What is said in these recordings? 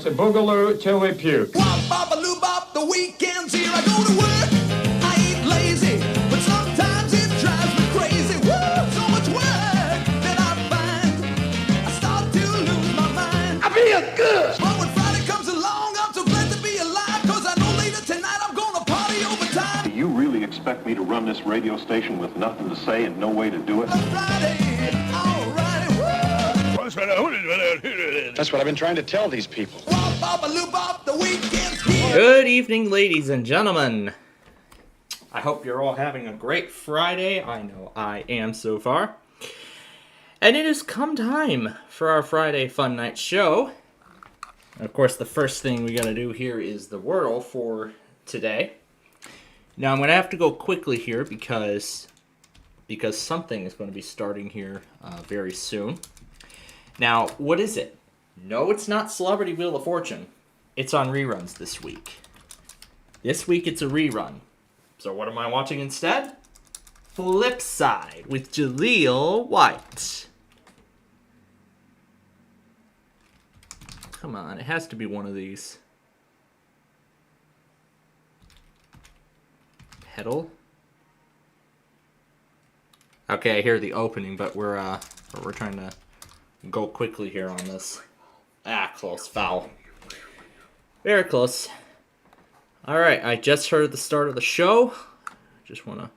starts a boogaloo till we puke. Wop, bop, a loo, bop, the weekend's here. I go to work, I ain't lazy, but sometimes it drives me crazy. Woo, so much work that I find I start to lose my mind. I feel good. But when Friday comes along, I'm so glad to be alive, cause I know later tonight I'm gonna party overtime. Do you really expect me to run this radio station with nothing to say and no way to do it? Friday, alright, woo. That's what I've been trying to tell these people. Wop, bop, a loo, bop, the weekend's here. Good evening, ladies and gentlemen. I hope you're all having a great Friday. I know I am so far. And it has come time for our Friday Fun Night show. And of course, the first thing we gotta do here is the Wordle for today. Now, I'm gonna have to go quickly here because something is going to be starting here very soon. Now, what is it? No, it's not Celebrity Wheel of Fortune. It's on reruns this week. This week it's a rerun. So what am I watching instead? Flipside with Jaleel White. Come on, it has to be one of these. Pedal? Okay, I hear the opening, but we're trying to go quickly here on this. Ah, close. Foul. Very close. Alright, I just heard the start of the show. Just want to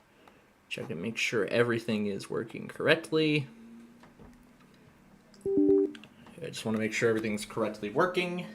check and make sure everything is working correctly. I just want to make sure everything's correctly working.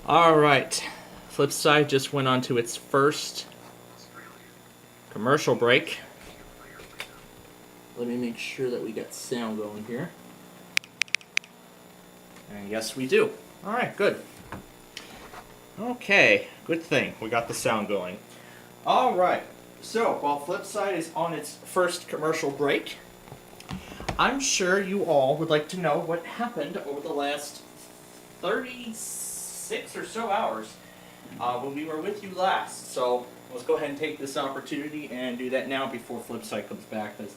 Alright, Flipside just went on to its first commercial break. Let me make sure that we got sound going here. And yes, we do. Alright, good. Okay, good thing. We got the sound going. Alright, so while Flipside is on its first commercial break, I'm sure you all would like to know what happened over the last 36 or so hours when we were with you last. So let's go ahead and take this opportunity and do that now before Flipside comes back, because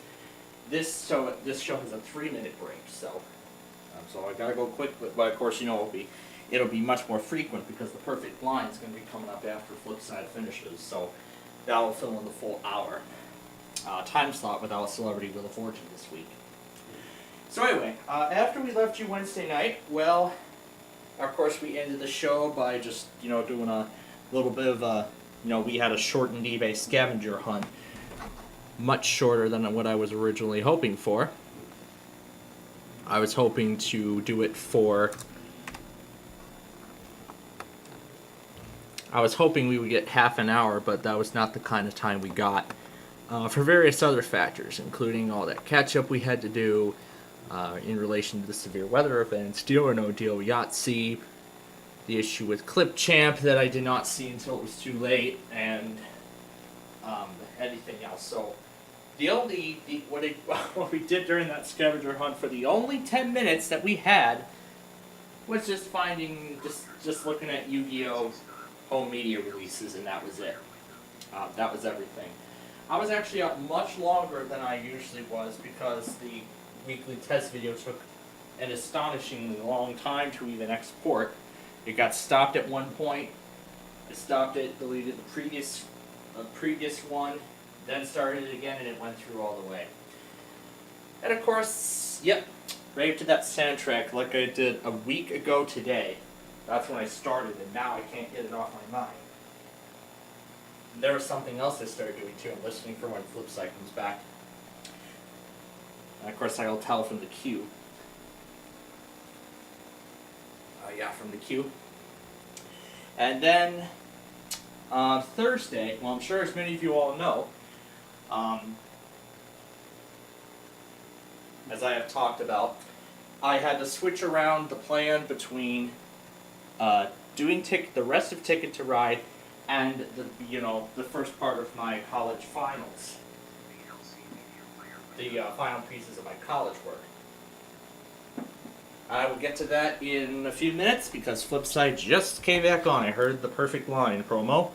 this show has a 3-minute break. So I gotta go quick, but of course, you know, it'll be much more frequent because the perfect blind is going to be coming up after Flipside finishes. So that'll fill in the full hour time slot without a Celebrity Wheel of Fortune this week. So anyway, after we left you Wednesday night, well, of course we ended the show by just, you know, doing a little bit of a, you know, we had a shortened eBay scavenger hunt. Much shorter than what I was originally hoping for. I was hoping to do it for... I was hoping we would get half an hour, but that was not the kind of time we got. For various other factors, including all that catch-up we had to do, in relation to the severe weather events, Deal or No Deal, Yahtzee, the issue with Clipchamp that I did not see until it was too late, and anything else. So what we did during that scavenger hunt for the only 10 minutes that we had was just looking at Yu-Gi-Oh! Home media releases, and that was it. That was everything. I was actually up much longer than I usually was because the weekly test video took an astonishingly long time to even export. It got stopped at one point. It stopped it, deleted the previous one, then started it again, and it went through all the way. And of course, yep, right to that soundtrack like I did a week ago today. That's when I started, and now I can't get it off my mind. And there was something else I started doing too. I'm listening for when Flipside comes back. And of course, I'll tell from the queue. From the queue. And then Thursday, well, I'm sure as many of you all know, as I have talked about, I had to switch around the plan between doing the rest of Ticket to Ride and the first part of my college finals, the final pieces of my college work. I will get to that in a few minutes because Flipside just came back on. I heard the Perfect Line promo.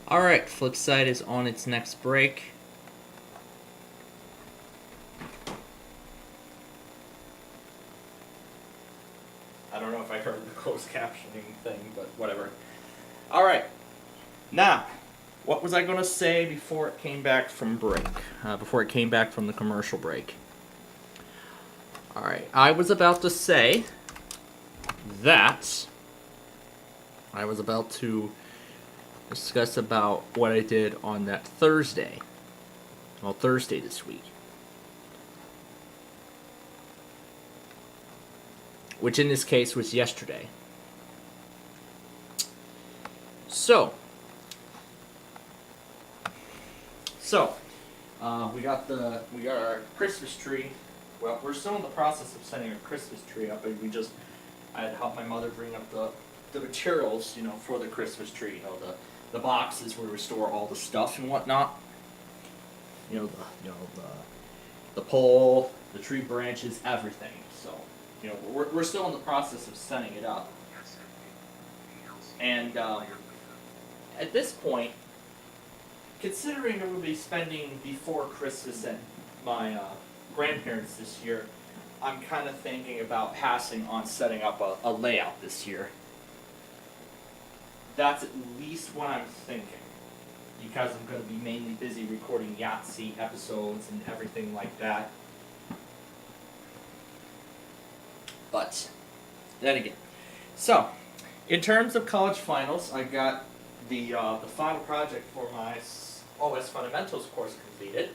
Alright, Flipside is on its next break. I don't know if I heard the closed captioning thing, but whatever. Alright, now, what was I going to say before it came back from break? Before it came back from the commercial break? Alright, I was about to say that I was about to discuss about what I did on that Thursday. Well, Thursday this week. Which in this case was yesterday. So, we got our Christmas tree. Well, we're still in the process of setting our Christmas tree up, but I had helped my mother bring up the materials, for the Christmas tree. The boxes where we store all the stuff and whatnot. The pole, the tree branches, everything. So, we're still in the process of setting it up. And at this point, considering I'm going to be spending before Christmas at my grandparents this year, I'm kind of thinking about passing on setting up a layout this year. That's at least what I'm thinking. Because I'm going to be mainly busy recording Yahtzee episodes and everything like that. But, then again. So, in terms of college finals, I got the final project for my OS Fundamentals course completed.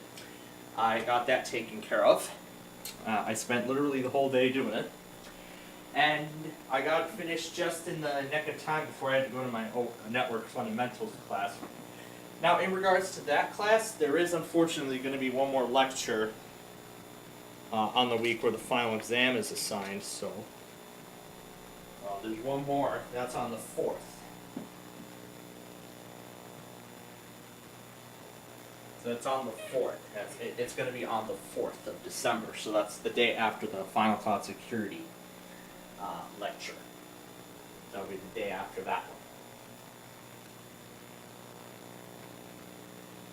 I got that taken care of. I spent literally the whole day doing it. And I got it finished just in the nick of time before I had to go to my Network Fundamentals class. Now, in regards to that class, there is unfortunately going to be one more lecture on the week where the final exam is assigned, so there's one more. That's on the 4th. So it's on the 4th. It's going to be on the 4th of December, so that's the day after the Final Cloud Security lecture. That'll be the day after that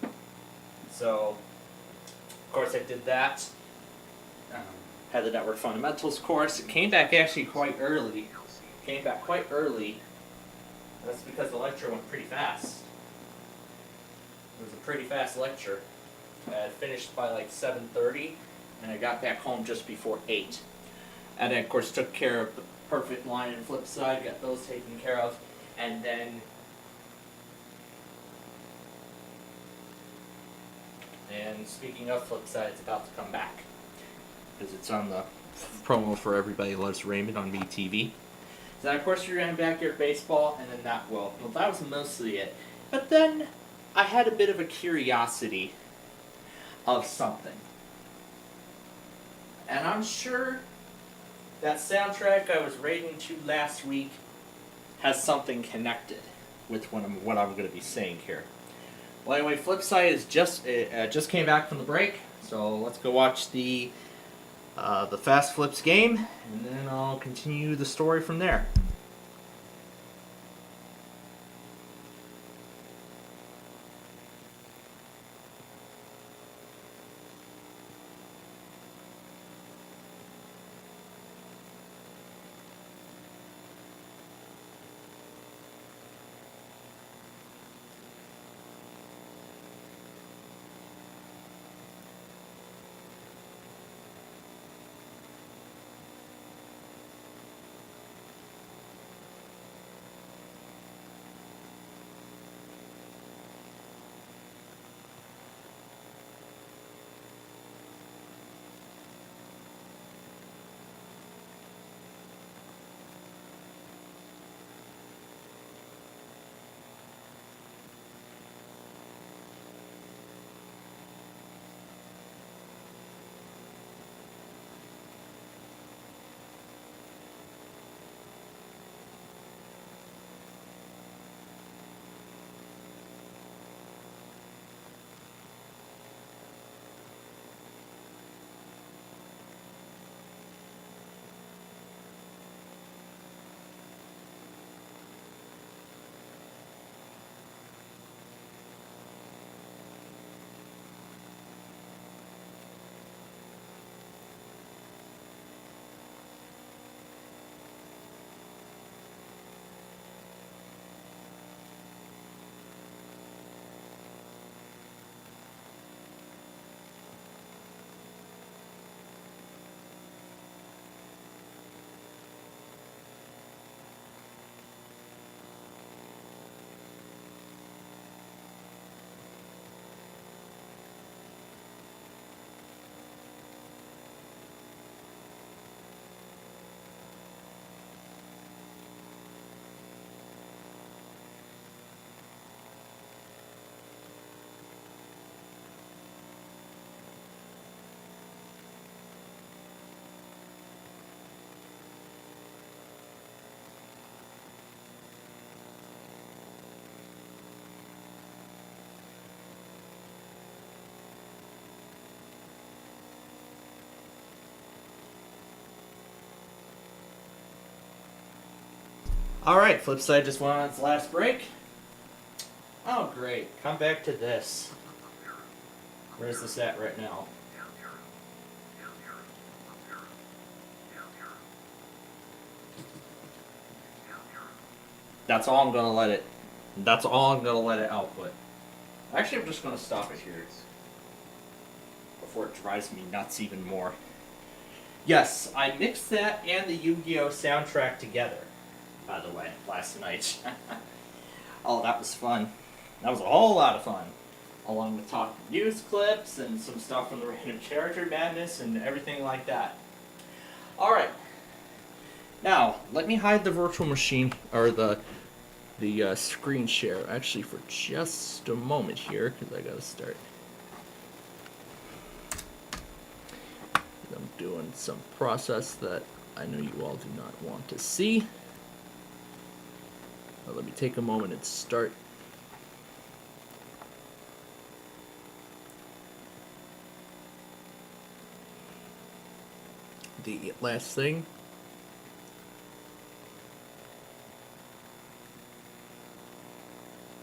one. So, of course, I did that. Had the Network Fundamentals course. It came back actually quite early. That's because the lecture went pretty fast. It was a pretty fast lecture. I finished by like 7:30, and I got back home just before 8. And then, of course, took care of the perfect line and flip side, got those taken care of, and then... And speaking of flip side, it's about to come back. Because it's on the promo for Everybody Loves Raymond on VTV. Then, of course, you're going Backyard Baseball, and then that was mostly it. But then, I had a bit of a curiosity of something. And I'm sure that soundtrack I was rating to last week has something connected with what I'm going to be saying here. Well, anyway, Flipside is just came back from the break, so let's go watch the Fast Flips game, and then I'll continue the story from there. Alright, Flipside just went on its last break. Oh, great. Come back to this. Where's this at right now? That's all I'm gonna let it. That's all I'm gonna let it output. Actually, I'm just gonna stop it here before it drives me nuts even more. Yes, I mixed that and the Yu-Gi-Oh soundtrack together, by the way, last night. Oh, that was fun. That was a whole lot of fun. Along with talking news clips and some stuff from the Random Character Madness and everything like that. Alright. Now, let me hide the virtual machine, or the screen share, actually, for just a moment here, because I gotta start. I'm doing some process that I know you all do not want to see. But let me take a moment and start. The last thing.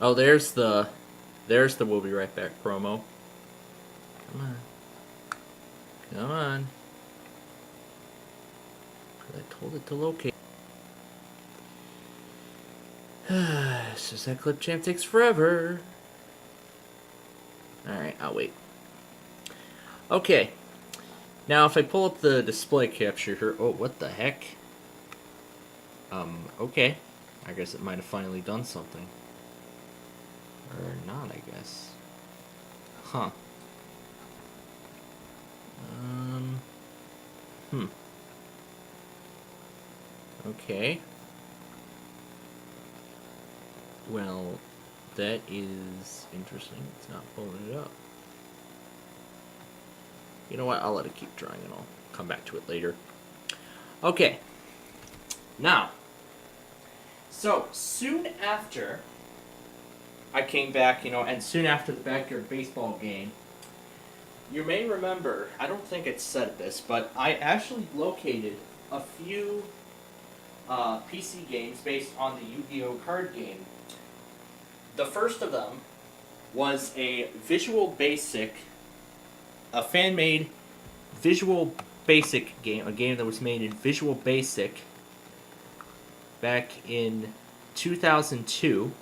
Oh, there's the We'll Be Right Back promo. Come on. Come on. I told it to locate. It's just that Clip Champ takes forever. Alright, I'll wait. Okay. Now, if I pull up the display capture here... Oh, what the heck? Okay. I guess it might have finally done something. Or not, I guess. Huh. Okay. Well, that is interesting. It's not pulling it up. You know what? I'll let it keep trying and I'll come back to it later. Okay. Now. So, soon after I came back, and soon after the backyard baseball game, you may remember, I don't think it said this, but I actually located a few PC games based on the Yu-Gi-Oh card game. The first of them was a fan-made Visual Basic game, a game that was made in Visual Basic back in 2002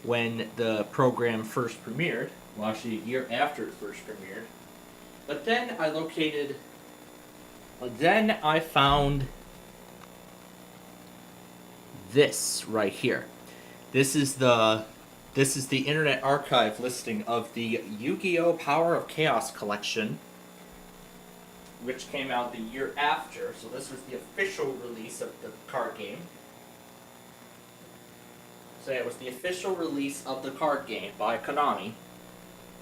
when the program first premiered. Well, actually, a year after it first premiered. But then I found this right here. This is the Internet Archive listing of the Yu-Gi-Oh! Power of Chaos collection, which came out the year after. So this was the official release of the card game. So yeah, it was the official release of the card game by Konami.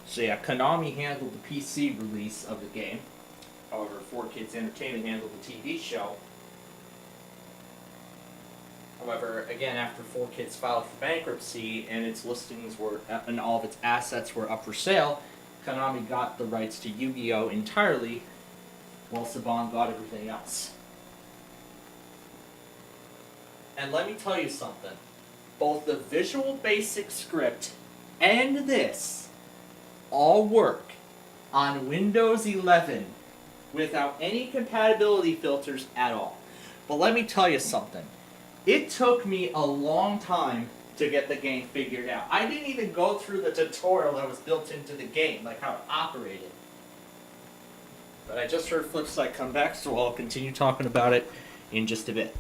So yeah, Konami handled the PC release of the game. However, 4Kids Entertainment handled the TV show. However, again, after 4Kids filed for bankruptcy and its listings and all of its assets were up for sale, Konami got the rights to Yu-Gi-Oh! Entirely, while Saban got everything else. And let me tell you something. Both the Visual Basic script and this all work on Windows 11 without any compatibility filters at all. But let me tell you something. It took me a long time to get the game figured out. I didn't even go through the tutorial that was built into the game, like how it operated. But I just heard Flipside come back, so I'll continue talking about it in just a bit.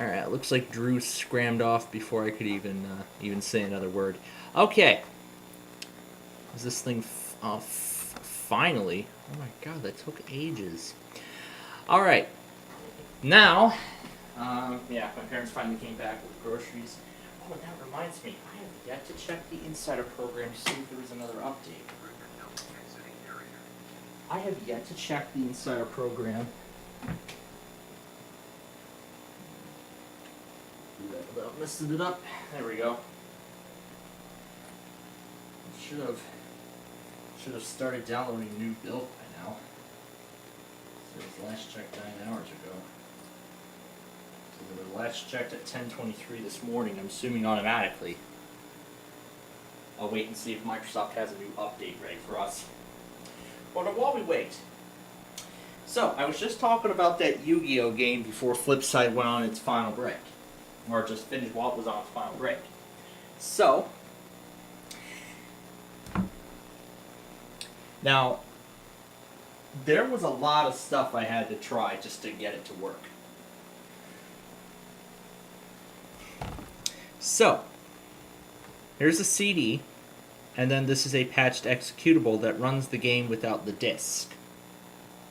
Alright, looks like Drew scrammed off before I could even say another word. Okay. Is this thing finally? Oh my god, that took ages. Alright. Now, yeah, my parents finally came back with groceries. Oh, and that reminds me, I have yet to check the Insider program to see if there was another update. I have yet to check the Insider program. Without messing it up. There we go. Should have started downloading new build by now. So it was last checked 9 hours ago. So it was last checked at 10:23 this morning. I'm assuming automatically. I'll wait and see if Microsoft has a new update ready for us. But while we wait, so I was just talking about that Yu-Gi-Oh game before Flipside went on its final break, or just finished while it was on its final break. So now there was a lot of stuff I had to try just to get it to work. So here's a CD. And then this is a patched executable that runs the game without the disk.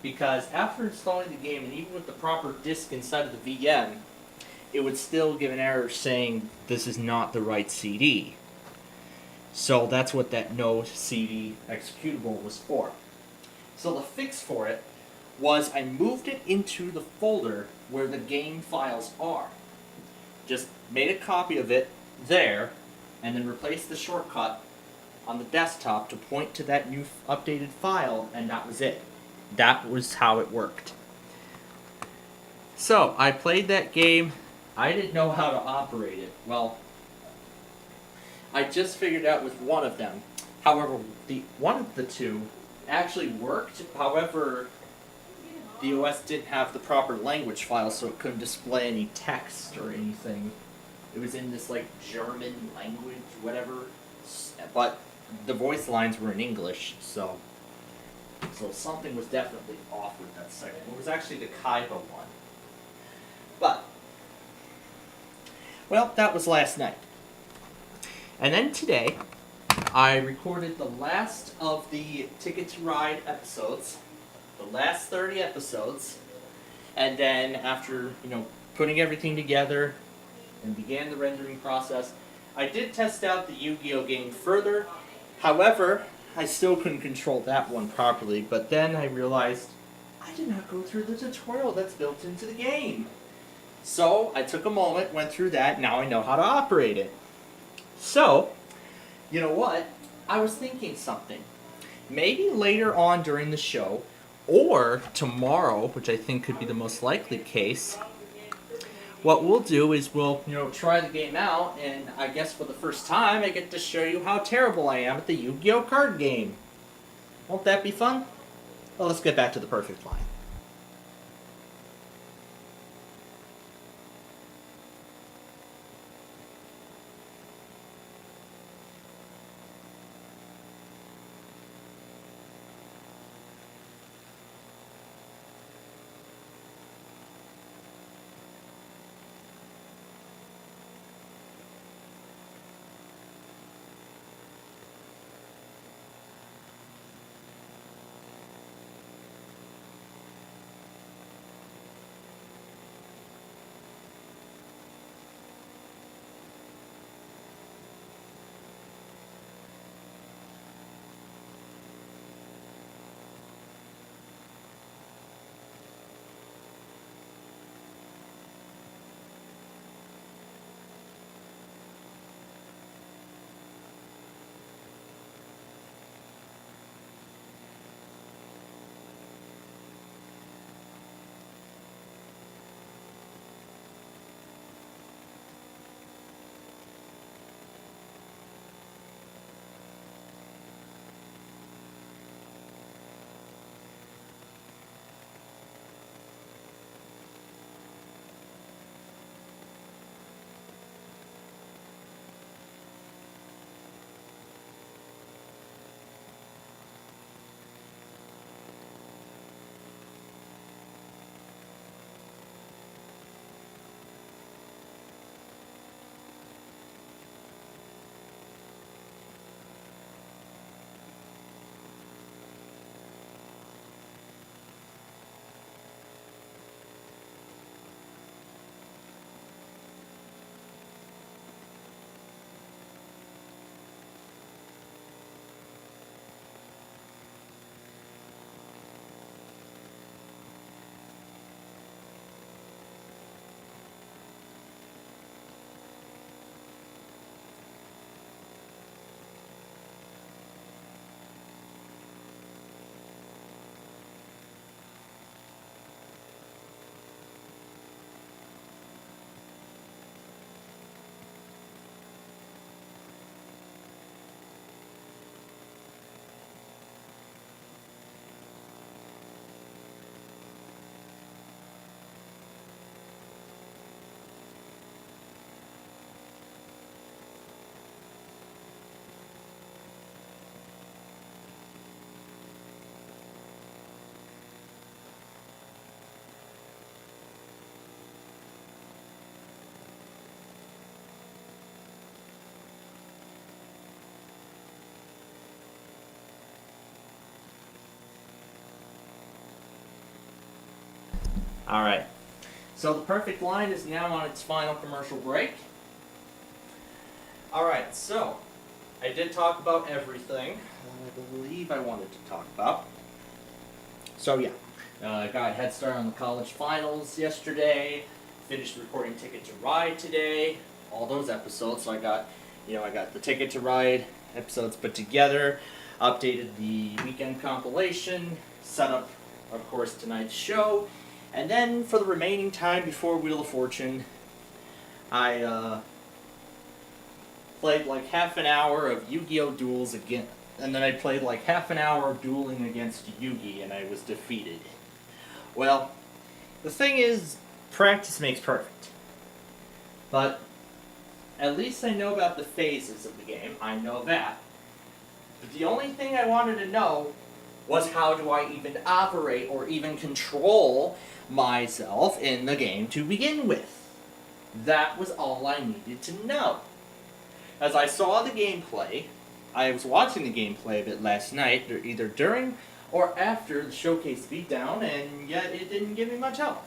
Because after installing the game, and even with the proper disk inside of the VM, it would still give an error saying this is not the right CD. So that's what that no CD executable was for. So the fix for it was I moved it into the folder where the game files are. Just made a copy of it there, and then replaced the shortcut on the desktop to point to that new updated file, and that was it. That was how it worked. So, I played that game. I didn't know how to operate it. Well, I just figured out with one of them. However, one of the two actually worked. However, the OS didn't have the proper language file, so it couldn't display any text or anything. It was in this, like, German language, whatever. But the voice lines were in English, so something was definitely off with that second. It was actually the Kaiba one. But, well, that was last night. And then today, I recorded the last of the Ticket to Ride episodes, the last 30 episodes, and then after, putting everything together and began the rendering process, I did test out the Yu-Gi-Oh game further. However, I still couldn't control that one properly, but then I realized I did not go through the tutorial that's built into the game. So, I took a moment, went through that, now I know how to operate it. So, you know what? I was thinking something. Maybe later on during the show, or tomorrow, which I think could be the most likely case, what we'll do is we'll, try the game out, and I guess for the first time I get to show you how terrible I am at the Yu-Gi-Oh card game. Won't that be fun? Well, let's get back to the perfect line. Alright. So the perfect line is now on its final commercial break. Alright, so I did talk about everything I believe I wanted to talk about. So yeah, I got a head start on the college finals yesterday, finished recording Ticket to Ride today, all those episodes. So I got the Ticket to Ride episodes put together, updated the weekend compilation, set up, of course, tonight's show, and then for the remaining time before Wheel of Fortune, I played like half an hour of Yu-Gi-Oh! Duels again, and then I played like half an hour of dueling against Yugi, and I was defeated. Well, the thing is, practice makes perfect. But at least I know about the phases of the game. I know that. But the only thing I wanted to know was how do I even operate or even control myself in the game to begin with. That was all I needed to know. As I saw the gameplay, I was watching the gameplay a bit last night, either during or after the showcase beatdown, and yet it didn't give me much help.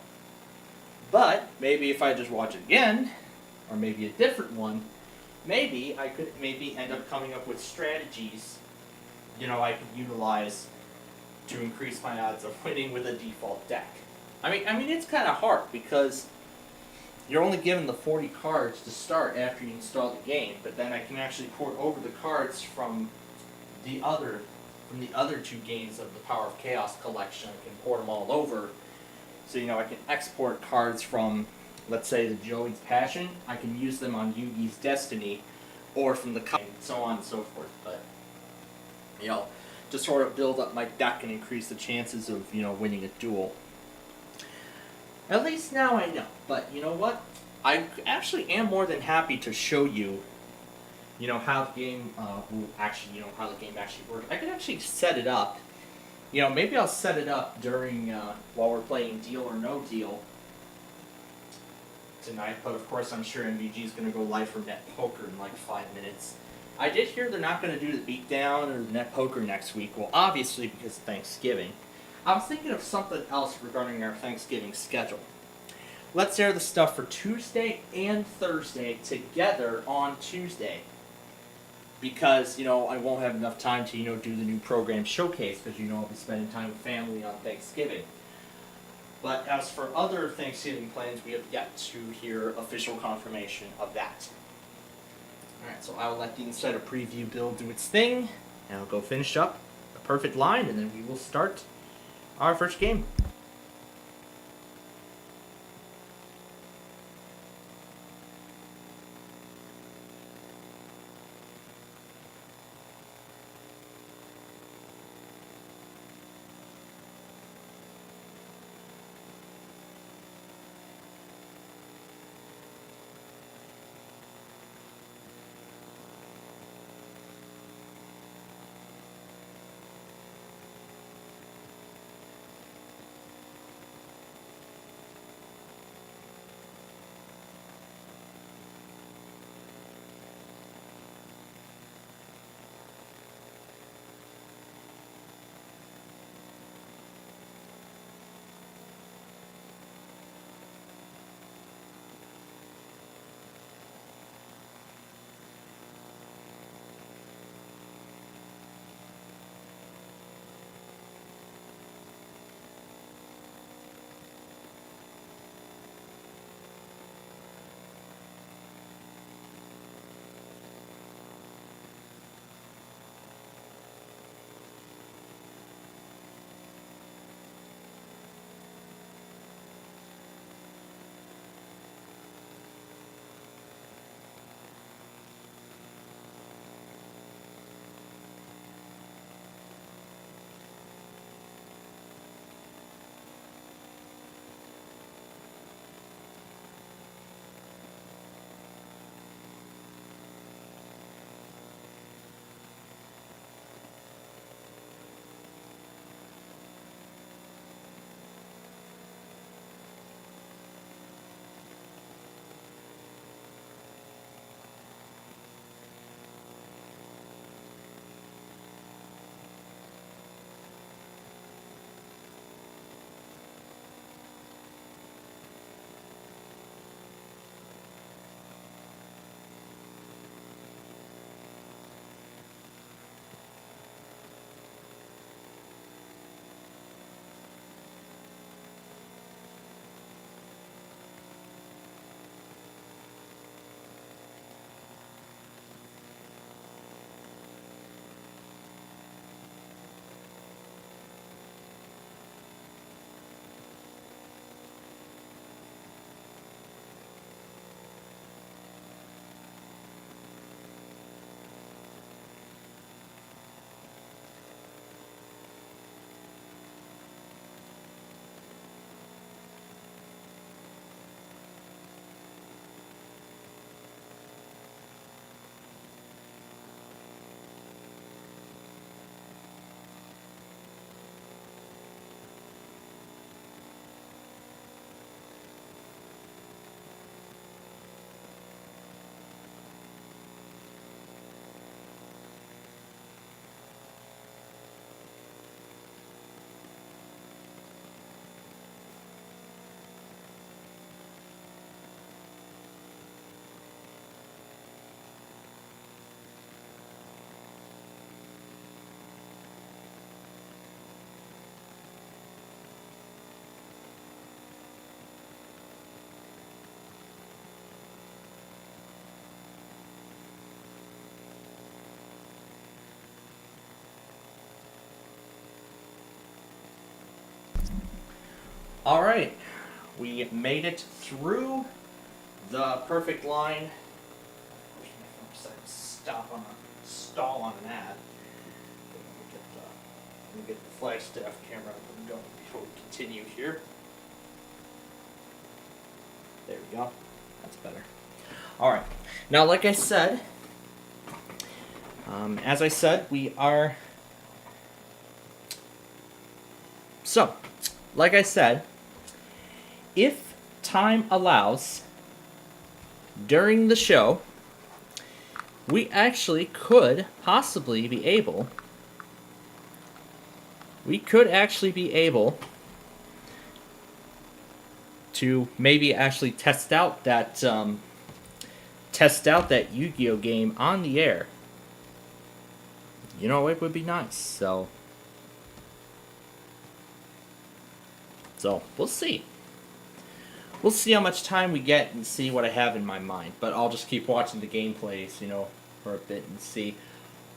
But maybe if I just watch it again, or maybe a different one, maybe I could end up coming up with strategies, I could utilize to increase my odds of winning with a default deck. I mean it's kind of hard because you're only given the 40 cards to start after you install the game, but then I can actually port over the cards from the other 2 games of the Power of Chaos collection. I can port them all over. So, I can export cards from, let's say, the Joey's Passion. I can use them on Yugi's Destiny, or from the and so on and so forth. But, to sort of build up my deck and increase the chances of, winning a duel. At least now I know. But you know what? I actually am more than happy to show you, how the game how the game actually works. I could actually set it up. Maybe I'll set it up during while we're playing Deal or No Deal tonight. But of course, I'm sure MVG is going to go live for Net Poker in like 5 minutes. I did hear they're not going to do the Beatdown or the Net Poker next week. Well, obviously because of Thanksgiving. I was thinking of something else regarding our Thanksgiving schedule. Let's air the stuff for Tuesday and Thursday together on Tuesday. Because, I won't have enough time to, do the new program showcase because, I'll be spending time with family on Thanksgiving. But as for other Thanksgiving plans, we have yet to hear official confirmation of that. Alright, so I will let the Insider Preview build do its thing, and I'll go finish up a perfect line, and then we will start our first game. Alright, we made it through the perfect line. Wish my phone decided to stall on an ad. Let me get the Flagstaff camera going before we continue here. There we go. That's better. Alright, now like I said, as I said, we are... So, like I said, if time allows, during the show, we actually could possibly be able... We could actually be able to maybe actually test out that Yu-Gi-Oh game on the air. You know, it would be nice. So we'll see. We'll see how much time we get and see what I have in my mind. But I'll just keep watching the gameplays, you know, for a bit and see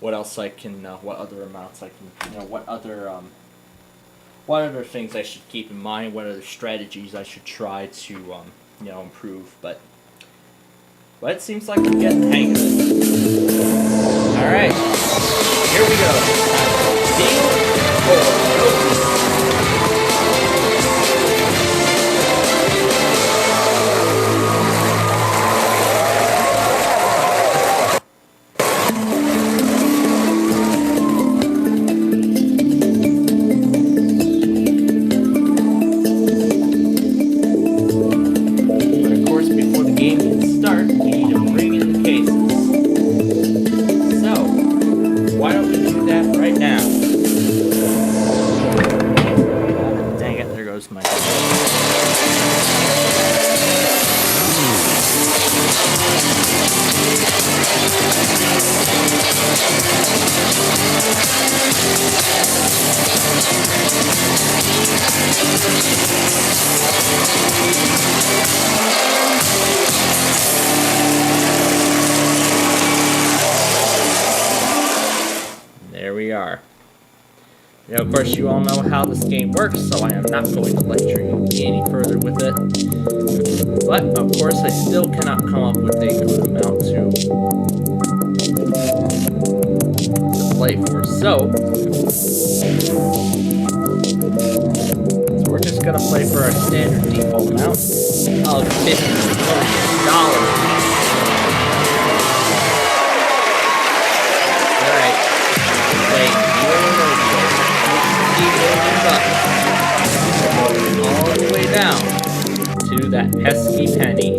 what else I can, what other amounts I can, you know, what other things I should keep in mind, what other strategies I should try to, you know, improve. But it seems like I'm getting the hang of it. All right, here we go. Team 4. There we are. You know, of course, you all know how this game works, so I am not going to lecture you any further with it. But, of course, I still cannot come up with a good amount to play for. So we're just going to play for our standard default amount of $50 million. All the way down to that pesky penny.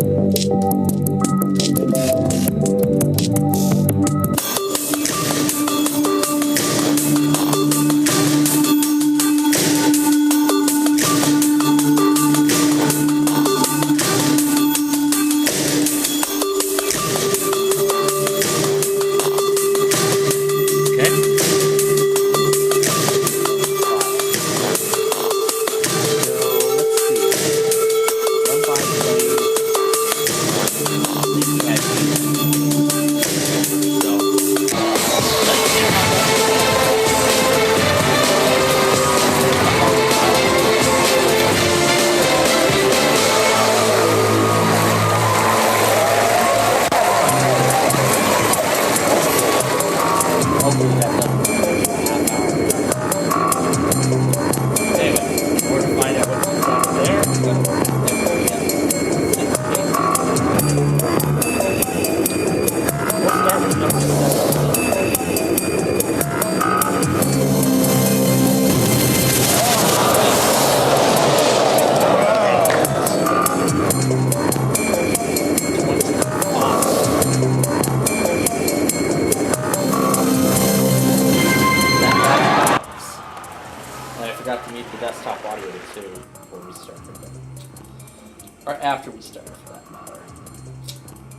Or after we start, for that matter.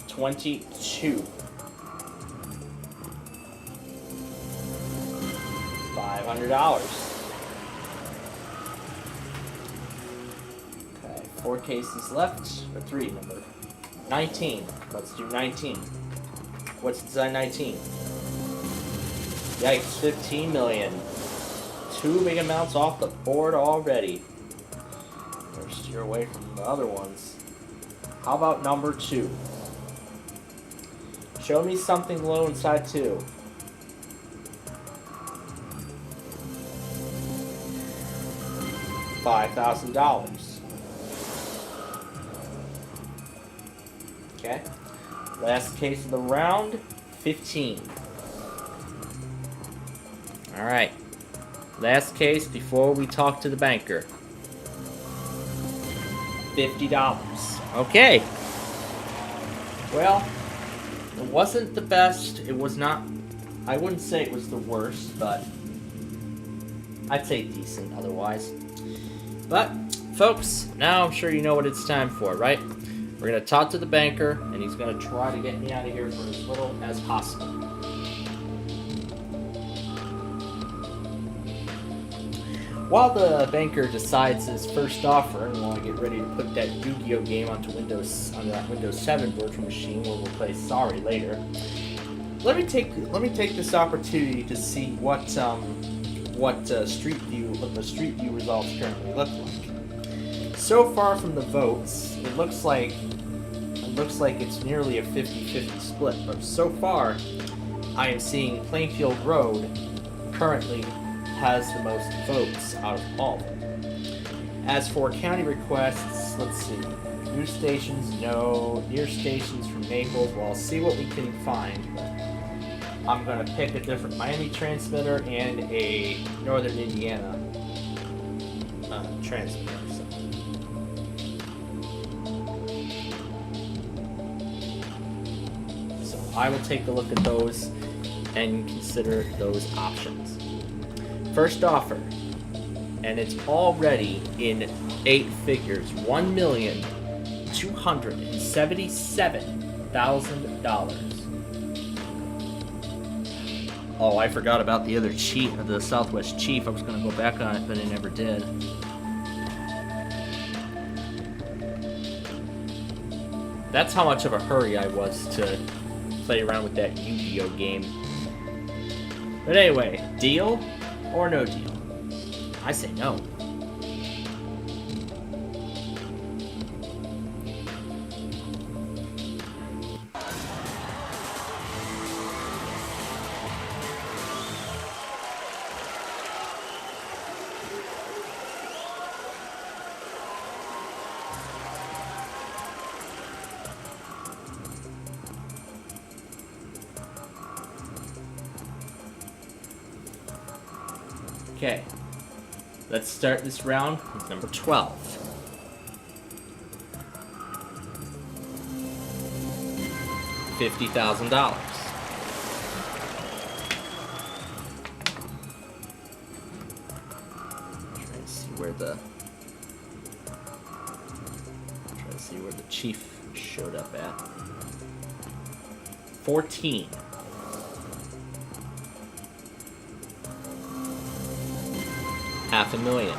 22. $500. Okay, 4 cases left, or 3, remember. 19. Let's do 19. What's design 19? Yikes, 15 million. 2 big amounts off the board already. We're Steer away from the other ones. How about number 2? Show me something low inside 2. $5,000. Okay. Last case of the round, 15. Alright. Last case before we talk to the banker. $50. Okay. Well, it wasn't the best. It was not... I wouldn't say it was the worst, but... I'd say decent otherwise. But, folks, now I'm sure you know what it's time for, right? We're going to talk to the banker, and he's going to try to get me out of here for as little as possible. While the banker decides his first offer, and while I get ready to put that Yu-Gi-Oh game onto that Windows 7 virtual machine where we'll play Sorry later, let me take this opportunity to see what the Street View results currently look like. So far from the votes, it looks like it's nearly a 50-50 split, but so far I am seeing Plainfield Road currently has the most votes out of all of them. As for county requests, let's see. News stations, no. Near stations from Naples, well, I'll see what we can find. I'm going to pick a different Miami transmitter and a Northern Indiana transmitter. So I will take a look at those and consider those options. First offer, and it's already in 8 figures, $1,277,000. Oh, I forgot about the other chief, the Southwest Chief. I was going to go back on it, but I never did. That's how much of a hurry I was to play around with that Yu-Gi-Oh game. But anyway, deal or no deal? I say no. Okay, let's start this round with number 12. $50,000. Try to see where the chief showed up at. 14. $500,000.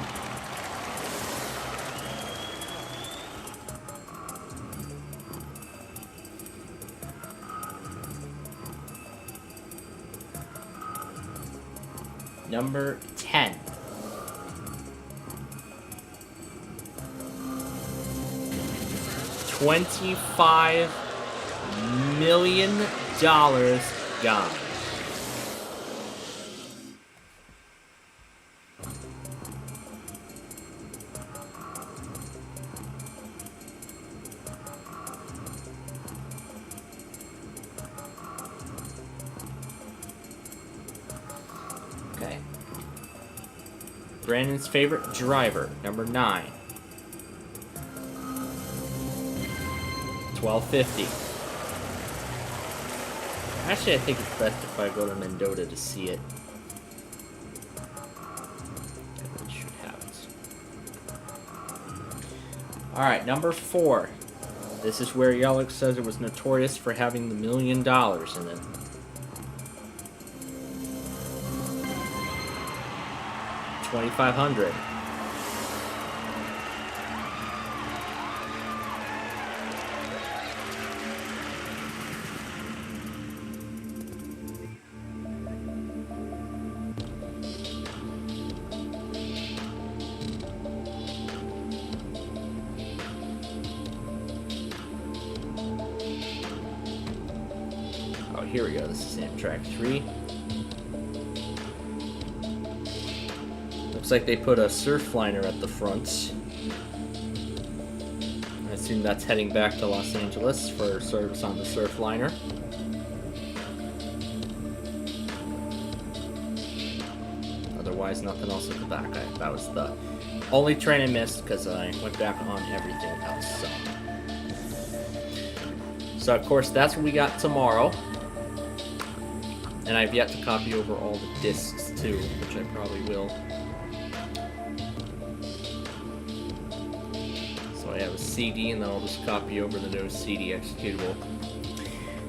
Number 10. $25 million gone. Okay. Brandon's favorite driver, number 9. $12.50. Actually, I think it's best if I go to Mendota to see it. I should have it. Alright, number 4. This is where Yelich says it was notorious for having the $1 million in it. $2,500. here we go. This is Amtrak 3. Looks like they put a Surfliner at the front. I assume that's heading back to Los Angeles for service on the Surfliner. Otherwise, nothing else at the back. That was the only train I missed because I went back on everything else. So of course, that's what we got tomorrow. And I've yet to copy over all the discs too, which I probably will. So I have a CD, and then I'll just copy over the no CD executable.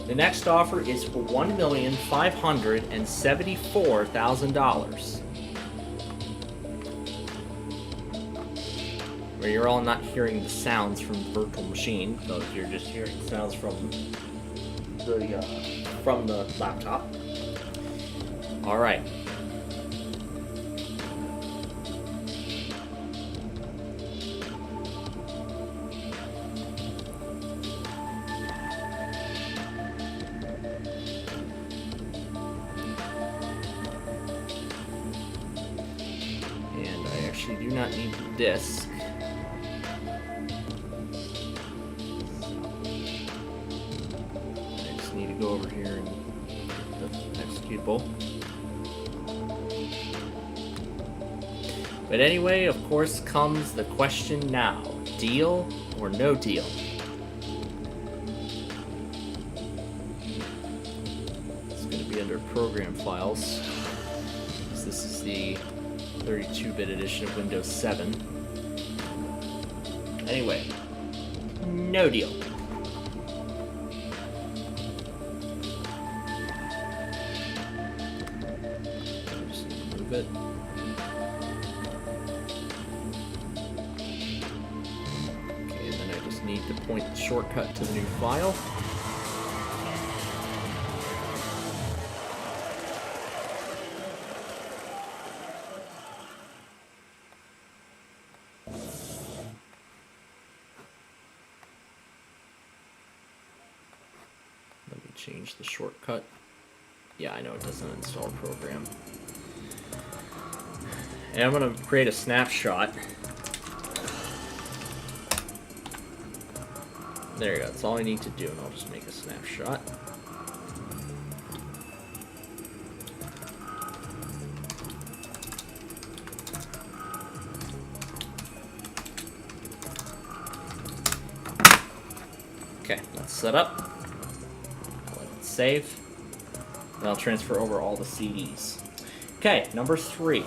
The next offer is for $1,574,000. Where you're all not hearing the sounds from the virtual machine, so you're just hearing sounds from the laptop. All right. And I actually do not need the disc. Need to go over here and get the executable. But anyway, of course, comes the question now. Deal or no deal? It's going to be under program files. This is the 32-bit edition of Windows 7. Anyway, no deal. It. Okay, and then I just need to point the shortcut to the new file. Let me change the shortcut. Yeah, I know it doesn't install program. And I'm going to create a snapshot. There you go. That's all I need to do, and I'll just make a snapshot. Okay, that's set up. Let it save. And I'll transfer over all the CDs. Okay, number 3.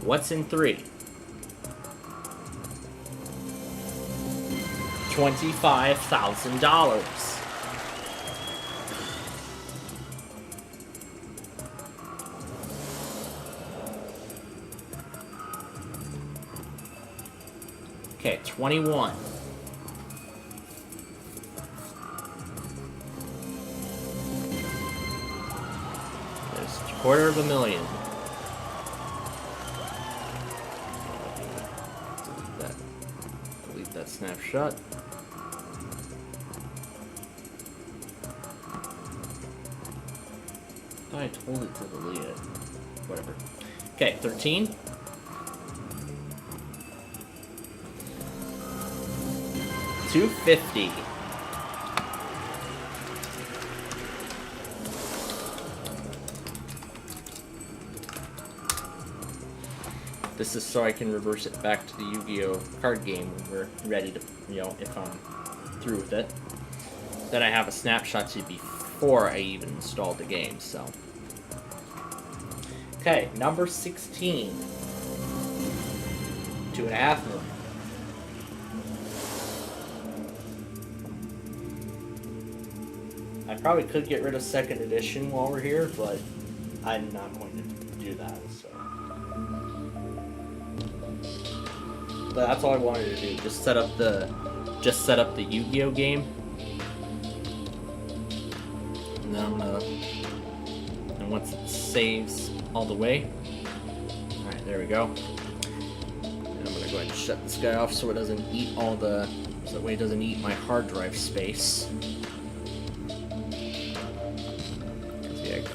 What's in 3? $25,000. Okay, 21. There's $250,000. Delete that snapshot. I told it to delete it. Whatever. Okay, 13. $250. This is so I can reverse it back to the Yu-Gi-Oh! Card game when we're ready to, if I'm through with it. Then I have a snapshot to before I even installed the game, so. Okay, number 16. $2.5 million. I probably could get rid of second edition while we're here, but I'm not going to do that, so. But that's all I wanted to do. Just set up the Yu-Gi-Oh game. And then and once it saves all the way. Alright, there we go. And I'm gonna go ahead and shut this guy off so it doesn't eat so that way it doesn't eat my hard drive space.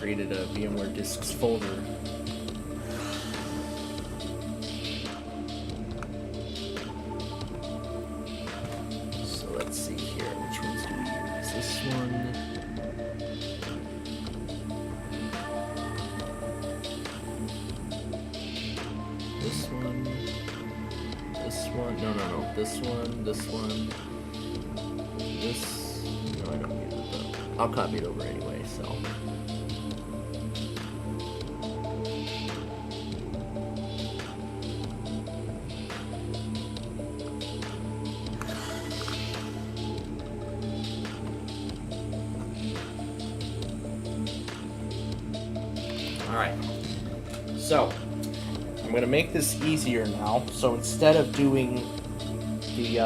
created a VMware Disks folder. So let's see here, which ones do we use? This one. This one. This one. No. This one. This one. This. No, I don't need it though. I'll copy it over anyway, so. Alright. So, I'm going to make this easier now. So instead of doing the,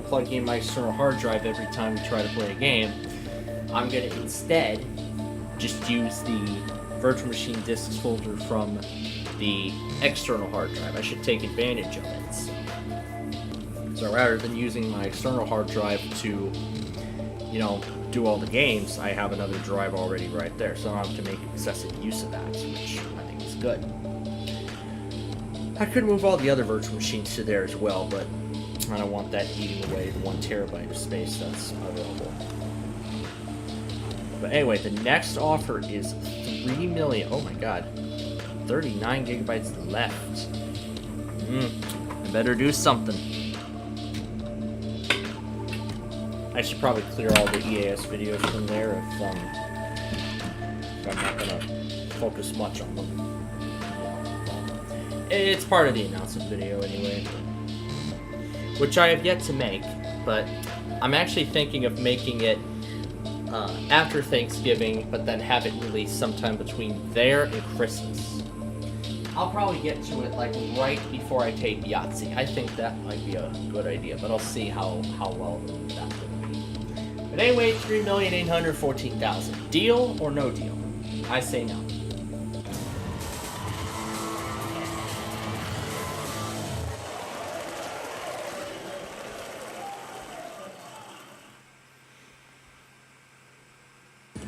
plugging in my external hard drive every time we try to play a game, I'm going to instead just use the virtual machine disks folder from the external hard drive. I should take advantage of it. So rather than using my external hard drive to, do all the games, I have another drive already right there, so I don't have to make excessive use of that, which I think is good. I could move all the other virtual machines to there as well, but I don't want that eating away the 1 terabyte of space that's available. But anyway, the next offer is 3 million. Oh my god. 39 gigabytes left. I better do something. I should probably clear all the EAS videos from there if I'm not gonna focus much on them. It's part of the announcement video anyway, which I have yet to make, but I'm actually thinking of making it after Thanksgiving, but then have it released sometime between there and Christmas. I'll probably get to it like right before I take Yahtzee. I think that might be a good idea, but I'll see how well that's going to be. But anyway, 3,814,000. Deal or no deal? I say no.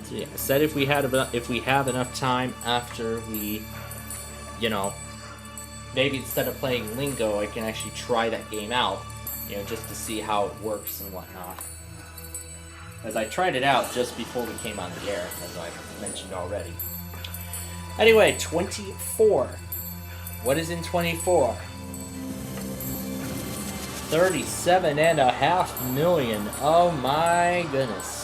So yeah, I said if we have enough time after we, maybe instead of playing Lingo, I can actually try that game out, just to see how it works and whatnot. As I tried it out just before we came on the air, as I mentioned already. Anyway, 24. What is in 24? 37.5 million. Oh my goodness.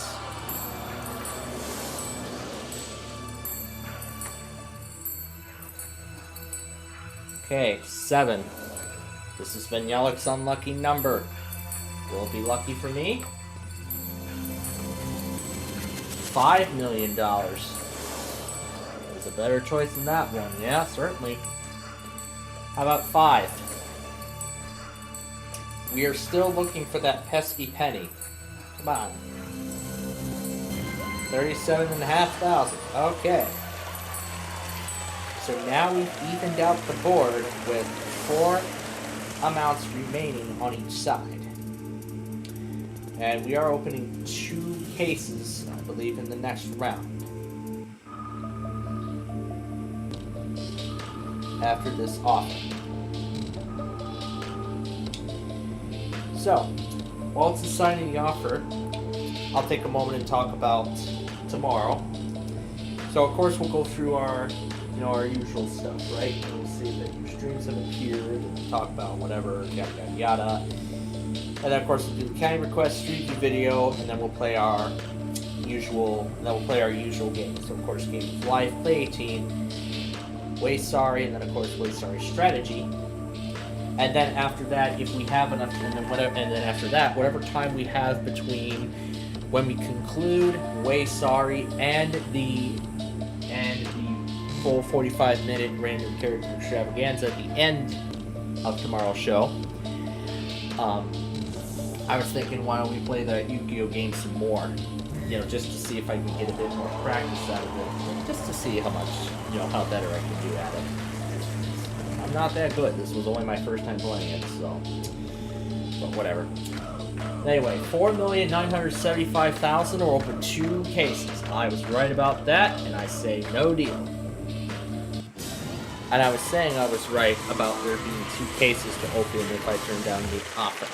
Okay, 7. This has been Yalek's unlucky number. Will it be lucky for me? $5 million. There's a better choice than that one. Yeah, certainly. How about 5? We are still looking for that pesky penny. Come on. 37,500. Okay. So now we've evened out the board with 4 amounts remaining on each side. And we are opening 2 cases, I believe, in the next round. After this offer. So, while it's deciding the offer, I'll take a moment and talk about tomorrow. So, of course, we'll go through our usual stuff, right? We'll see that your streams have appeared, and we'll talk about whatever, yada yada yada. And then, of course, we'll do the county request, street view video, and then we'll play our usual games. So, of course, Game of Life, Play 18, Way Sorry, and then, of course, Way Sorry Strategy. And then after that, if we have enough, and then after that, whatever time we have between when we conclude Way Sorry and the full 45-minute random character extravaganza at the end of tomorrow's show. I was thinking, why don't we play the Yu-Gi-Oh game some more? Just to see if I can get a bit more practice out of it. Just to see how much, how better I can do at it. I'm not that good. This was only my first time playing it, so. But whatever. Anyway, 4,975,000 will open 2 cases. I was right about that, and I say no deal. And I was saying I was right about there being 2 cases to open if I turn down the offer.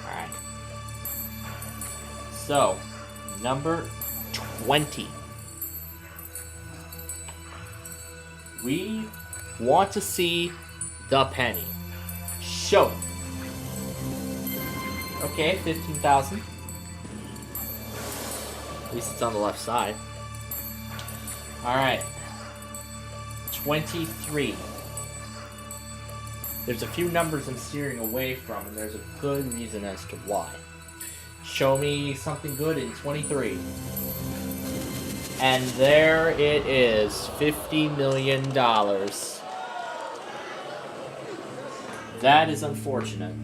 Alright. So, number 20. We want to see the penny. Show it. Okay, 15,000. At least it's on the left side. Alright. 23. There's a few numbers I'm steering away from, and there's a good reason as to why. Show me something good in 23. And there it is, $50 million. That is unfortunate.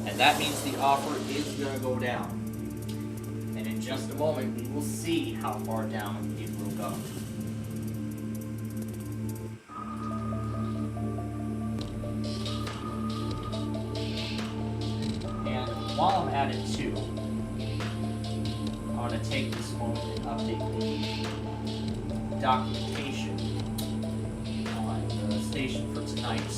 And that means the offer is going to go down. And in just a moment, we will see how far down it will go. And while I'm at it too, I want to take this moment and update the documentation on the station for tonight.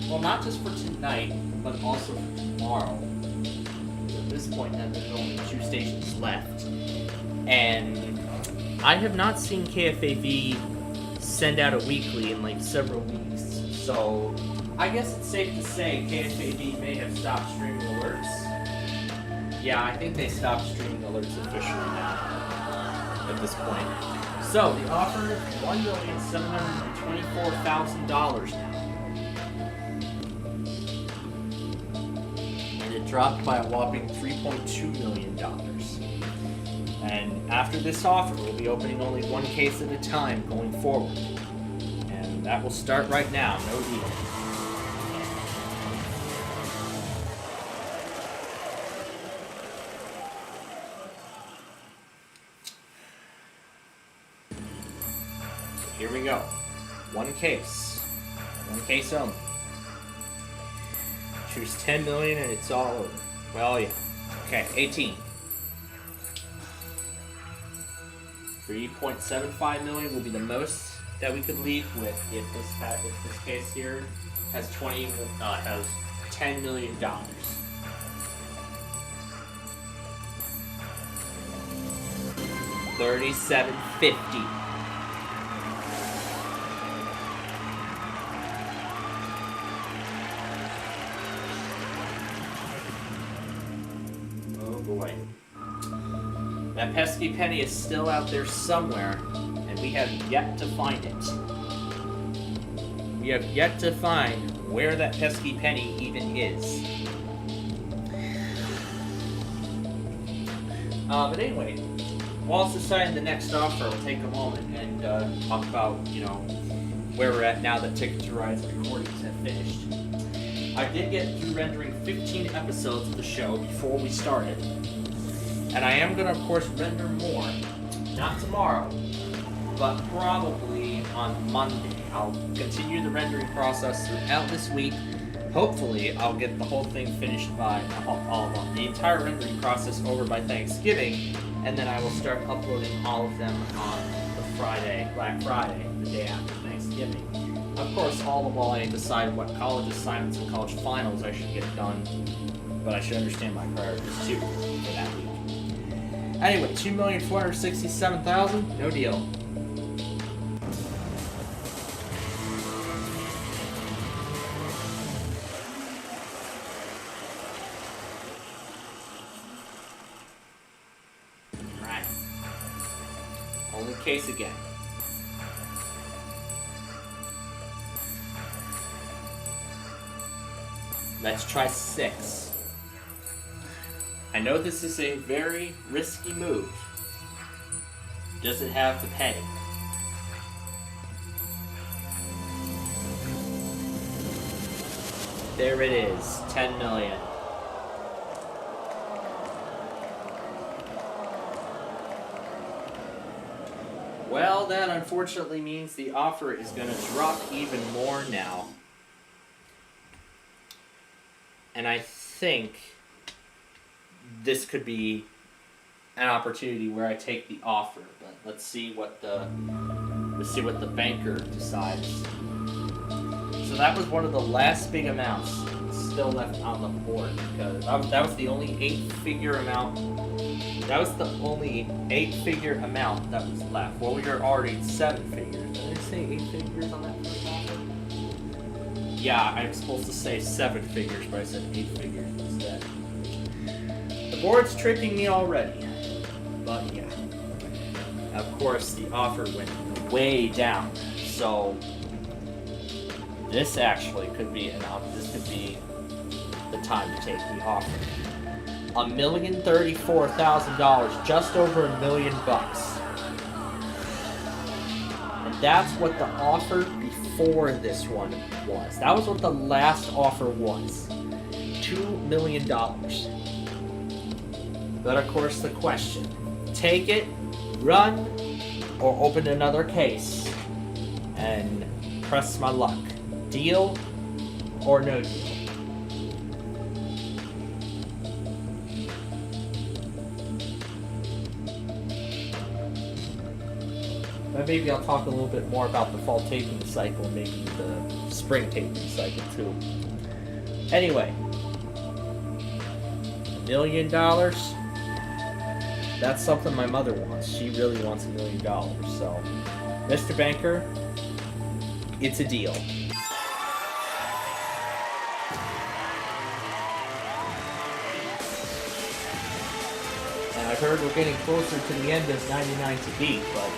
Well, not just for tonight, but also for tomorrow. At this point, then there's only 2 stations left. And I have not seen KFAV send out a weekly in like several weeks. So I guess it's safe to say KFAV may have stopped streaming alerts. Yeah, I think they stopped streaming alerts officially now at this point. So the offer is $1,724,000 now. Dropped by a whopping $3.2 million. And after this offer, we'll be opening only 1 case at a time going forward. And that will start right now, no deal. So here we go. 1 case. 1 case only. Choose 10 million and it's all over. Well, yeah. Okay, 18. 3.75 million will be the most that we could leave with if this case here has has $10 million. $37.50. Boy. That pesky penny is still out there somewhere, and we have yet to find it. We have yet to find where that pesky penny even is. But anyway, whilst deciding the next offer, I'll take a moment and talk about, where we're at now that Ticket to Ride's recordings have finished. I did get through rendering 15 episodes of the show before we started. And I am going to, of course, render more. Not tomorrow, but probably on Monday. I'll continue the rendering process throughout this week. Hopefully, I'll get the whole thing finished by the entire rendering process over by Thanksgiving. And then I will start uploading all of them on the Friday, Black Friday, the day after Thanksgiving. Of course, all the while I decide what college assignments and college finals I should get done, but I should understand my priorities too for that week. Anyway, 2,467,000, no deal. Alright. Only case again. Let's try 6. I know this is a very risky move. Does it have the penny? There it is, 10 million. Well, that unfortunately means the offer is going to drop even more now. And I think this could be an opportunity where I take the offer, but let's see what the banker decides. So that was one of the last big amounts still left on the board, because that was the only 8-figure amount. That was the only 8-figure amount that was left. Well, we were already at 7 figures. Did I say 8 figures on that first offer? Yeah, I'm supposed to say 7 figures, but I said 8 figures instead. The board's tricking me already. But yeah. Of course, the offer went way down. So this actually could be the time to take the offer. $1,034,000, just over $1 million. And that's what the offer before this one was. That was what the last offer was. $2 million. But of course the question, take it, run, or open another case and press my luck. Deal or no deal? But maybe I'll talk a little bit more about the fall taping cycle, maybe the spring taping cycle too. Anyway, $1 million. That's something my mother wants. She really wants $1 million. So, Mr. Banker, it's a deal. And I've heard we're getting closer to the end of 99 to beat, but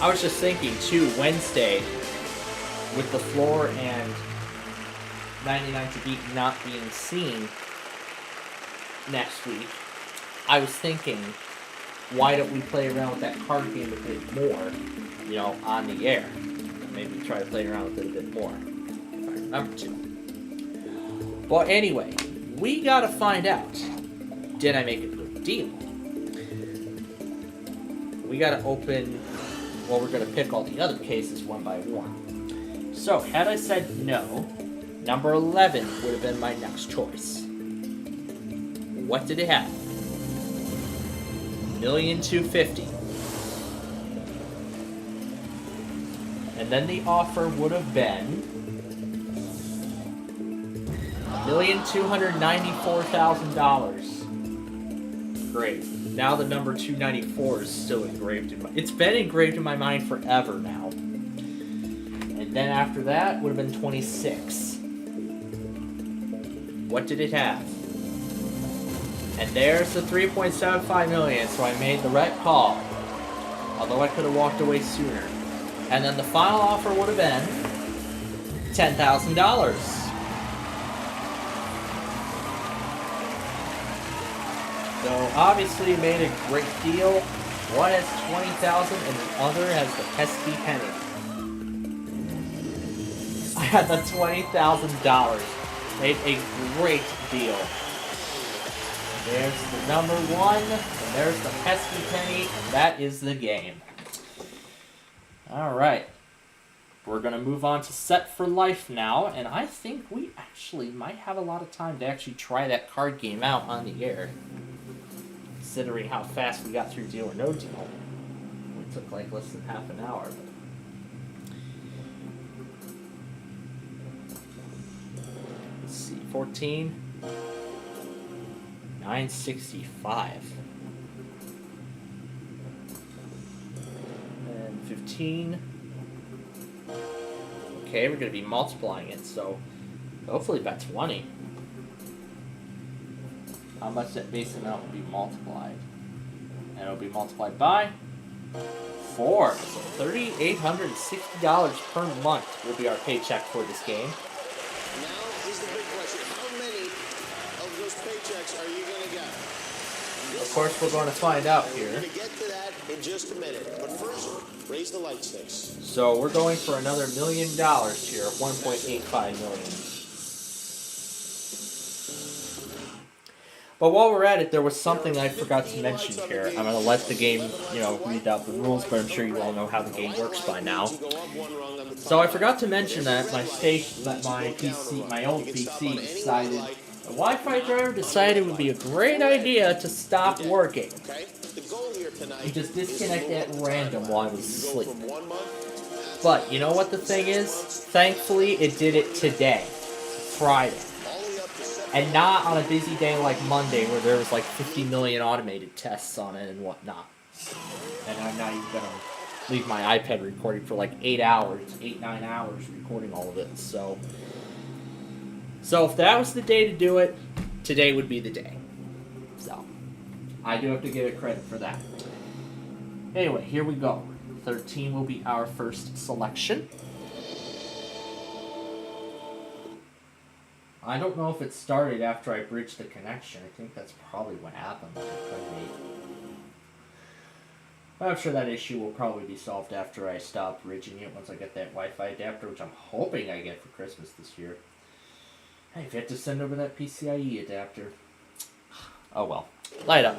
I was just thinking too, Wednesday, with the floor and 99 to beat not being seen next week, I was thinking, why don't we play around with that card game a bit more, on the air? Maybe try to play around with it a bit more, if I remember to. But anyway, we gotta find out, did I make a good deal? We gotta open, we're gonna pick all the other cases one by one. So, had I said no, number 11 would have been my next choice. What did it have? $1,250,000. And then the offer would have been $1,294,000. Great. Now the number 294 is still engraved in my... It's been engraved in my mind forever now. And then after that would have been 26. What did it have? And there's the $3.75 million, so I made the right call. Although I could have walked away sooner. And then the final offer would have been $10,000. So obviously made a great deal. One has $20,000 and the other has the pesky penny. I had the $20,000. Made a great deal. There's the number 1, and there's the pesky penny, and that is the game. Alright. We're going to move on to Set for Life now, and I think we actually might have a lot of time to actually try that card game out on the air. Considering how fast we got through Deal or No Deal. It took like less than half an hour. Let's see, 14. 965. And 15. Okay, we're going to be multiplying it, so hopefully by 20. How much that base amount will be multiplied? And it'll be multiplied by 4. So $3,860 per month will be our paycheck for this game. Now is the big question. How many of those paychecks are you going to get? Of course, we're going to find out We're here. going to get to that in just a minute. But first, raise the light sticks. So we're going for another $1 million here, $1.85 million. But while we're at it, there was something I forgot to mention here. I'm going to let the game, read out the rules, but I'm sure you all know how the game works by now. So I forgot to mention that my PC, my old PC decided, the Wi-Fi driver decided it would be a great idea to stop working. You just disconnect at random while I was asleep. But you know what the thing is? Thankfully, it did it today, Friday. And not on a busy day like Monday where there was like 50 million automated tests on it and whatnot. And I'm not even going to leave my iPad recording for like 9 hours recording all of it. So if that was the day to do it, today would be the day. So I do have to give it credit for that. Anyway, here we go. 13 will be our first selection. I don't know if it started after I bridged the connection. I think that's probably what happened. I'm sure that issue will probably be solved after I stop bridging it once I get that Wi-Fi adapter, which I'm hoping I get for Christmas this year. I've yet to send over that PCIe adapter. Oh well. Light up.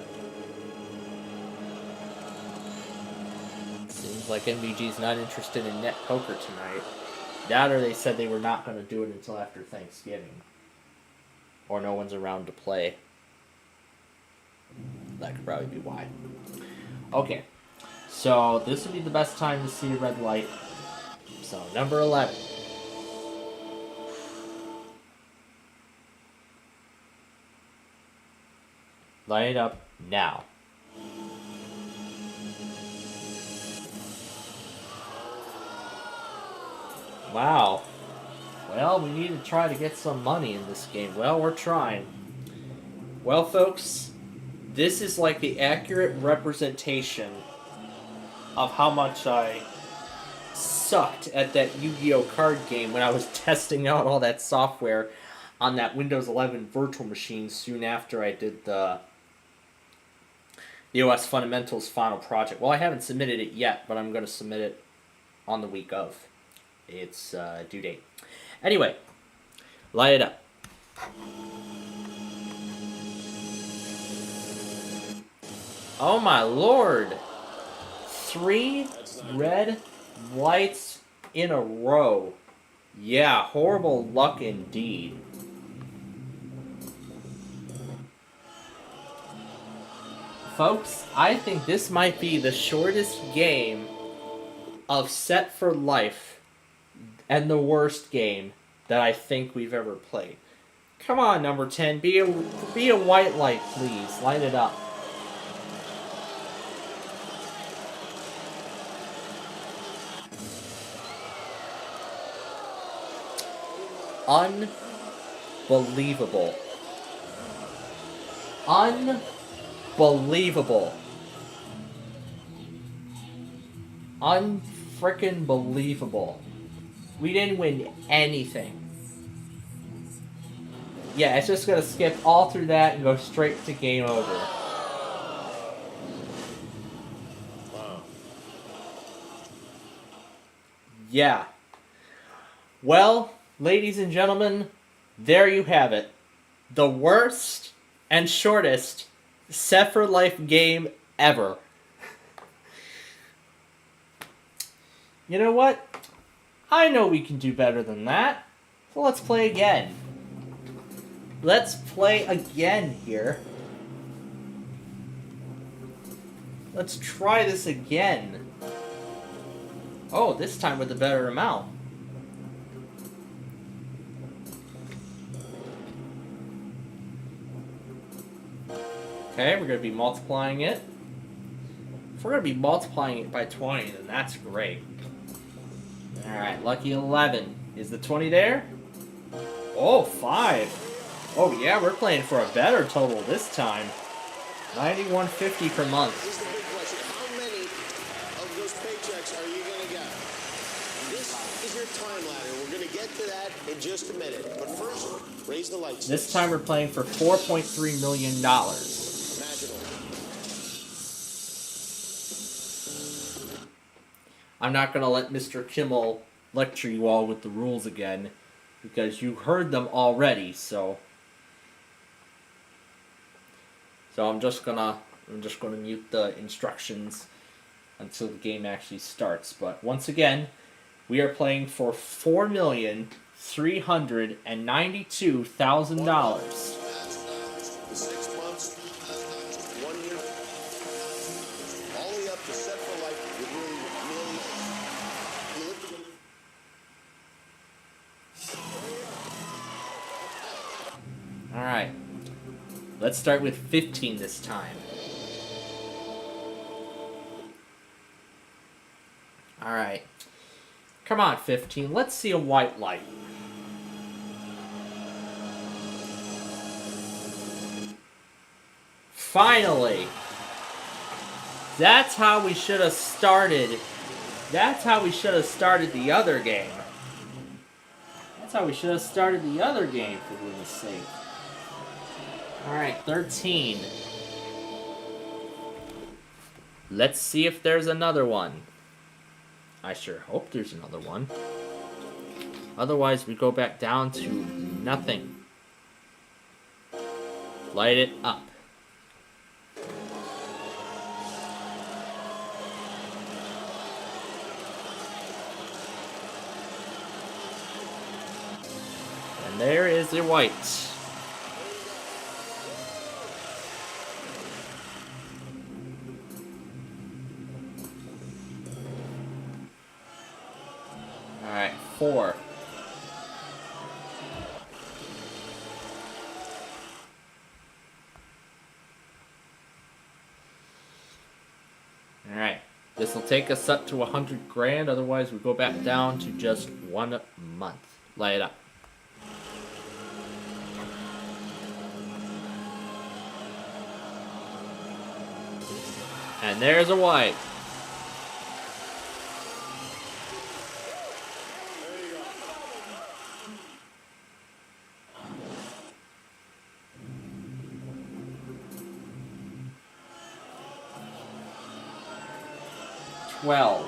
Seems like MVG's not interested in net poker tonight. That or they said they were not going to do it until after Thanksgiving. Or no one's around to play. That could probably be why. Okay. So this would be the best time to see a red light. So number 11. Light it up now. Wow. Well, we need to try to get some money in this game. Well, we're trying. Well, folks, this is like the accurate representation of how much I sucked at that Yu-Gi-Oh! Card game when I was testing out all that software on that Windows 11 virtual machine soon after I did the OS Fundamentals final project. Well, I haven't submitted it yet, but I'm going to submit it on the week of its due date. Anyway, light it up. Oh my lord! 3 red lights in a row. Yeah, horrible luck indeed. Folks, I think this might be the shortest game of Set for Life and the worst game that I think we've ever played. Come on, number 10, be a white light, please. Light it up. Unbelievable. Unbelievable. Unfrickin' believable. We didn't win anything. Yeah, it's just gonna skip all through that and go straight to game over. Wow. Yeah. Well, ladies and gentlemen, there you have it. The worst and shortest Set for Life game ever. You know what? I know we can do better than that. So let's play again. Let's play again here. Let's try this again. Oh, this time with a better amount. Okay, we're going to be multiplying it. If we're going to be multiplying it by 20, then that's great. Alright, lucky 11. Is the 20 there? Oh, 5. Oh yeah, we're playing for a better total this time. $91.50 per month. Here's the big question. How many of those paychecks are you going to get? This is your time ladder. We're going to get to that in just a minute. But first, raise the lights. This time we're playing for $4.3 million. Magical. I'm not going to let Mr. Kimmel lecture you all with the rules again, because you heard them already, so... So I'm just gonna mute the instructions until the game actually starts. But once again, we are playing for $4,392,000. 6 months, 1 year, all the way up to set for life with really. All right, let's start with 15 this time. All right, come on, 15. Let's see a white light. Finally! That's how we should have started. That's how we should have started the other game. That's how we should have started the other game, for goodness sake. Alright, 13. Let's see if there's another one. I sure hope there's another one. Otherwise, we go back down to nothing. Light it up. And there is a white. Alright, 4. Alright, this will take us up to 100 grand, otherwise we go back down to just 1 month. Light it up. And there's a white. $12.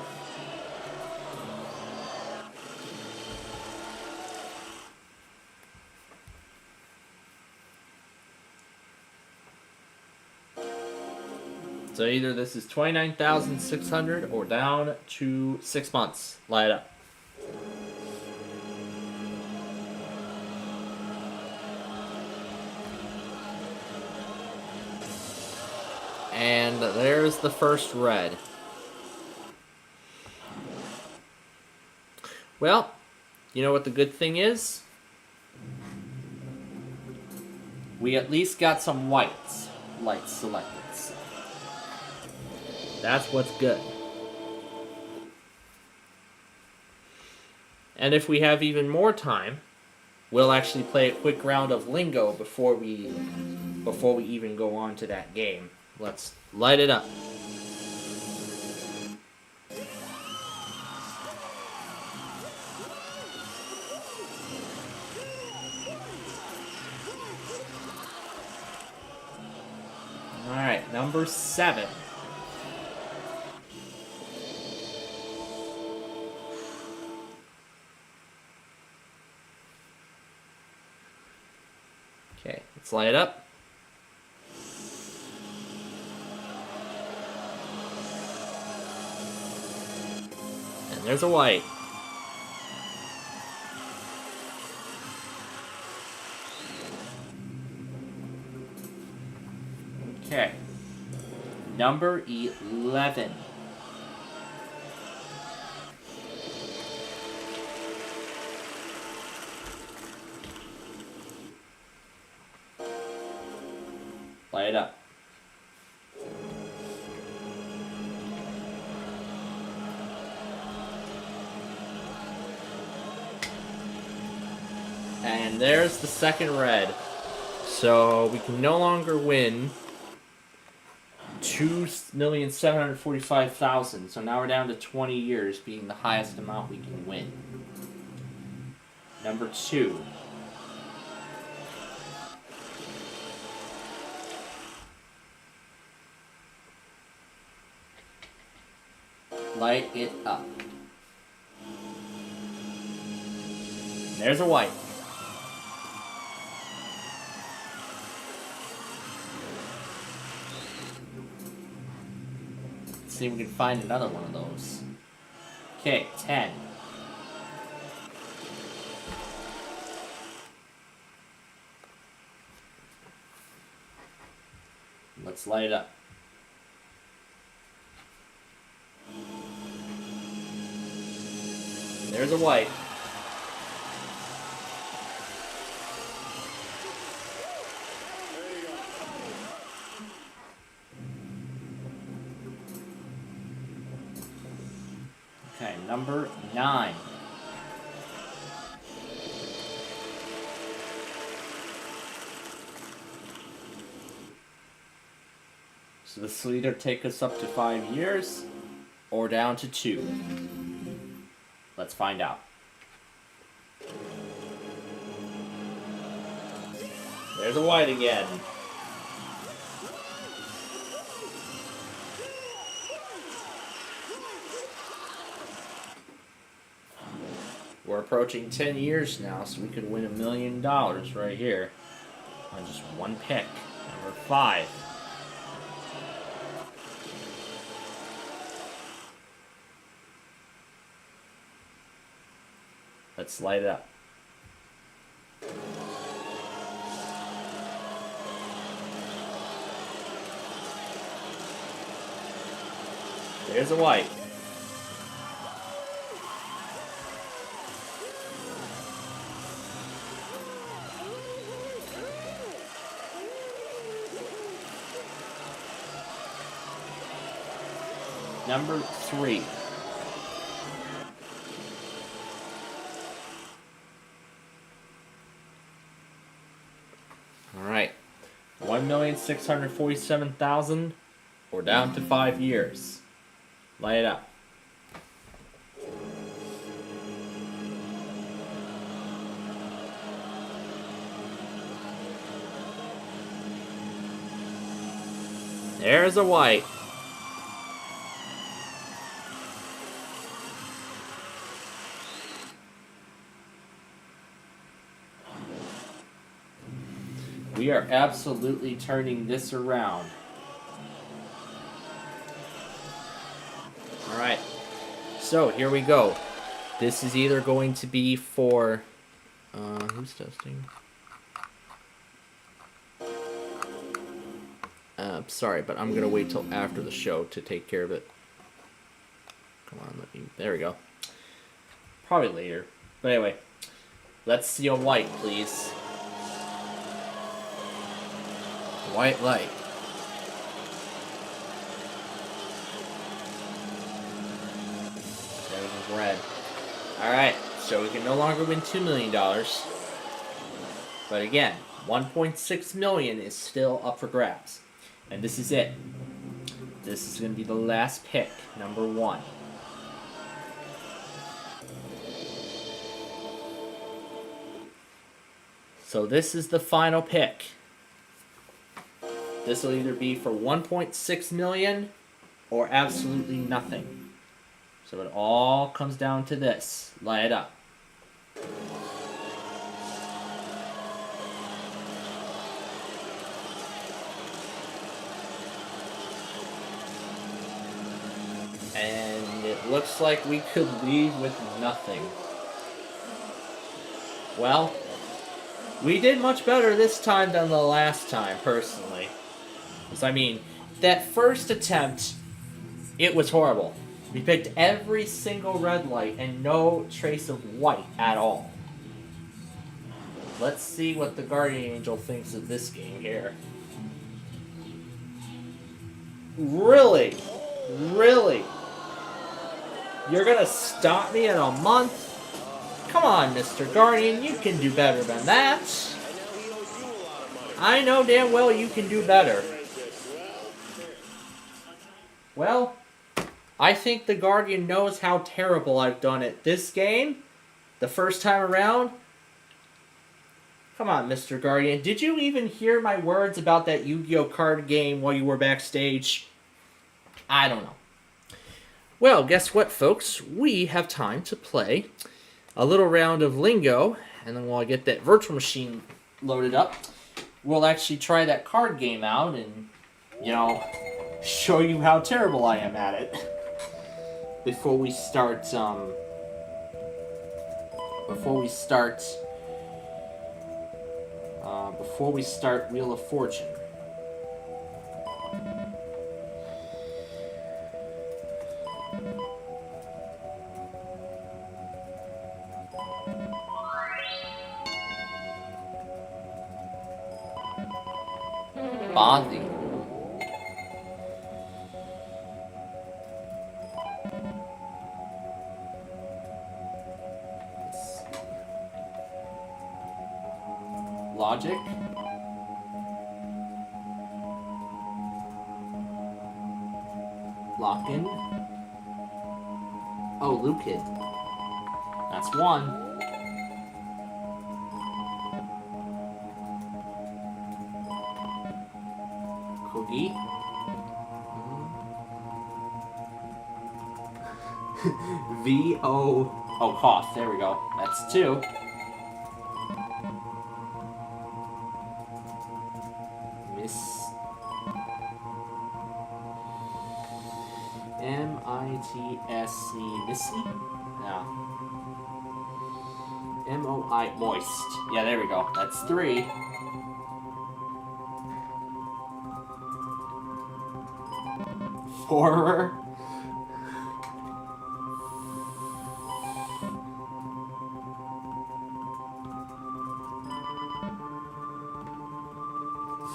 So either this is 29,600 or down to 6 months. Light it up. And there's the first red. Well, you know what the good thing is? We at least got some whites. Lights selected. So that's what's good. And if we have even more time, we'll actually play a quick round of Lingo before we even go on to that game. Let's light it up. Alright, number 7. Okay, let's light it up. And there's a white. Okay. Number 11. Light it up. And there's the second red. So we can no longer win 2,745,000. So now we're down to 20 years being the highest amount we can win. Number 2. Light it up. There's a white. Let's see if we can find another one of those. Okay, 10. Let's light it up. There's a white. Okay, number 9. So this will either take us up to 5 years or down to 2. Let's find out. There's a white again. We're approaching 10 years now, so we could win $1 million right here on just one pick. Number 5. Let's light it up. There's a white. Number 3. All right, 1,647,000. We're down to 5 years. Light it up. There's a white. We are absolutely turning this around. Alright, so here we go. This is either going to be for... who's testing? Sorry, but I'm going to wait till after the show to take care of it. Come on, let me... There we go. Probably later. But anyway, let's see a white, please. White light. There was red. Alright, so we can no longer win $2 million. But again, $1.6 million is still up for grabs. And this is it. This is going to be the last pick, number 1. So this is the final pick. This will either be for 1.6 million or absolutely nothing. So it all comes down to this. Light it up. And it looks like we could leave with nothing. Well, we did much better this time than the last time, personally. Because, I mean, that first attempt, it was horrible. We picked every single red light and no trace of white at all. Let's see what the Guardian Angel thinks of this game here. Really? Really? You're gonna stop me at a month? Come on, Mr. Guardian, you can do better than that. I know damn well you can do better. Well, I think the Guardian knows how terrible I've done it this game. The first time around. Come on, Mr. Guardian. Did you even hear my words about that Yu-Gi-Oh! Card game while you were backstage? I don't know. Well, guess what, folks? We have time to play a little round of Lingo, and then while I get that virtual machine loaded up, we'll actually try that card game out and, you know, show you how terrible I am at it. Before we start Wheel of Fortune. Bothy. Logic. Lock-in. Oh, Luke-in. That's one. Cookie. V-O... Oh, cough. There we go. That's two. M-I-T-S-C, Missy? No. M-O-I, moist. Yeah, there we go. That's three. Horror.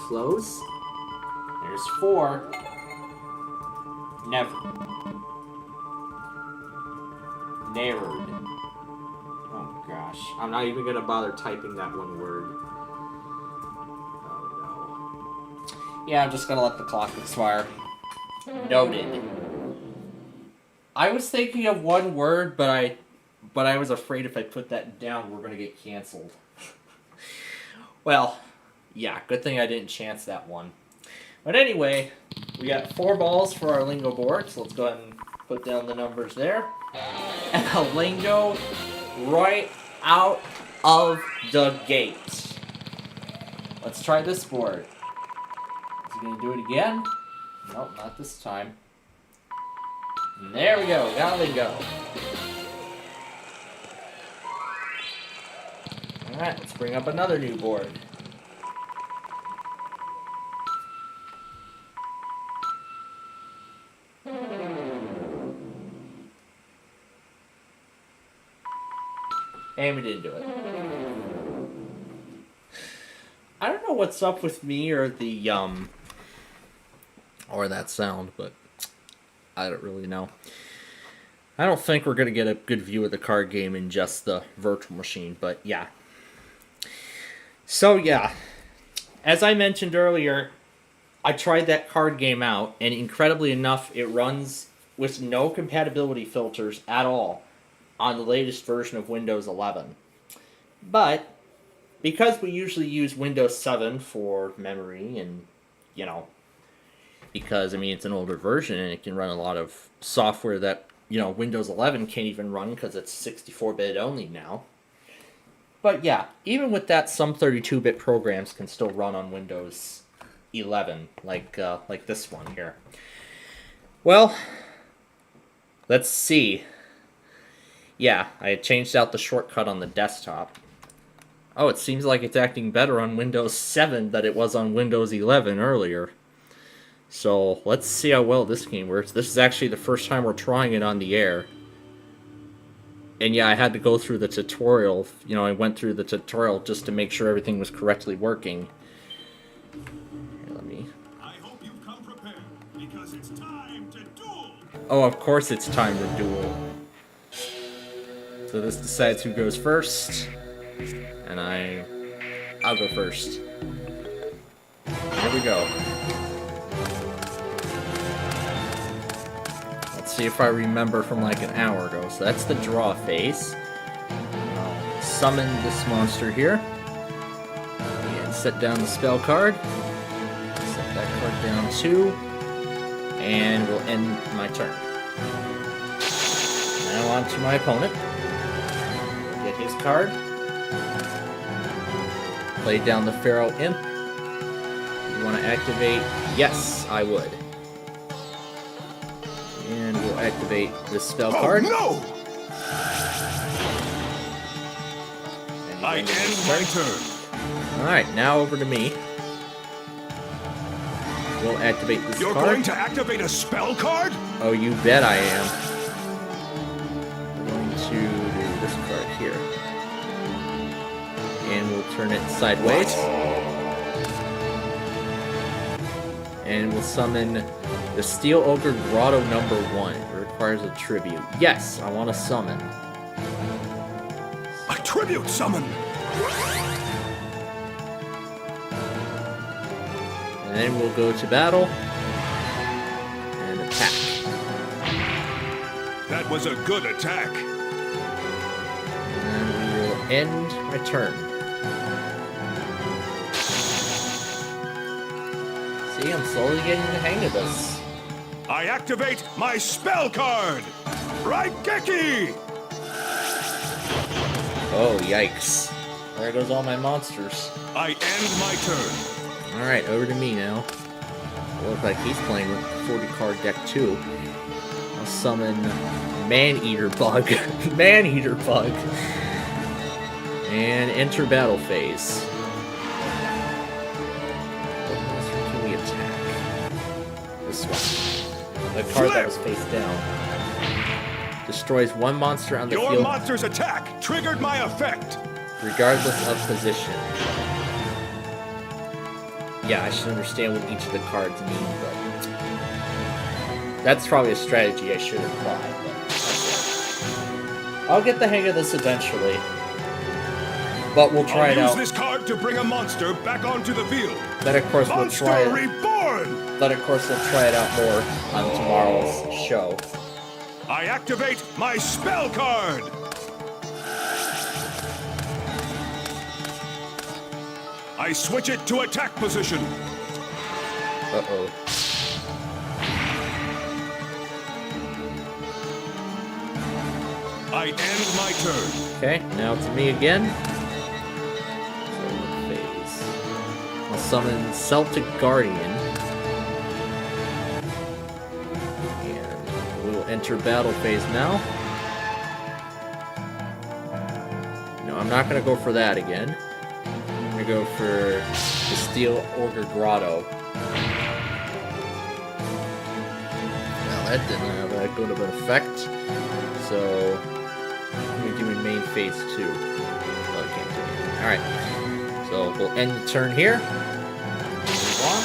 Flows. There's four. Never. Narrowed. Oh gosh. I'm not even gonna bother typing that one word. Oh no. Yeah, I'm just gonna let the clock expire. Noted. I was thinking of one word, but I was afraid if I put that down, we're gonna get canceled. Well, yeah, good thing I didn't chance that one. But anyway, we got 4 balls for our lingo board, so let's go ahead and put down the numbers there. And a lingo right out of the gate. Let's try this board. Is he gonna do it again? Nope, not this time. And there we go, got a lingo. Alright, let's bring up another new board. And we didn't do it. I don't know what's up with me or the, or that sound, but I don't really know. I don't think we're going to get a good view of the card game in just the virtual machine, but yeah. So yeah, as I mentioned earlier, I tried that card game out, and incredibly enough, it runs with no compatibility filters at all on the latest version of Windows 11. But because we usually use Windows 7 for memory and, you know, because, I mean, it's an older version and it can run a lot of software that, you know, Windows 11 can't even run because it's 64-bit only now. But yeah, even with that, some 32-bit programs can still run on Windows 11, like this one here. Well, let's see. Yeah, I had changed out the shortcut on the desktop. Oh, it seems like it's acting better on Windows 7 than it was on Windows 11 earlier. So, let's see how well this game works. This is actually the first time we're trying it on the air. And yeah, I had to go through the tutorial. You know, I went through the tutorial just to make sure everything was correctly working. Here, let me... I hope you've come prepared, because it's time to duel! Oh, of course it's time to duel. So this decides who goes first, and I'll go first. Here we go. Let's see if I remember from like an hour ago. So that's the draw phase. I'll summon this monster here, and set down the spell card. Set that card down too, and we'll end my turn. Now on to my opponent. Get his card. Play down the Pharaoh Imp. You want to activate? Yes, I would. We'll activate this spell Oh, card. no! And I end end my turn. Alright, now over to me. We'll activate this You're card. going to activate a spell card? Oh, you bet I am. We're going to do this card here. And we'll turn it sideways. And we'll summon the Steel Ogre Grotto number 1. It requires a tribute. Yes, I want to summon. A tribute summon! And then we'll go to battle. And attack. That was a good attack. And then we will end my turn. See, I'm slowly getting the hang of this. I activate my spell card! Raigeki! Oh, yikes. There goes all my monsters. I end my turn. Alright, over to me now. Looks like he's playing with the 40 card deck too. I'll summon Man-Eater Bug. Man-Eater Bug. And enter battle phase. What monster can we attack? This one. The card that was face down. Destroys one monster on the Your field monster's attack triggered my effect. regardless of position. Yeah, I should understand what each of the cards mean, but that's probably a strategy I should apply, but I'll get the hang of this eventually. But we'll try it I'll use out. this card to bring a monster back onto the field. Then of course we'll Monster try it. reborn! Then of course we'll try it out more on tomorrow's show. I activate my spell card! I switch it to attack position. Uh-oh. I end my turn. Okay, now to me again. So what phase? I'll summon Celtic Guardian. And we will enter battle phase now. No, I'm not gonna go for that again. I'm gonna go for the Steel Ogre Grotto. Now that didn't have that good of an effect. So we're doing main phase 2. Oh, I can't do anything. Alright. So we'll end the turn here. Move on.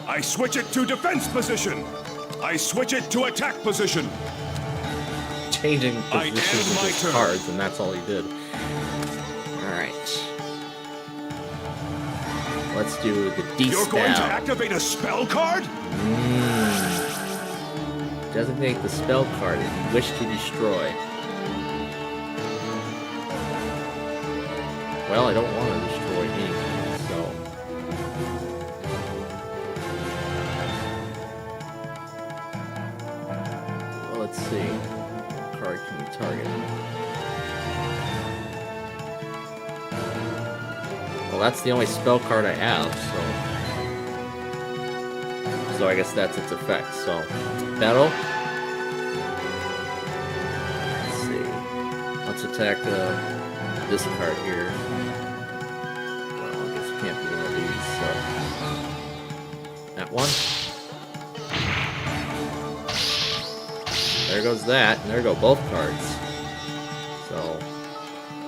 I switch it to defense position. I switch it to attack position. Changing I positions end of my his turn. cards, and that's all he did. Alright. Let's do the You're going to D-Spell. activate a spell card? Designate the spell card if you wish to destroy. Well, I don't want to destroy anything, so... Well, let's see. What card can we target? Well, that's the only spell card I have, so I guess that's its effect. So, battle. Let's see. Let's attack this card here. Well, I guess it can't be one of these, so... That one. There goes that, and there go both cards. So,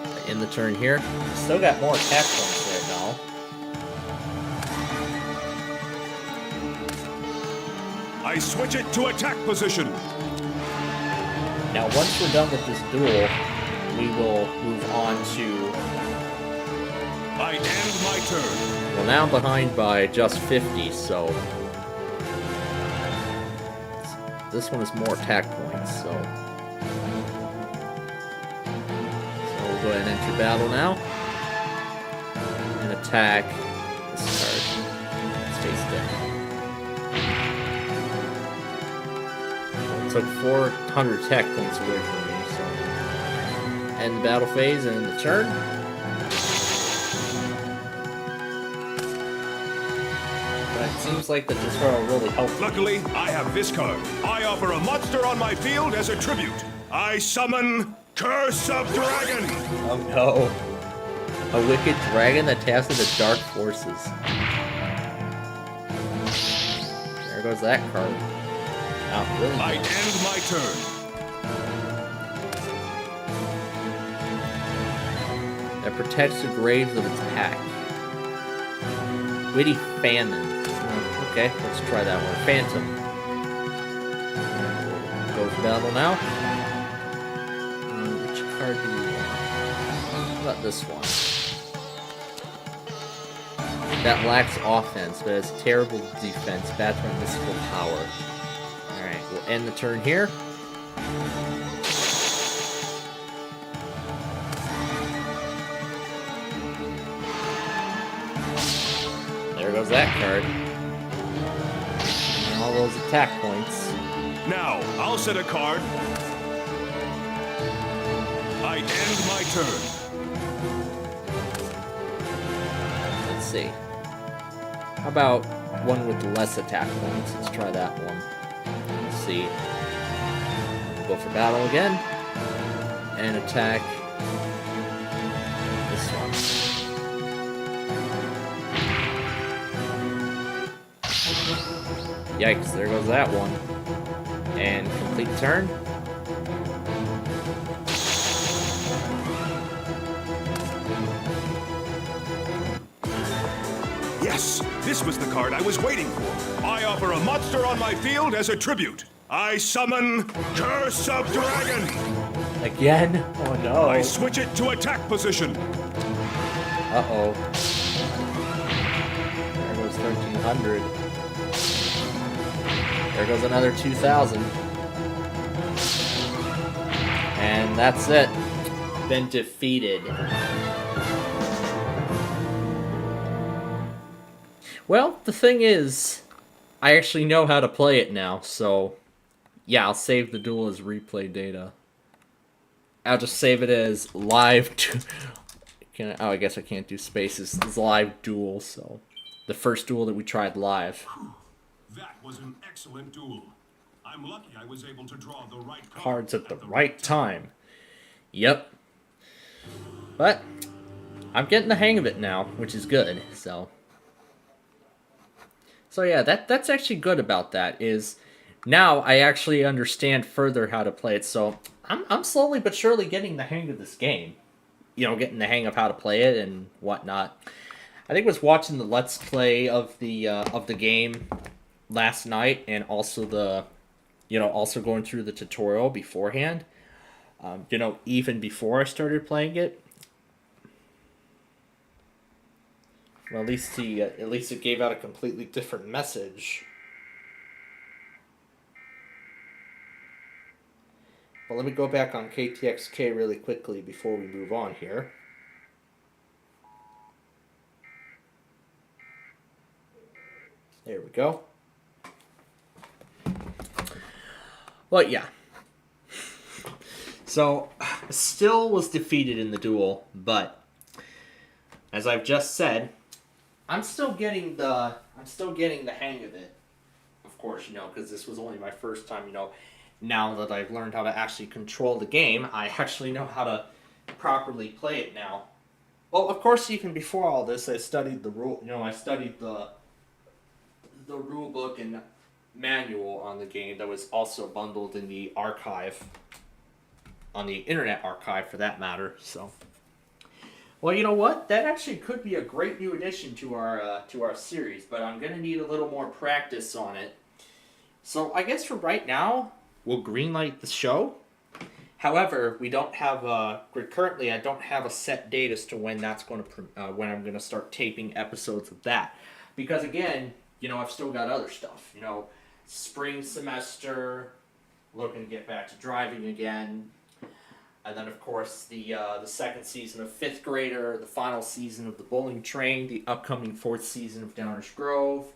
I end the turn here. Still got more attack points right now. I switch it to attack position. Now, once we're done with this duel, we will move on to... I end my turn. Well, now I'm behind by just 50, so... This one is more attack points, so... So we'll go ahead and enter battle now. And attack this card. It's face down. It took 400 attack points away from me, so... End the battle phase and end the turn. seems like the tutorial really helped. Luckily, I have this card. I offer a monster on my field as a tribute. I summon Curse of Dragon. Oh no. A wicked dragon that taps into dark forces. There goes that card. Not really. I end my turn. That protects the graves of its pack. Witty Famine. Oh, okay, let's try that one. Phantom. Go for battle now. Which card do you want? How about this one? That lacks offense, but has terrible defense, backed by mystical power. Alright, we'll end the turn here. There goes that card. And all those attack points. Now, I'll set a card. I end my turn. Let's see. How about one with less attack points? Let's try that one. Let's see. Go for battle again. And attack this one. Yikes, there goes that one. And complete turn. Yes, this was the card I was waiting for. I offer a monster on my field as a tribute. I summon Curse of Dragon. Again? Oh no. I switch it to attack position. Uh-oh. There goes 1300. There goes another 2000. And that's it. Been defeated. Well, the thing is, I actually know how to play it now, so yeah, I'll save the duel as replay data. I'll just save it as live. Oh, I guess I can't do spaces. It's live duel, so the first duel that we tried live. That was an excellent duel. I'm lucky I was able to draw the right Cards at the right time. Yep. But I'm getting the hang of it now, which is good. So yeah, that's actually good about that. Is now I actually understand further how to play it. So I'm slowly but surely getting the hang of this game. You know, getting the hang of how to play it and whatnot. I think I was watching the Let's Play of the game last night, and also also going through the tutorial beforehand. Even before I started playing it. Well, at least it gave out a completely different message. Well, let me go back on KTXK really quickly before we move on here. There we go. But yeah. So, still was defeated in the duel, but as I've just said, I'm still getting the hang of it. Of course, because this was only my first time, now that I've learned how to actually control the game, I actually know how to properly play it now. Well, of course, even before all this, I studied the rule, I studied the rule book and manual on the game that was also bundled in the archive, on the Internet Archive for that matter, so. Well, you know what? That actually could be a great new addition to our series, but I'm going to need a little more practice on it. So I guess for right now, we'll greenlight the show. However, we don't have currently I don't have a set date as to when that's going to when I'm going to start taping episodes of that, because again, I've still got other stuff. Spring semester, looking to get back to driving again. And then, of course, the second season of 5th Grader, the final season of The Bowling Train, the upcoming 4th season of Downers Grove,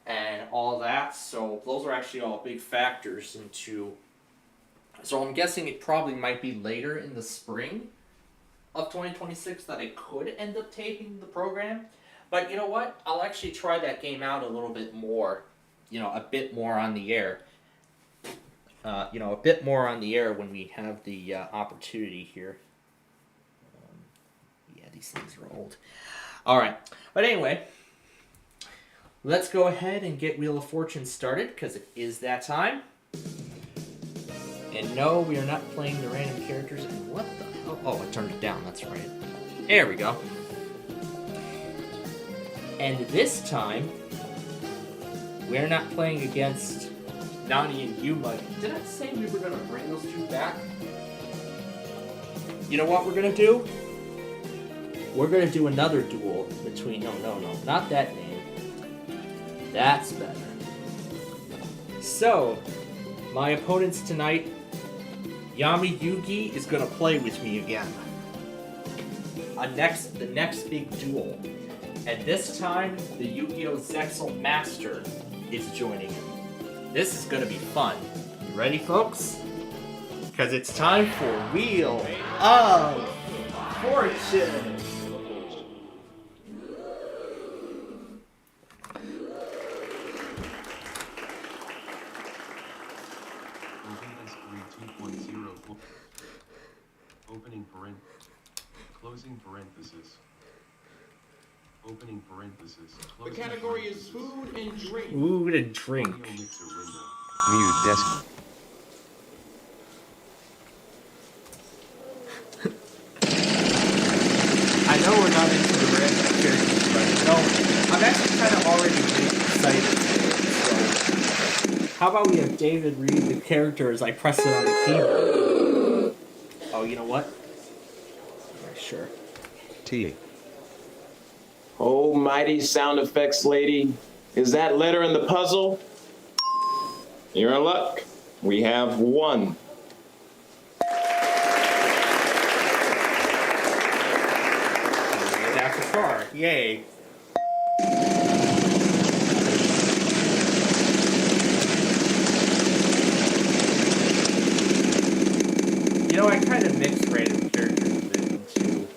and all that. So those are actually all big factors into... So I'm guessing it probably might be later in the spring of 2026 that I could end up taping the program. But you know what? I'll actually try that game out a little bit more. A bit more on the air. A bit more on the air when we have the opportunity here. These things are old. Alright. But anyway, let's go ahead and get Wheel of Fortune started, because it is that time. And no, we are not playing the random characters. And what the hell? Oh, I turned it down. That's right. There we go. And this time, we're not playing against Nani and Yuma. Did I say we were going to bring those two back? You know what we're going to do? We're going to do another duel between... No, not that name. That's better. So, my opponents tonight, Yami Yugi is going to play with me again. The next big duel. And this time, the Yu-Gi-Oh! Zexal Master is joining him. This is going to be fun. You ready, folks? Because it's time for Wheel of Fortune! Opening parenthesis, closing parenthesis, opening parenthesis, The category is food and drink. Food and drink. audio mixer window. Mute desk. I know we're not into the random characters, but I'm actually kind of already really excited for it. So, how about we have David read the character as I press it on the keyboard? Oh, you know what? Yeah, sure. T. Oh, mighty sound effects lady. Is that letter in the puzzle? You're in luck. We have one. That's a car. Yay. I kind of mix random characters a bit into...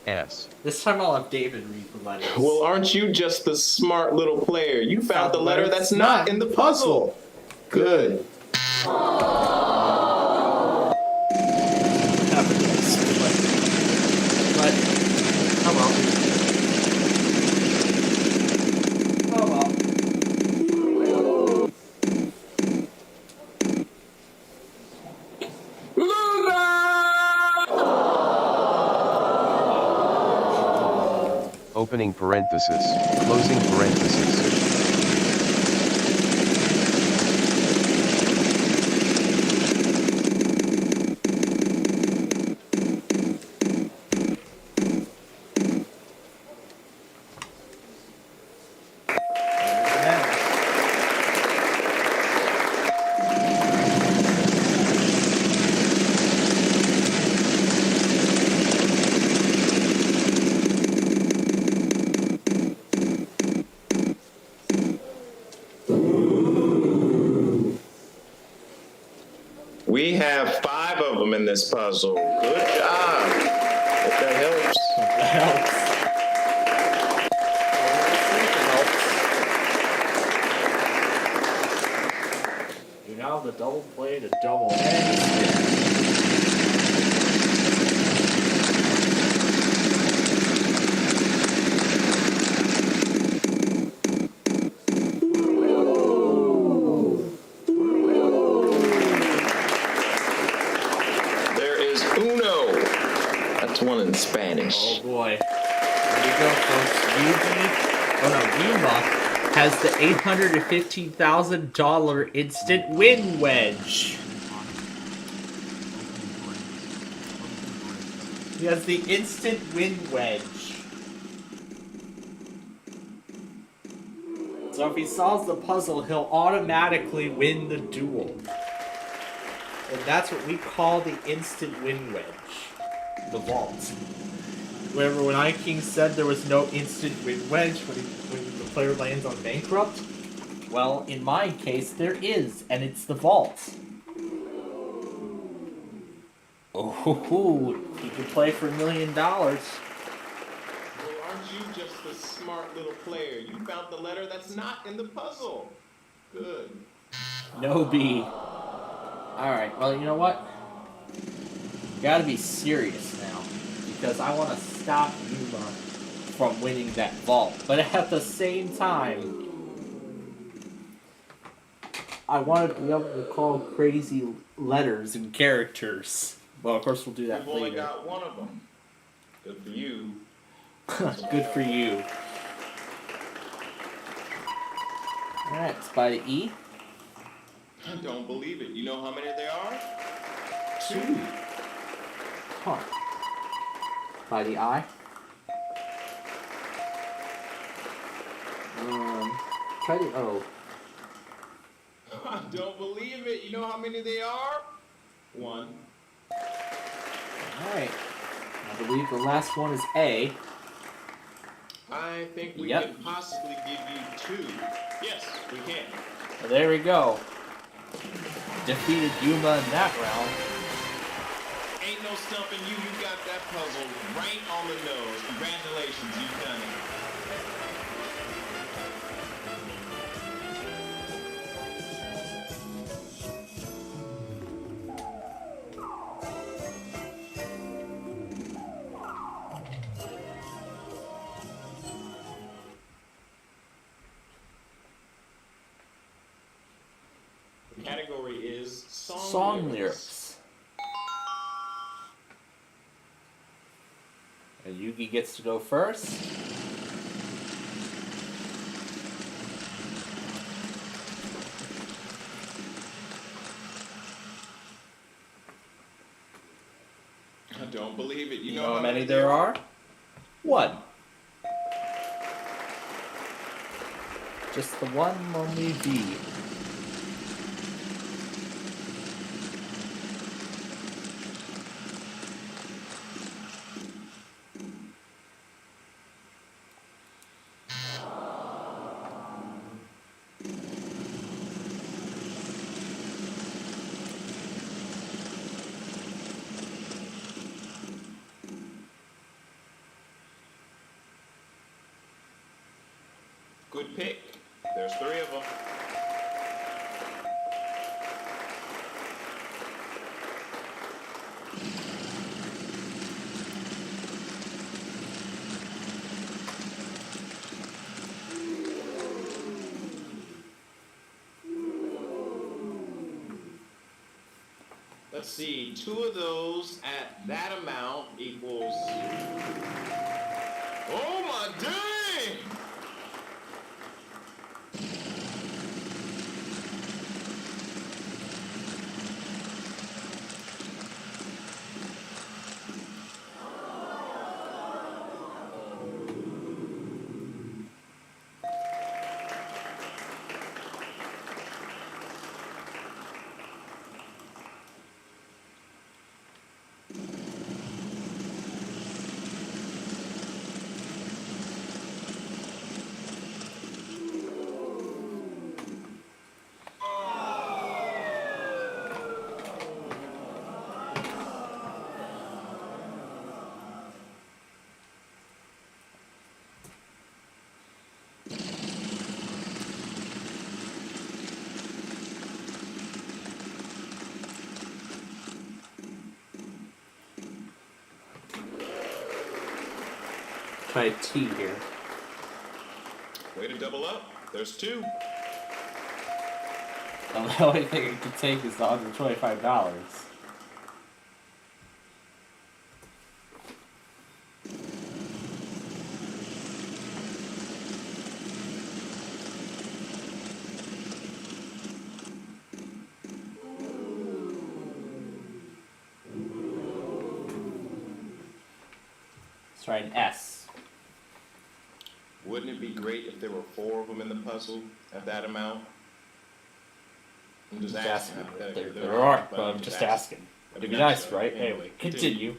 S. This time I'll have David read the letters. Well, aren't you just the smart little player? You found the letter that's not in the puzzle. Good. Not really split. But, oh well. Oh well. Opening parenthesis, closing parenthesis. We have 5 of them in this puzzle. Good job. If that helps. That helps. You now have the double play to double edge. One in Spanish. Oh boy. Here we go, folks. Yuma has the $815,000 instant win wedge. He has the instant win wedge. So if he solves the puzzle, he'll automatically win the duel. And that's what we call the instant win wedge. The vault. Remember when iKing said there was no instant win wedge when the player lands on bankrupt? Well, in my case, there is, and it's the vault. Oh, you can play for $1 million. Well, aren't you just a smart little player? You found the letter that's not in the puzzle. Good. No B. Alright, well, you know what? Gotta be serious now. Because I want to stop Yuma from winning that vault. But at the same time, I want to be able to call crazy letters and characters. Well, of course, we'll do that You've only later. got one of them. Good for you. Good for you. Alright, it's by the E. I don't believe it. You know how many there are? 2. Huh. By the I. Try the O. I don't believe it. You know how many they are? 1. Alright. I believe the last one is A. I think we Yep. can possibly give you 2. Yes, we can. Well, there we go. Defeated Yuma in that round. Ain't no stumping you. You got that puzzle right on the nose. Congratulations, you've done it. The category is Song lyrics. And Yugi gets to go first. I don't believe it. You know how many there are? 1. Just the one only V. Good pick. There's 3 of them. Let's see, 2 of those at that amount equals... Oh my dang! Try T here. Way to double up. There's 2. The only thing it could take is the $125. Let's try an S. Wouldn't it be great if there were 4 of them in the puzzle at that amount? I'm just asking. There are, but I'm just asking. It'd be nice, right? Anyway, continue.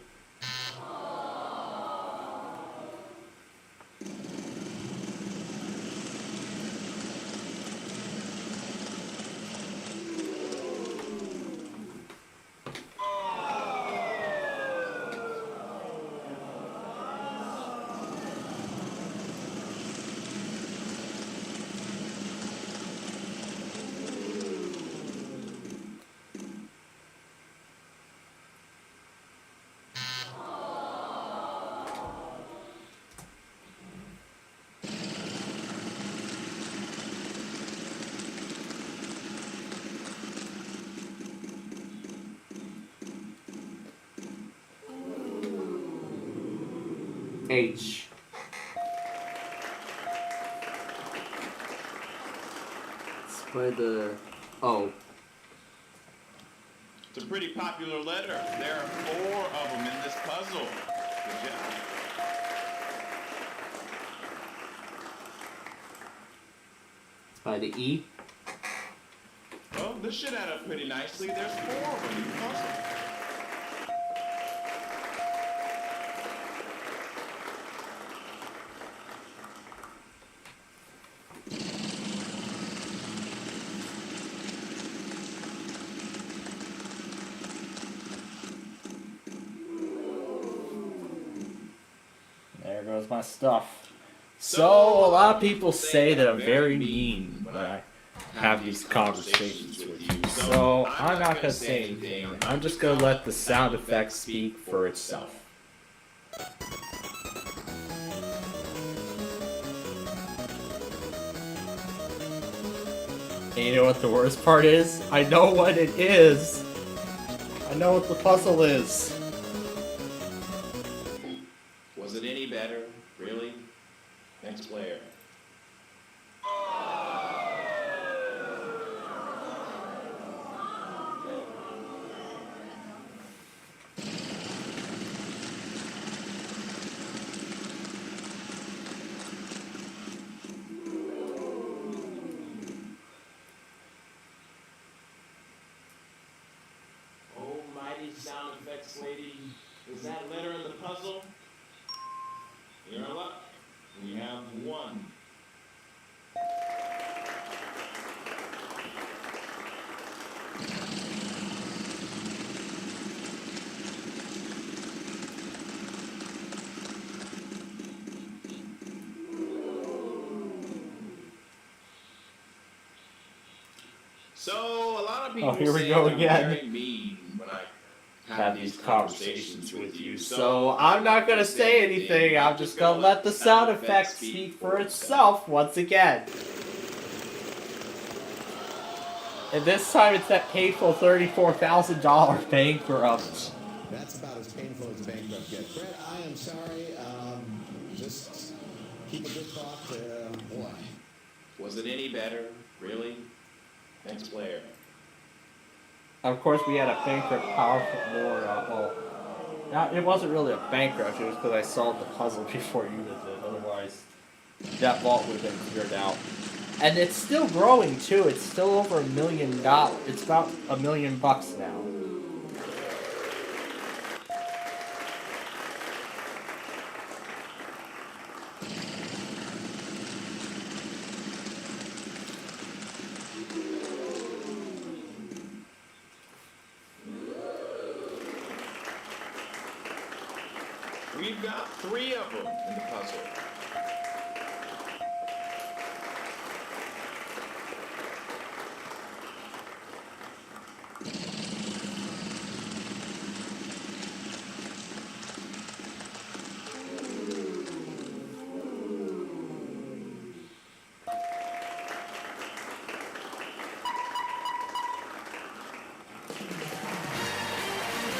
H. It's by the O. It's a pretty popular letter. There are 4 of them in this puzzle. Good job. It's by the E. Well, this should add up pretty nicely. There's 4 of them in the puzzle. There goes my stuff. So, a lot of people say that I'm very mean when I have these conversations with you. So, I'm not going to say anything. I'm just going to let the sound effect speak for itself. And you know what the worst part is? I know what it is. I know what the puzzle is. Was it any better? Really? Next player. Almighty sound effects lady, is that letter in the puzzle? You're in luck. We have 1. So a lot of people here we say go I'm again. very mean when I Have these conversations with you. So I'm not gonna say anything. I'm just gonna let the sound effect speak for itself once again. And this time it's that painful $34,000 bankrupt. That's about as painful as bankrupt gets. Fred, I am sorry. Just keep a good thought. Boy. Was it any better? Really? Next player. Of course, we had a bankrupt powerful more. It wasn't really a bankrupt. It was because I solved the puzzle before you did. Otherwise, that vault would have been cleared out. And it's still growing too. It's still over $1 million. It's about $1 million now. We've got 3 of them in the puzzle.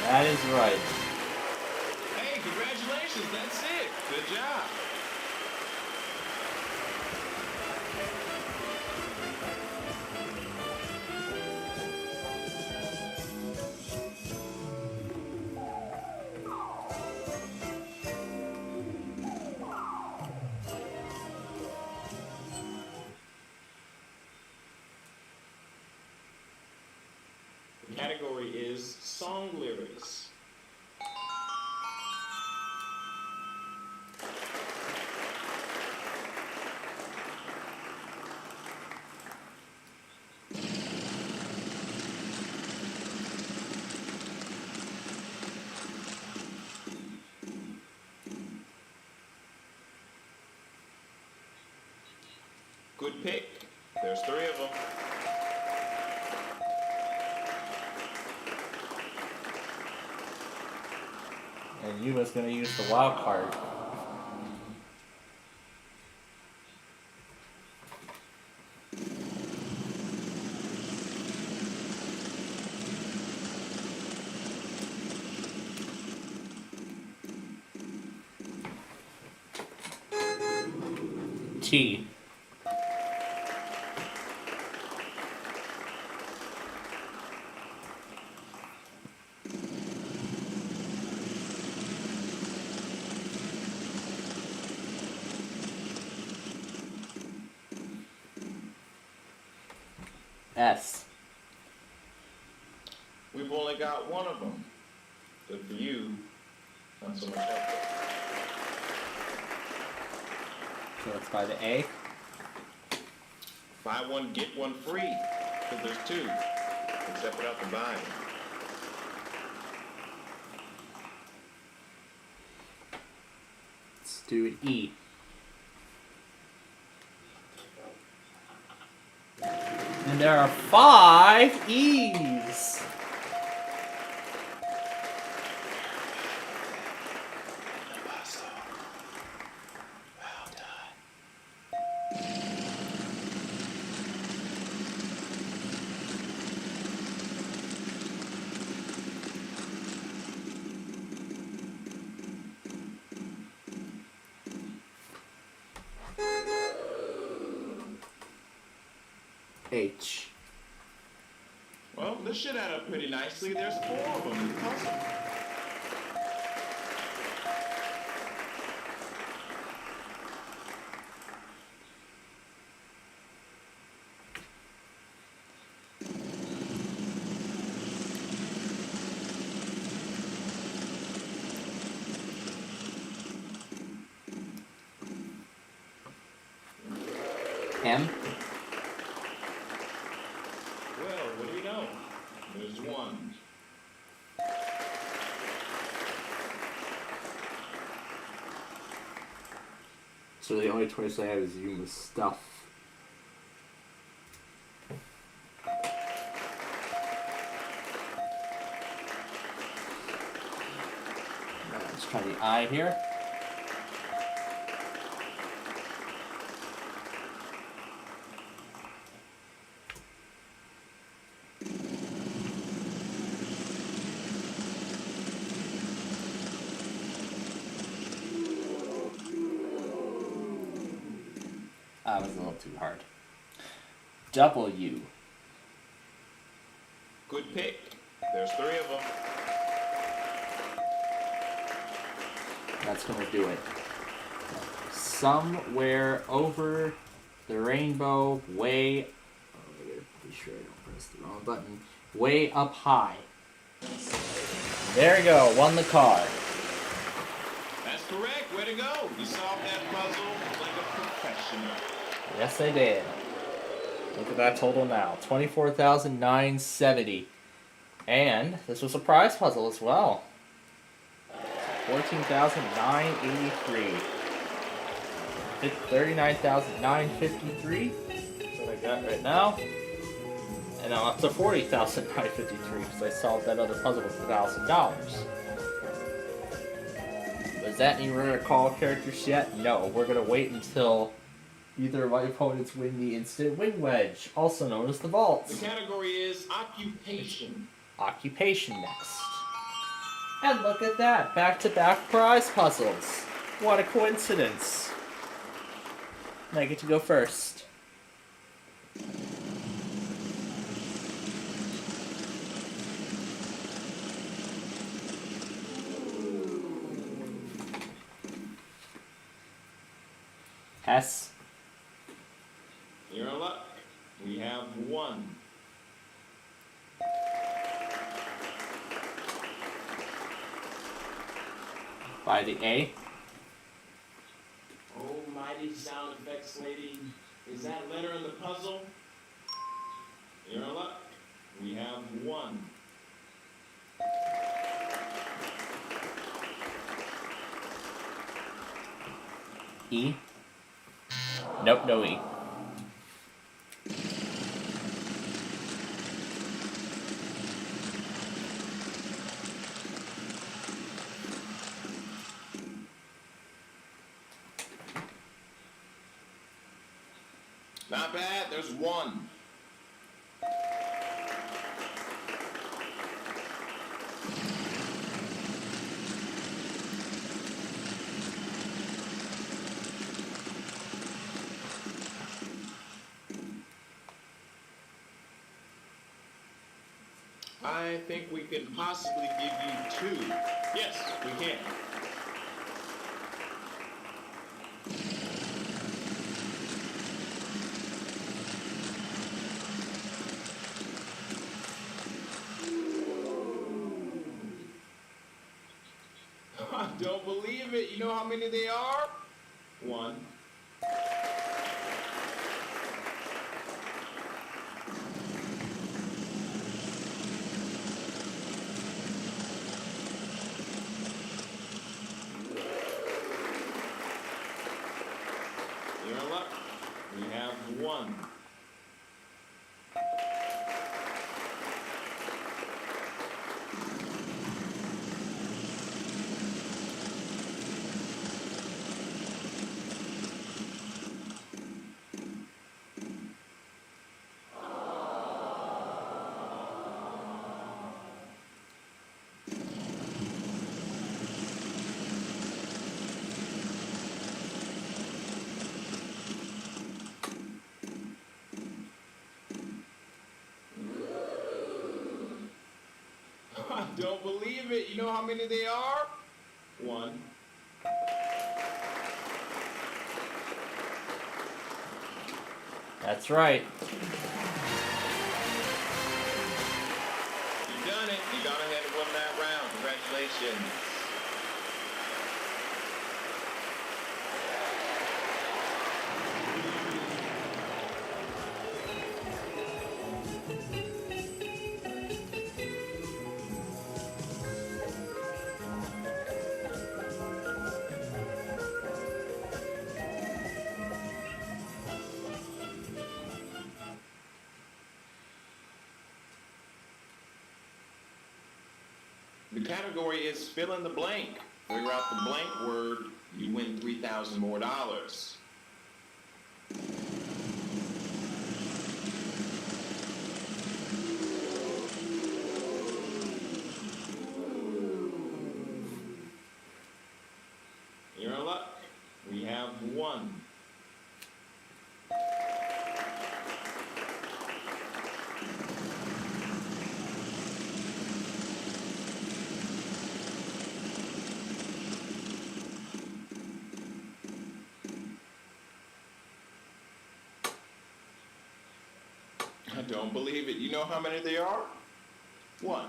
That is right. Hey, congratulations, that's it. Good job. The category is song lyrics. Good pick. There's 3 of them. And you was gonna use the wild card. T. S. We've only got one of them. Good for you. Not so much effort. So it's by the A. Buy one, get one free. Because there's two. Except without the buying. Let's do an E. And there are 5 E's. H. Well, this should add up pretty nicely. There's 4 of them in the puzzle. M. Well, what do we know? There's 1. So the only choice I have is Yuma stuff. Let's try the I here. That was a little too hard. W. Good pick. There's 3 of them. That's gonna do it. Somewhere over the rainbow, way. Oh, I gotta be sure I don't press the wrong button. Way up high. There you go. Won the car. That's correct. Way to go. You solved that puzzle like a professional. Yes, I did. Look at that total now. 24,970. And this was a prize puzzle as well. 14,983. 39,953. That's what I got right now. And now up to 40,953 because I solved that other puzzle with $1,000. Was that any rare call characters yet? No. We're going to wait until either of my opponents win the instant win wedge, also known as the vaults. The category is occupation. Occupation next. And look at that, back-to-back prize puzzles. What a coincidence. And I get to go first. S. You're in luck. We have 1. By the A. Oh, mighty sound effects lady. Is that letter in the puzzle? You're in luck. We have 1. E. Nope, no E. Not bad. There's 1. I think we can possibly give you 2. Yes, we can. I don't believe it. You know how many they are? 1. You're in luck. We have 1. I don't believe it. You know how many they are? 1. That's right. You've done it. You gone ahead and won that round. Congratulations. The category is fill in the blank. Figure out the blank word, you win $3,000 more. You're in luck. We have 1. I don't believe it. You know how many they are? 1.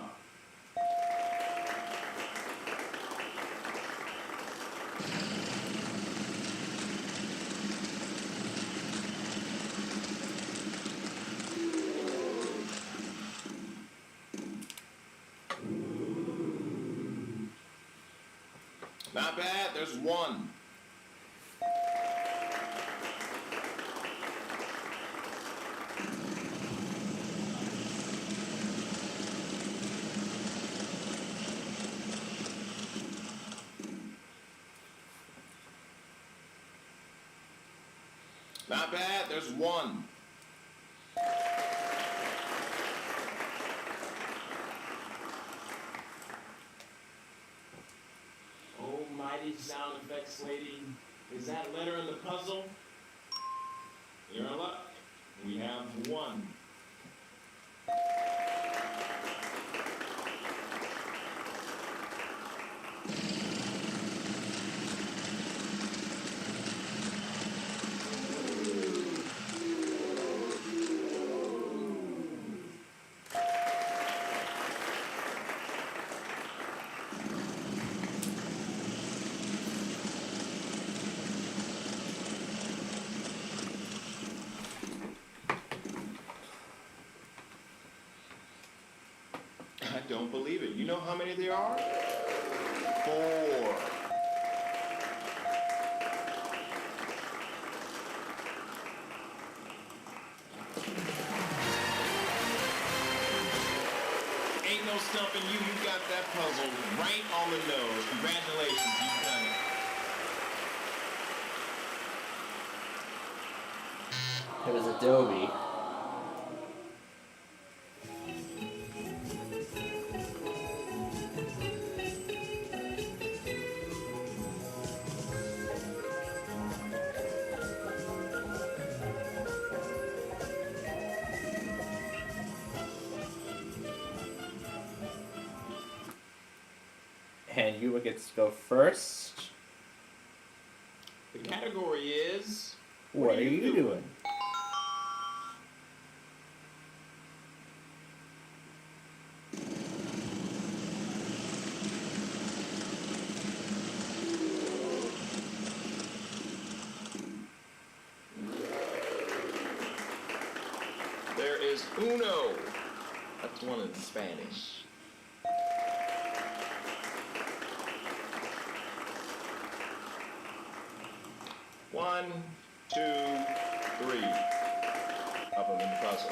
Not bad. There's 1. Not bad. There's 1. Almighty sound effects lady. Is that letter in the puzzle? You're in luck. We have 1. I don't believe it. You know how many there are? 4. Ain't no stumping you. You got that puzzle right on the nose. Congratulations. You've done it. It was Adobe. And you gets to go first. The category is... What are you doing? There is uno. That's one in Spanish. One, two, three. Up in the puzzle.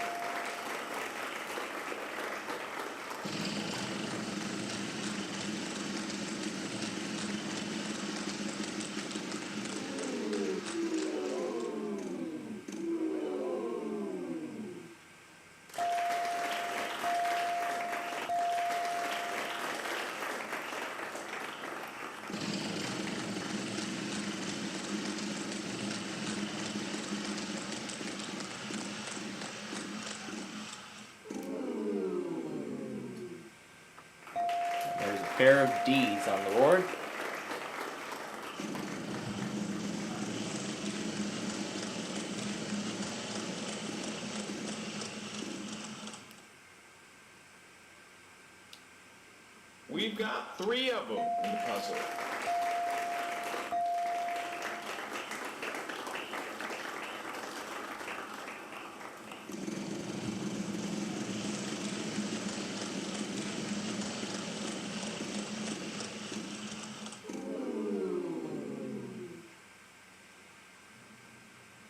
There's a pair of D's on the board. We've got three of them in the puzzle.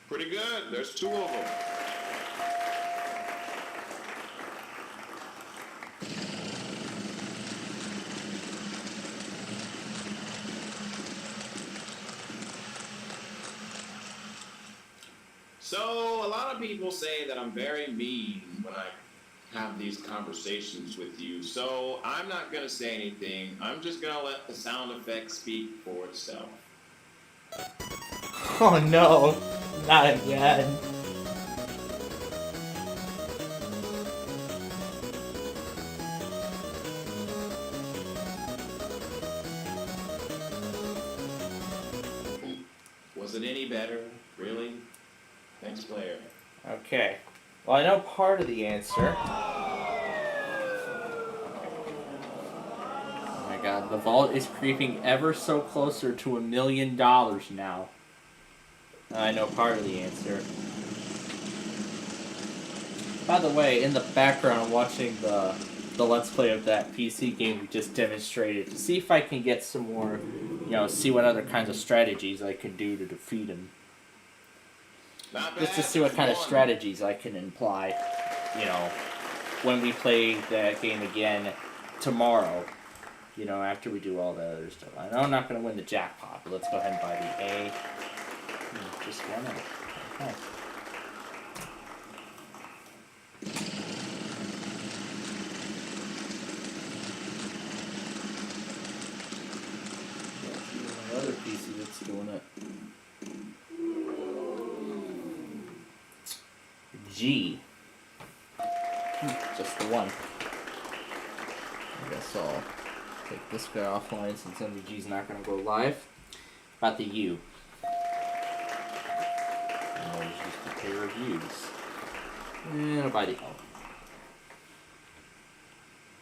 Pretty good. There's two of them. So, a lot of people say that I'm very mean when I have these conversations with you. So, I'm not going to say anything. I'm just going to let the sound effect speak for itself. Oh no, not again. Was it any better? Really? Next player. Okay. Well, I know part of the answer. Oh my god, the vault is creeping ever so closer to $1 million now. I know part of the answer. By the way, in the background, I'm watching the Let's Play of that PC game we just demonstrated to see if I can get some more, see what other kinds of strategies I can do to defeat him. Just to see what kind of strategies I can imply, when we play that game again tomorrow, after we do all the other stuff. I know I'm not going to win the jackpot, but let's go ahead and buy the A. Just one out. Okay. Another PC that's doing it. G. Just the one. I guess I'll take this guy offline since MVG's not going to go live. About the U. And there's just a pair of U's. And I'll buy the L.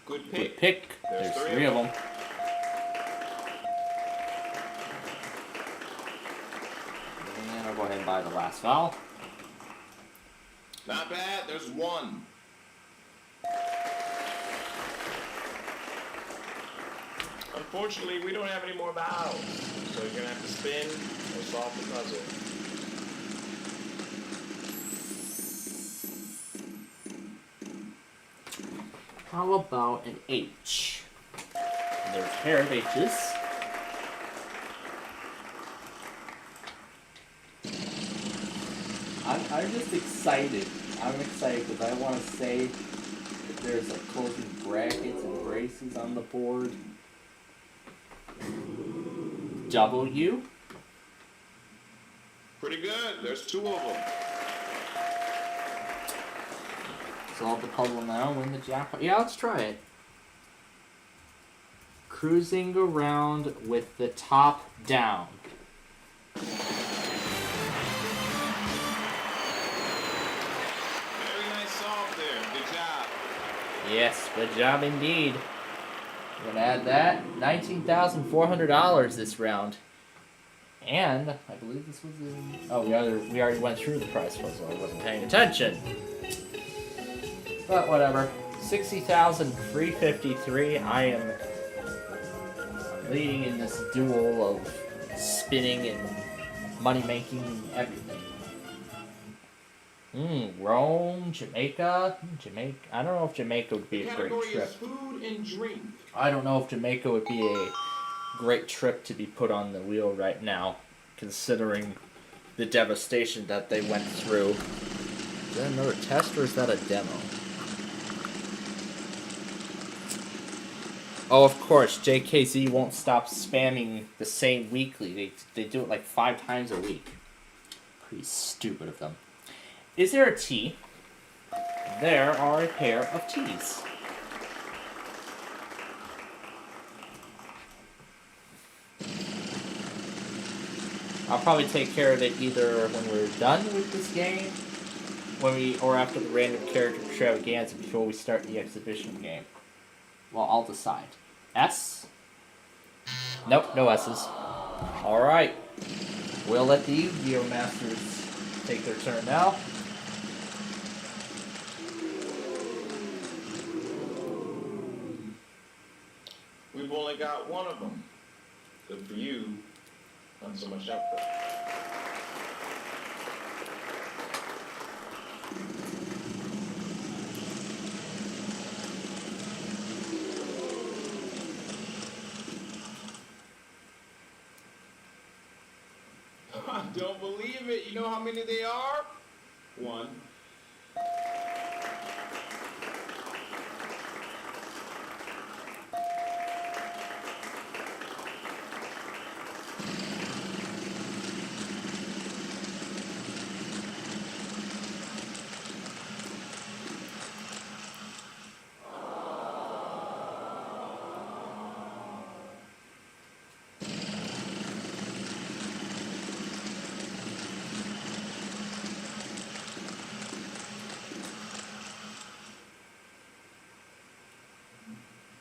Good pick. Good pick. There's three of them. And I'll go ahead and buy the last vowel. Not bad. There's one. Unfortunately, we don't have any more vowels, so you're gonna have to spin or solve the puzzle. How about an H? And there's a pair of H's. I'm just excited. I'm excited because I want to say that there's like closing brackets and braces on the board. W. Pretty good. There's two of them. Solve the puzzle now, win the jackpot. Yeah, let's try it. cruising around with the top down. Very nice solve there. Good job. Yes, good job indeed. I'm gonna add that. $19,400 this round. And I believe this was in. Oh, we already went through the prize puzzle. I wasn't paying attention. But whatever. 60,353. I am leading in this duel of spinning and money making and everything. Rome, Jamaica. Jamaica. I don't know if Jamaica would be a great Category trip. is food and drink. I don't know if Jamaica would be a great trip to be put on the wheel right now, considering the devastation that they went through. Is that another test or is that a demo? Oh, of course, JKZ won't stop spamming the same weekly. They do it like 5 times a week. Pretty stupid of them. Is there a T? There are a pair of T's. I'll probably take care of it either when we're done with this game, or after the random character extravaganza before we start the exhibition game. Well, I'll decide. S? Nope, no S's. Alright. We'll let the Yu-Gi-Oh! Masters take their turn now. We've only got one of them. Good for you. Not so much effort. I don't believe it. You know how many they are? 1.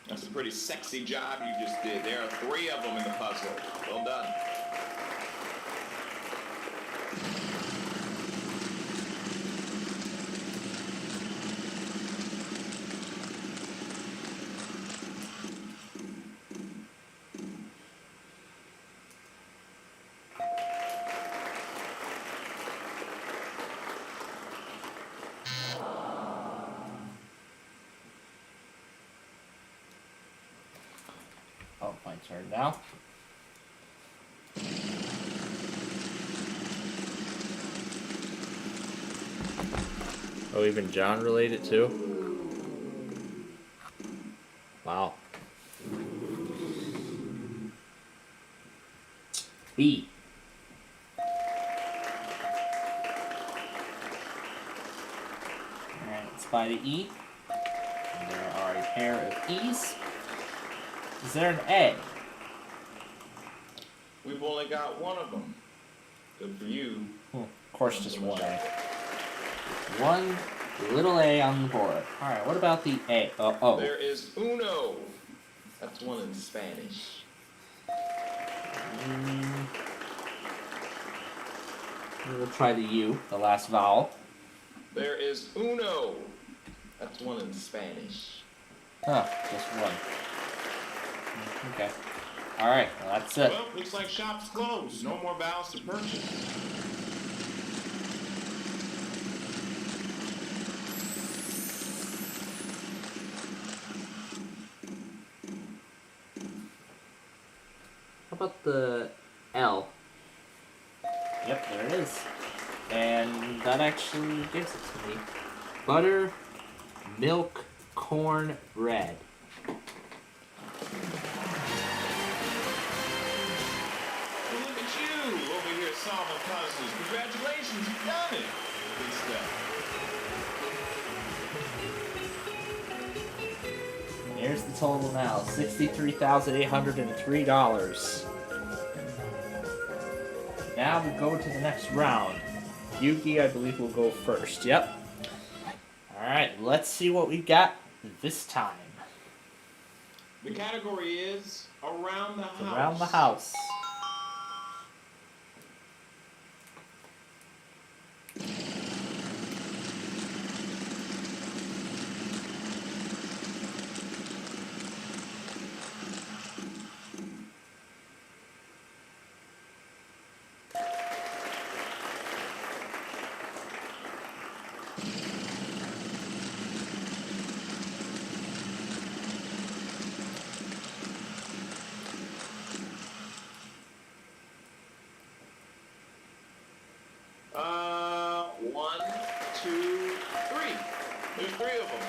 That's a pretty sexy job you just did. There are 3 of them in the puzzle. Well done. Oh, my turn now. Oh, even John related too? Wow. B. Alright, let's buy the E. And there are a pair of E's. Is there an A? We've only got one of them. Good for you. Of course, just one A. One little A on the board. Alright, what about the A? Oh. There is uno. That's one in Spanish. We'll try the U, the last vowel. There is uno. That's one in Spanish. Huh, just one. Okay. Alright, well that's it. Well, looks like shop's closed. No more vowels to purchase. How about the L? Yep, there it is. And that actually gives it to me. Butter, milk, corn, bread. Well, look at you over here solving puzzles. Congratulations, you've done it. Good stuff. Here's the total now? $63,803. Now we go to the next round. Yugi, I believe, will go first. Yep. Alright, let's see what we got this time. The category is Around the House. Around the house. One, two, three. There's three of them.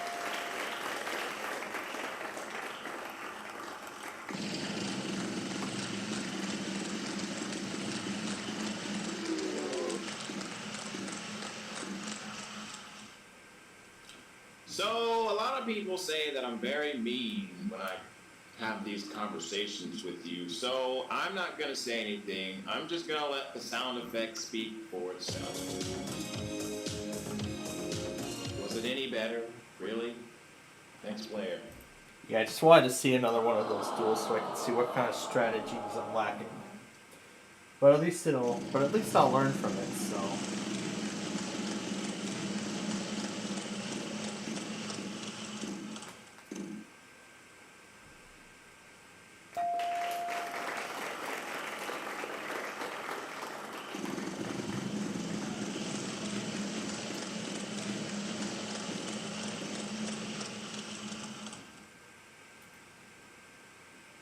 So, a lot of people say that I'm very mean when I have these conversations with you, so I'm not going to say anything. I'm just going to let the sound effect speak for itself. Was it any better? Really? Thanks, Blair. Yeah, I just wanted to see another one of those duels so I can see what kind of strategies I'm lacking. But at least I'll learn from it, so.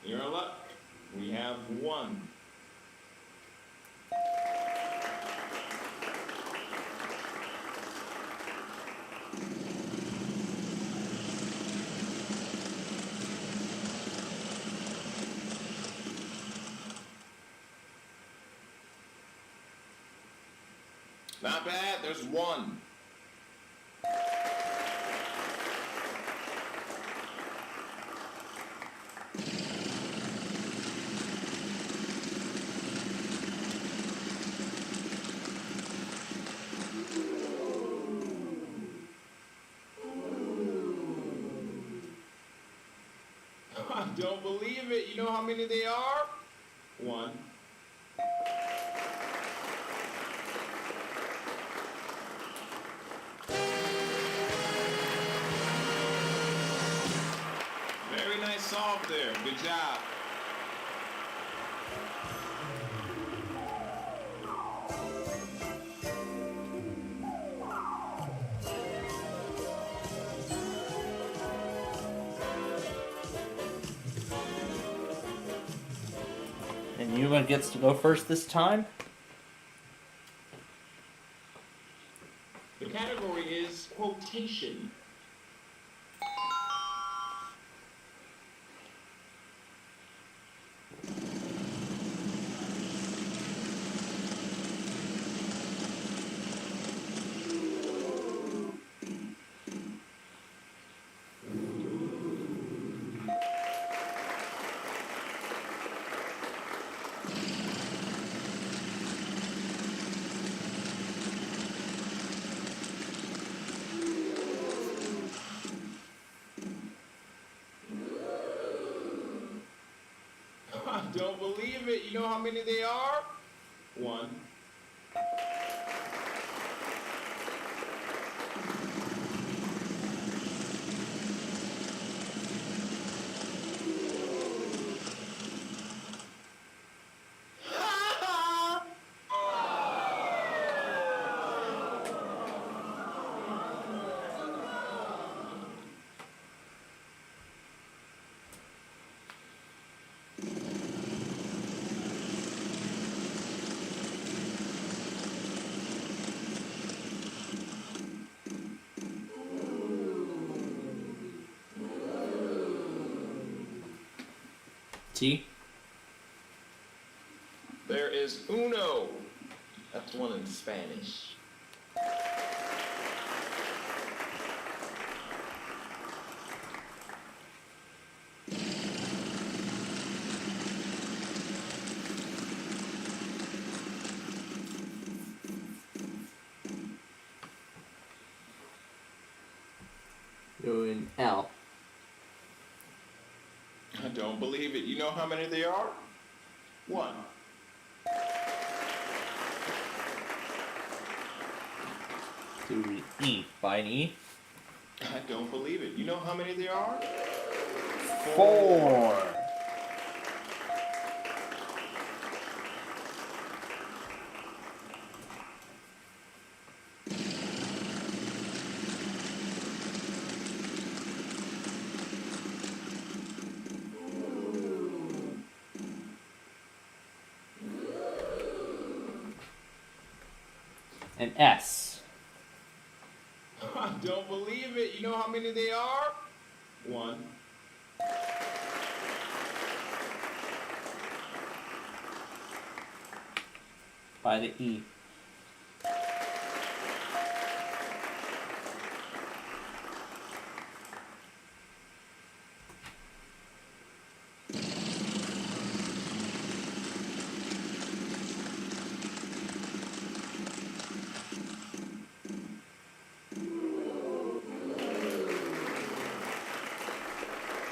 You're in luck. We have one. Not bad. There's one. I don't believe it. You know how many they are? One. Very nice solve there. Good job. And Yuma gets to go first this time. The category is quotation. I don't believe it. You know how many they are? One. T. There is uno. That's one in Spanish. L. I don't believe it. You know how many there are? One. To the E. By an E. I don't believe it. You know how many there are? 4. An S. I don't believe it. You know how many they are? One. By the E.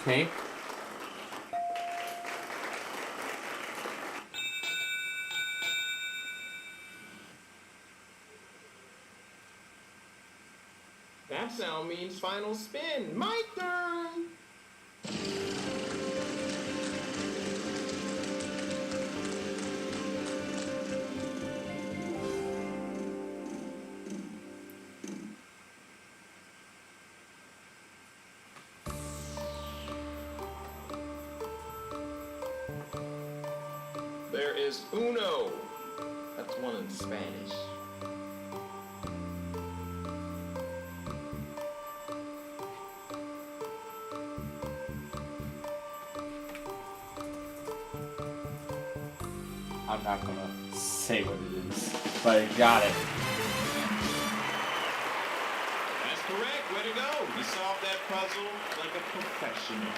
Okay. That sound means final spin. My turn. There is uno. That's one in Spanish. I'm not gonna say what it is, but I got it. That's correct. Way to go. You solved that puzzle like a professional.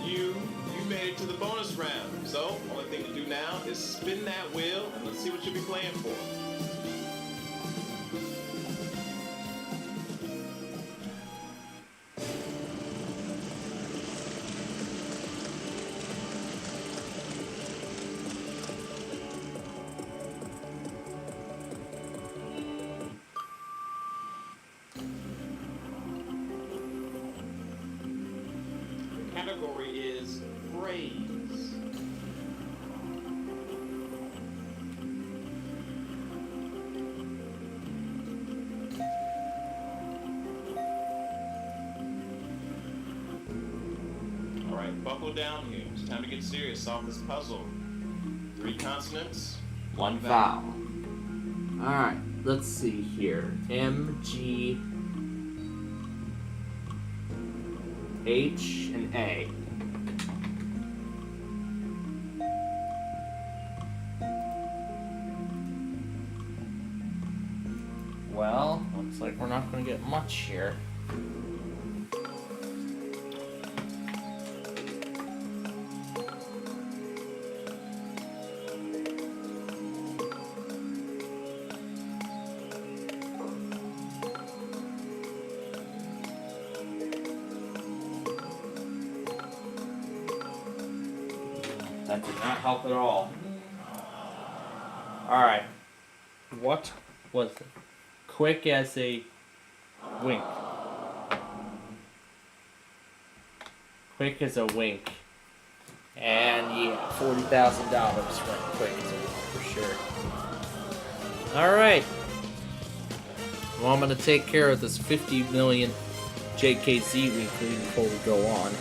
You made it to the bonus round. So, only thing to do now is spin that wheel and let's see what you'll be playing for. The category is phrase. All right, buckle down here. It's time to get serious. Solve this puzzle. 3 consonants, 1 vowel. Alright, let's see here. M, G, H, and A. Well, looks like we're not going to get much here. That did not help at all. Alright. What was it? Quick as a wink. Quick as a wink. And yeah, $40,000 went quick as a wink for sure. Alright. Well, I'm going to take care of this 50 million JKZ weekly before we go on.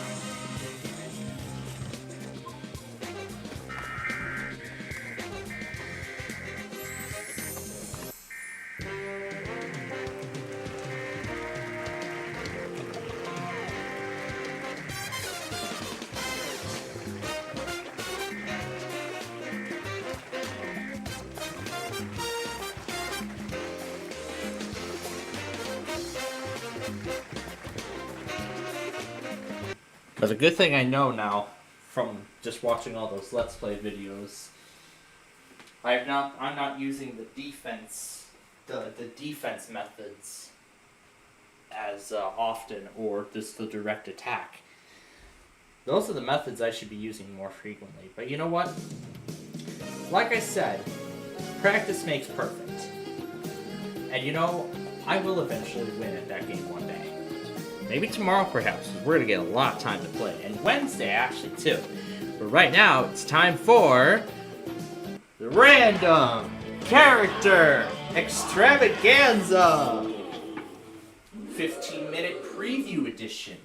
But the good thing I know now from just watching all those Let's Play videos, I'm not using the defense methods as often, or just the direct attack. Those are the methods I should be using more frequently. But you know what? Like I said, practice makes perfect. And you know, I will eventually win at that game one day. Maybe tomorrow, perhaps, because we're going to get a lot of time to play. And Wednesday, actually, too. But right now, it's time for the Random Character Extravaganza 15-minute preview edition.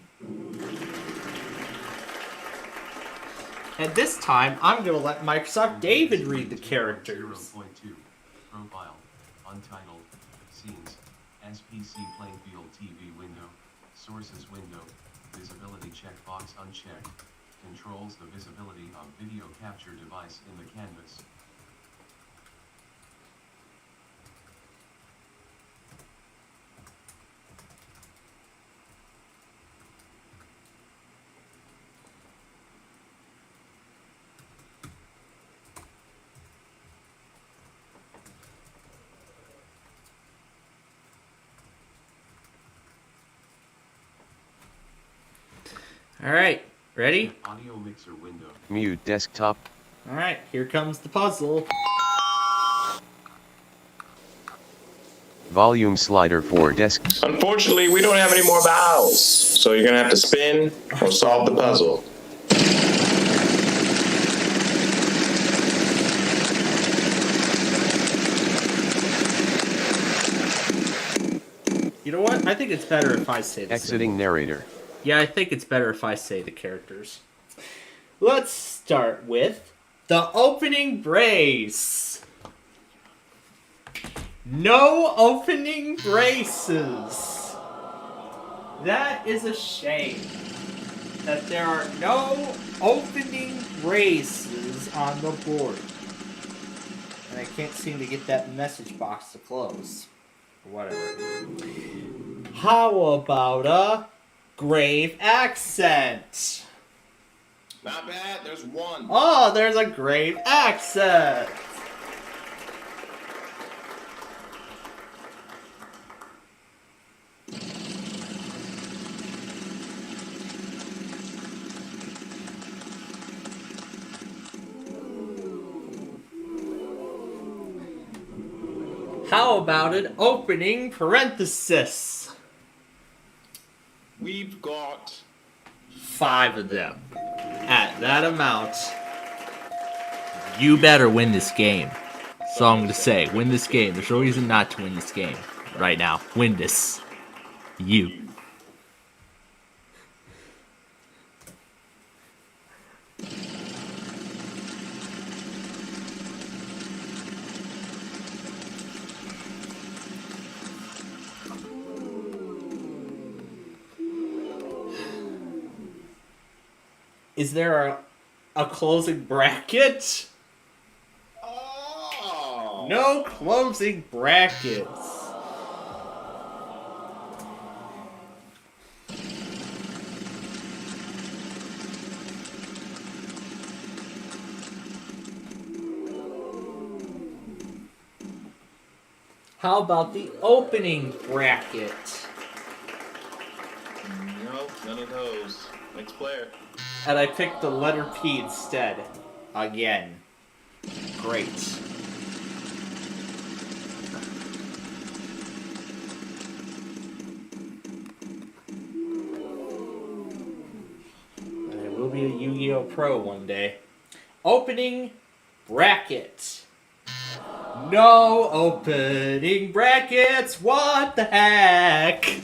And this time, I'm going to let Microsoft David read the characters. 0.2. Profile. Untitled. Scenes. SPC playing field TV window. Sources window. Visibility checkbox unchecked. Controls the visibility of video capture device in the canvas. Alright, ready? Audio mixer window. Mute desktop. Alright, here comes the puzzle. Volume slider for desk. Unfortunately, we don't have any more vowels, so you're gonna have to spin or solve the puzzle. You know what? I think it's better if I say this. Exiting narrator. Yeah, I think it's better if I say the characters. Let's start with the opening brace. No opening braces. That is a shame that there are no opening braces on the board. And I can't seem to get that message box to close. Or whatever. How about a grave accent? Not bad. There's one. Oh, there's a grave accent. How about an opening parenthesis? We've got 5 of them. At that amount, you better win this game. So I'm going to say, win this game. There's no reason not to win this game right now. Win this. You. Is there a closing bracket? Oh. No closing brackets. How about the opening bracket? Nope, none of those. Next player. And I picked the letter P instead. Again. Great. And it will be a Yu-Gi-Oh! Pro one day. Opening bracket. No opening brackets! What the heck?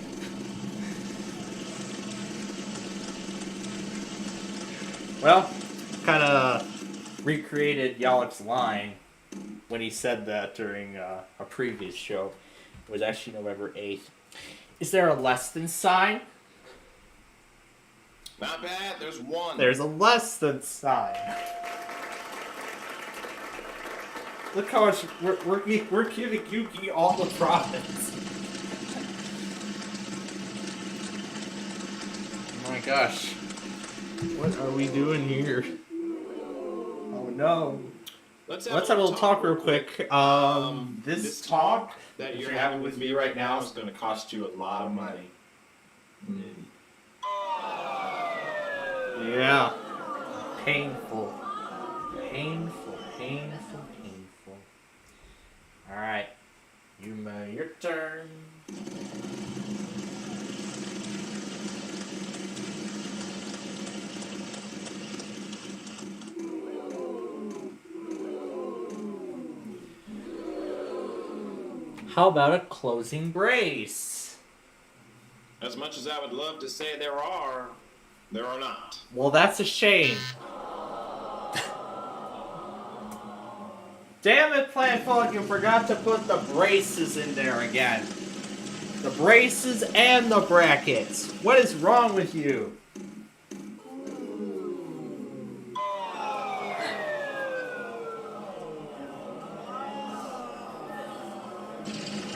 Well, kind of recreated Yalek's line when he said that during a previous show. It was actually November 8th. Is there a less than sign? Not bad. There's one. There's a less than sign. Look how much we're giving Yuki all the profits. Oh my gosh. What are we doing here? Oh no. Let's Let's have a little talk real quick. This talk that you're having with me right now is going to cost you a lot of money. Yeah. Painful. Painful. Alright. Yuma, your turn. How about a closing brace? As much as I would love to say there are not. Well, that's a shame. Damn it, Planfog, you forgot to put the braces in there again. The braces and the brackets. What is wrong with you?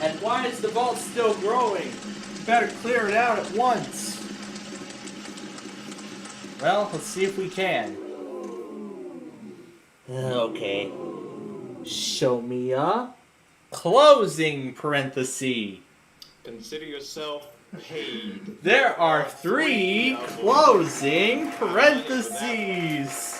And why is the vault still growing? You better clear it out at once. Well, let's see if we can. Okay. Show me a closing parenthesis. Consider yourself paid. There are 3 closing parentheses.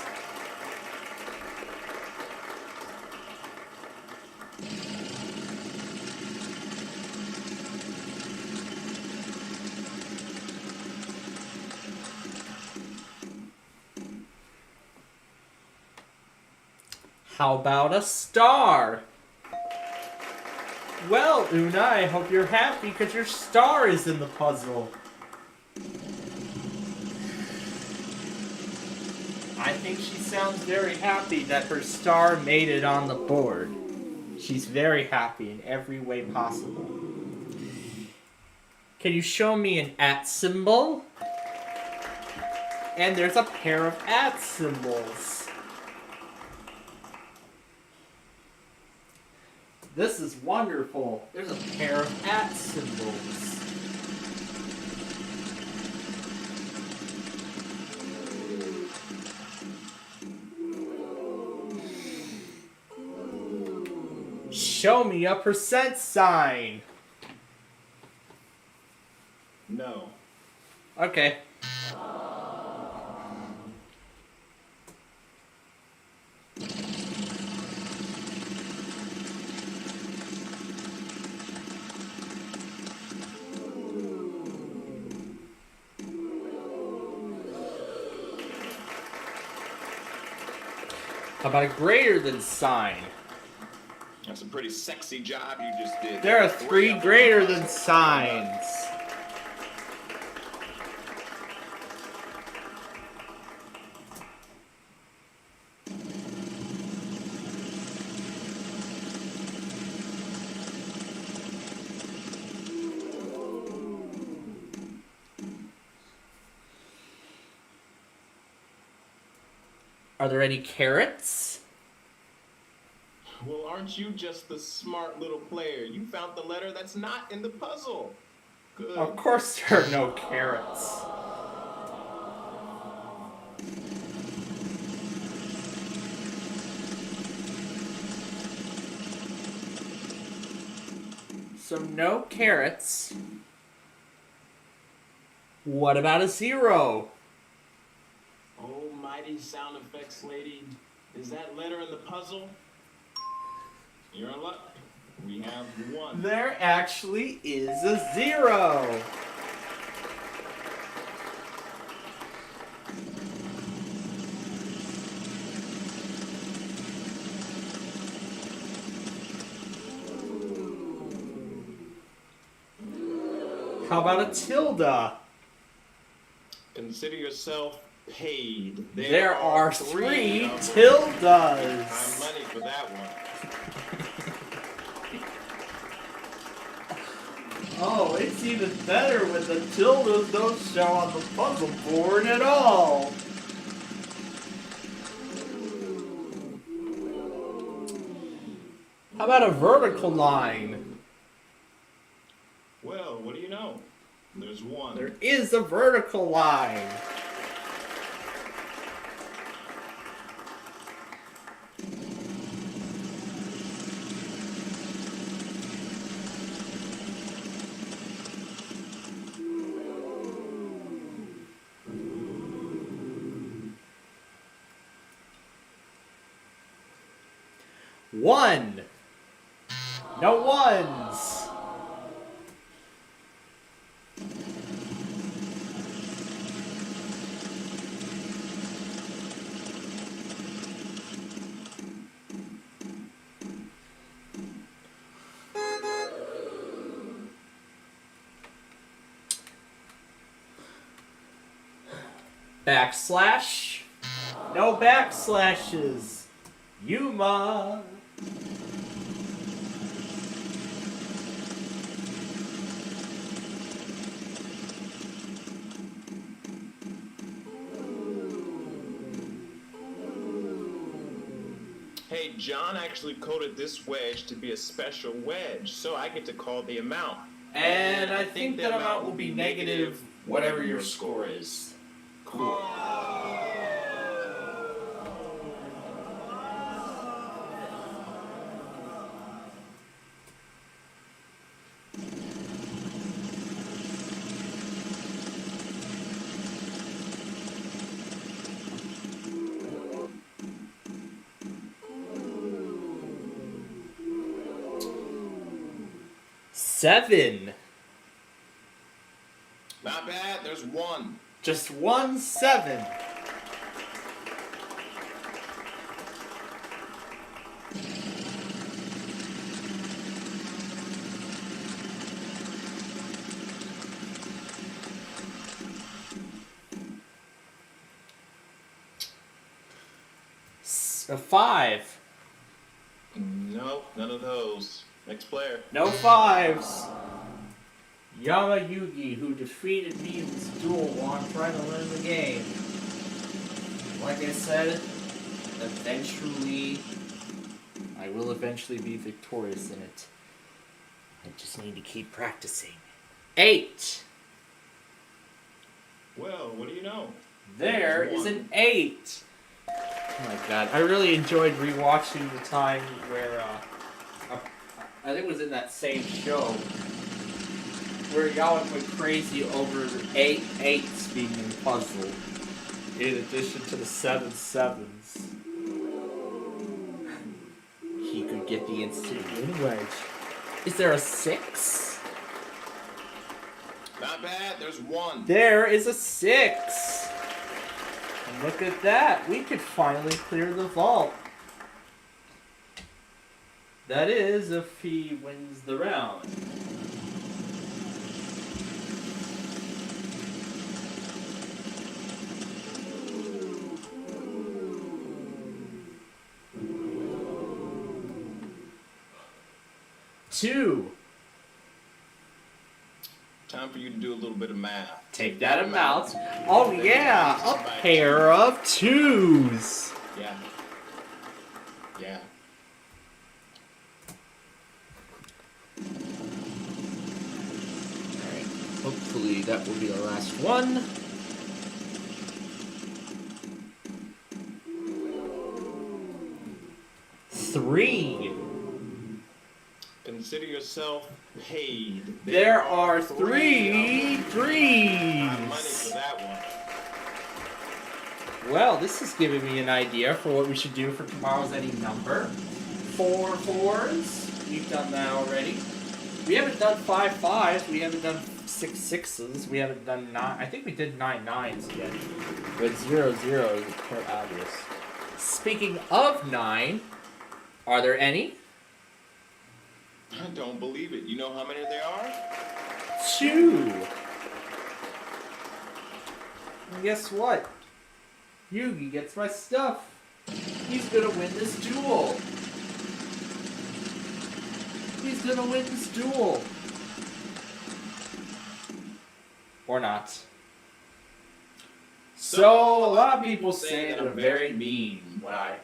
How about a star? Well, Una, I hope you're happy because your star is in the puzzle. I think she sounds very happy that her star made it on the board. She's very happy in every way possible. Can you show me an @ symbol? And there's a pair of @ symbols. This is wonderful. There's a pair of @ symbols. Show me a % sign. No. Okay. How about a greater than sign? That's a pretty sexy job you just did. There are 3 greater than signs. Are there any carrots? Well, aren't you just the smart little player? You found the letter that's not in the puzzle. Good. Of course there are no carrots. So no carrots. What about a 0? Almighty sound effects lady, is that letter in the puzzle? You're in luck. We have 1. There actually is a 0. How about a tilde? Consider yourself paid. There are 3 of them. tildes. I'm money for that one. Oh, it's even better when the tildes don't show on the puzzle board at all. How about a vertical line? Well, what do you know? There's 1. There is a vertical line. 1. No ones. Backslash. No backslashes. Yuma. Hey, John actually coded this wedge to be a special wedge, so I get to call the amount. And I think that amount will be negative, whatever your score is. Cool. Seven. Not bad, there's 1. Just 1 7. A 5. Nope, none of those. Next player. No 5s. Yama Yugi, who defeated me in this duel while I'm trying to learn the game. Like I said, I will eventually be victorious in it. I just need to keep practicing. 8. Well, what do you know? There is an 8. Oh my god, I really enjoyed rewatching the time where, I think it was in that same show, where y'all went crazy over 8 8s being in puzzle, in addition to the 7 7s. He could get the instant win wedge. Is there a 6? Not bad, there's 1. There is a 6! And look at that, we could finally clear the vault. That is, if he wins the round. Two. Time for you to do a little bit of math. Take that amount. Oh yeah, a pair of 2s. Yeah. Yeah. Alright, hopefully that will be the last one. Three. Consider yourself paid. There are 3 money threes. for that one. Well, this is giving me an idea for what we should do for tomorrow's Any Number. 4 4s. We've done that already. We haven't done 5 5s. We haven't done 6 6s. We haven't done 9. I think we did 9 9s yet. But 0 0 is quite obvious. Speaking of 9, are there any? I don't believe it. You know how many there are? 2. And guess what? Yugi gets my stuff. He's gonna win this duel. He's gonna win this duel. Or not. So, a lot of people say that I'm very mean when I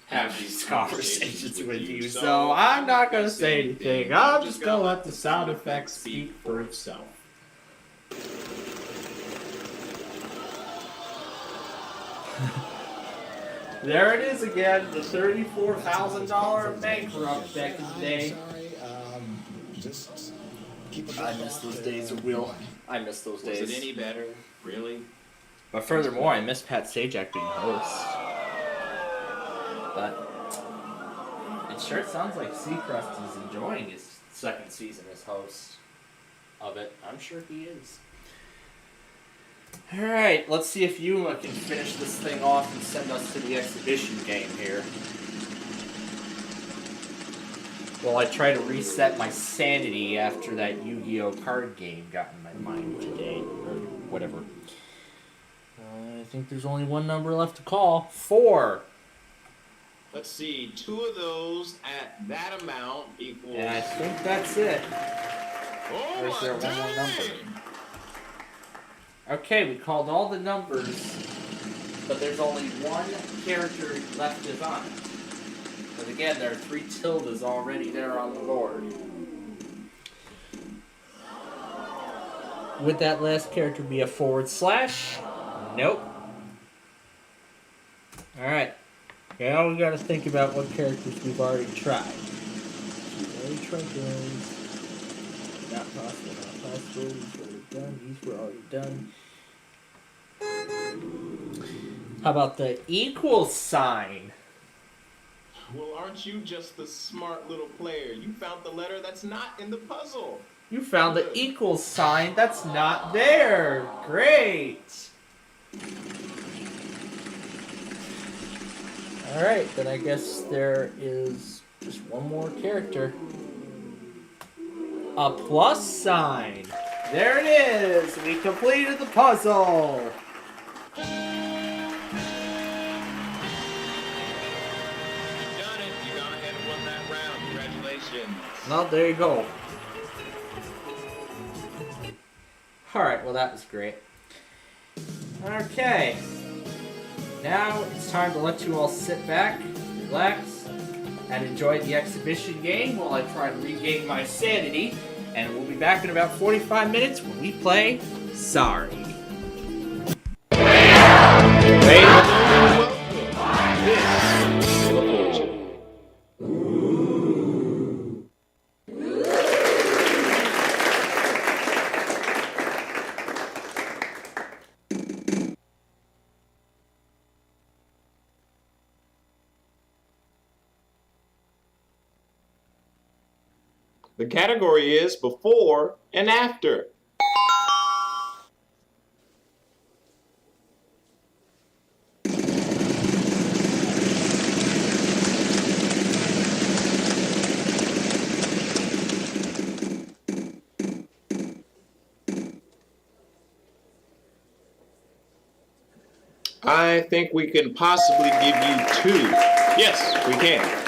have these conversations with you, so I'm not gonna say anything. I'm just gonna let the sound effects speak for itself. There it is again, the $34,000 bankrupt back in the day. Just keep I miss those days of Will. I miss those days. Was it any better? Really? But furthermore, I miss Pat Sajak being host. But It sure sounds like Seacrest is enjoying his second season as host of it. I'm sure he is. Alright, let's see if Yuma can finish this thing off and send us to the exhibition game here. While I try to reset my sanity after that Yu-Gi-Oh! Card game got in my mind today, or whatever. I think there's only one number left to call. 4. Let's see, 2 of those at that amount equals... And I think that's it. Oh, Or is there my one more number? dang! Okay, we called all the numbers, but there's only one character left is on it. But again, there are 3 tildes already there on the board. Would that last character be a /? Nope. Alright. Now we gotta think about what characters we've already tried. We've already tried those. Not possible, not possible. These were already done. How about the equal sign? Well, aren't you just the smart little player? You found the letter that's not in the puzzle. You found the equal sign that's not there. Great. Alright, then I guess there is just one more character. A plus sign. There it is. We completed the puzzle. You done it. You gone ahead and won that round. Congratulations. Well, there you go. Alright, well that was great. Okay. Now it's time to let you all sit back, relax, and enjoy the exhibition game while I try to regain my sanity. And we'll be back in about 45 minutes when we play Sorry. The category is before and after. I think we can possibly give you 2. Yes, we can.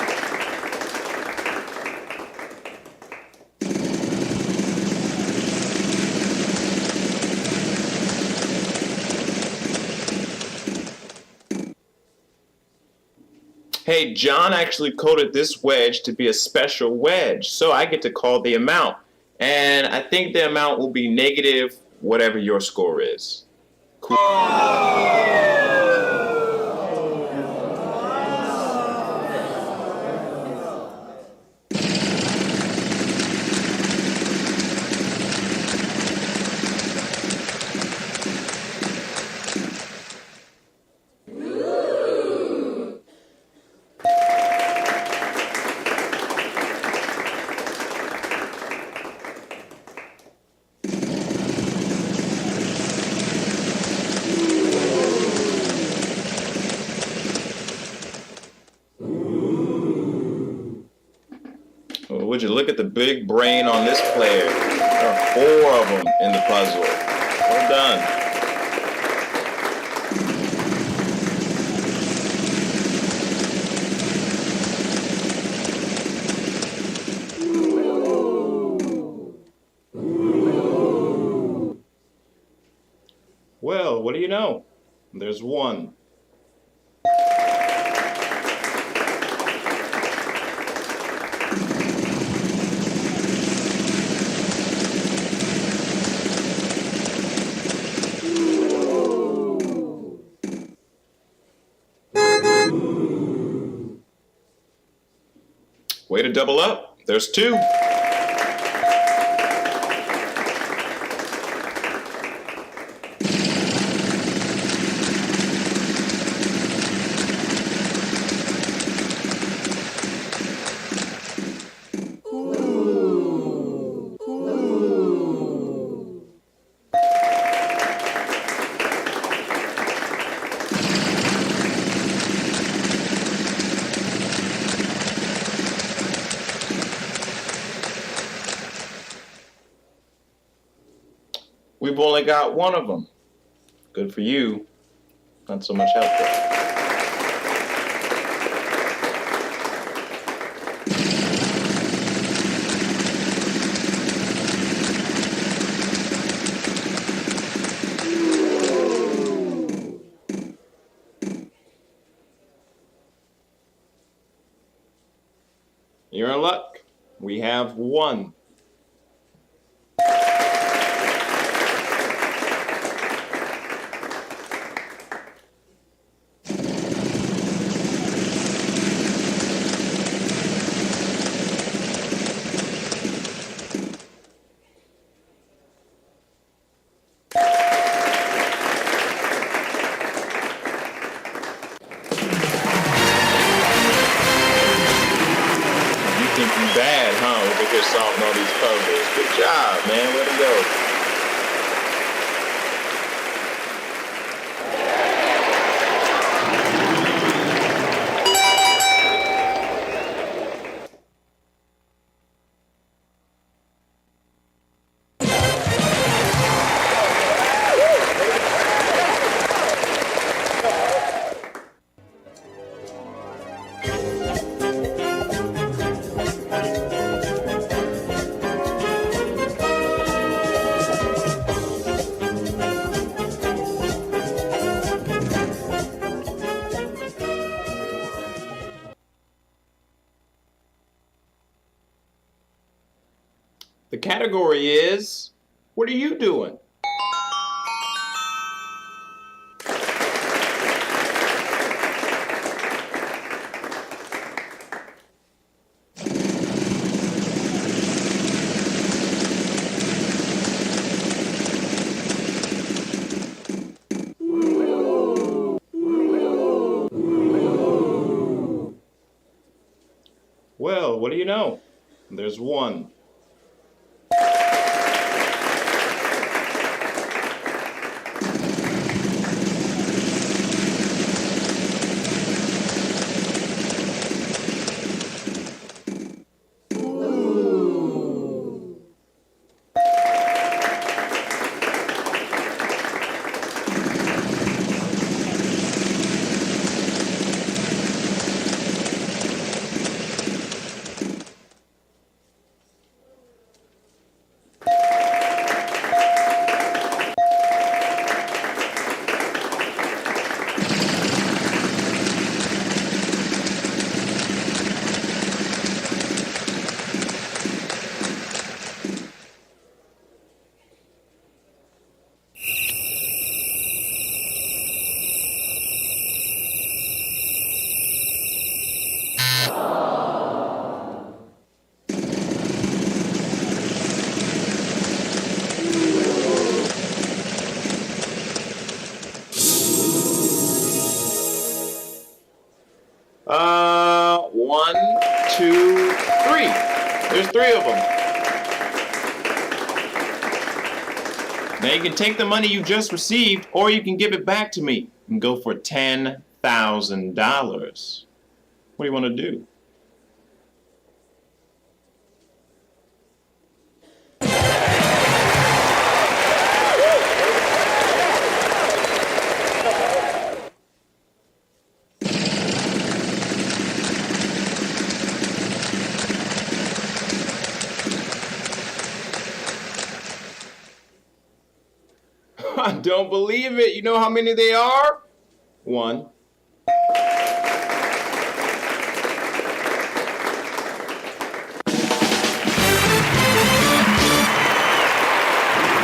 Hey, John actually coded this wedge to be a special wedge, so I get to call the amount. And I think the amount will be negative whatever your score is. Cool. Would you look at the big brain on this player? There are 4 of them in the puzzle. Well done. Well, what do you know? There's 1. Way to double up. There's 2. we've only got one of them. Good for you. Not so much help though. You're in luck. We have one. Bad, huh? We're just solving all these puzzles. Good job, man. Way to go. The category is, what are you doing? Well, what do you know? There's one. One, two, three. There's three of them. Now you can take the money you just received, or you can give it back to me and go for $10,000. What do you want to do? I don't believe it. You know how many they are? One.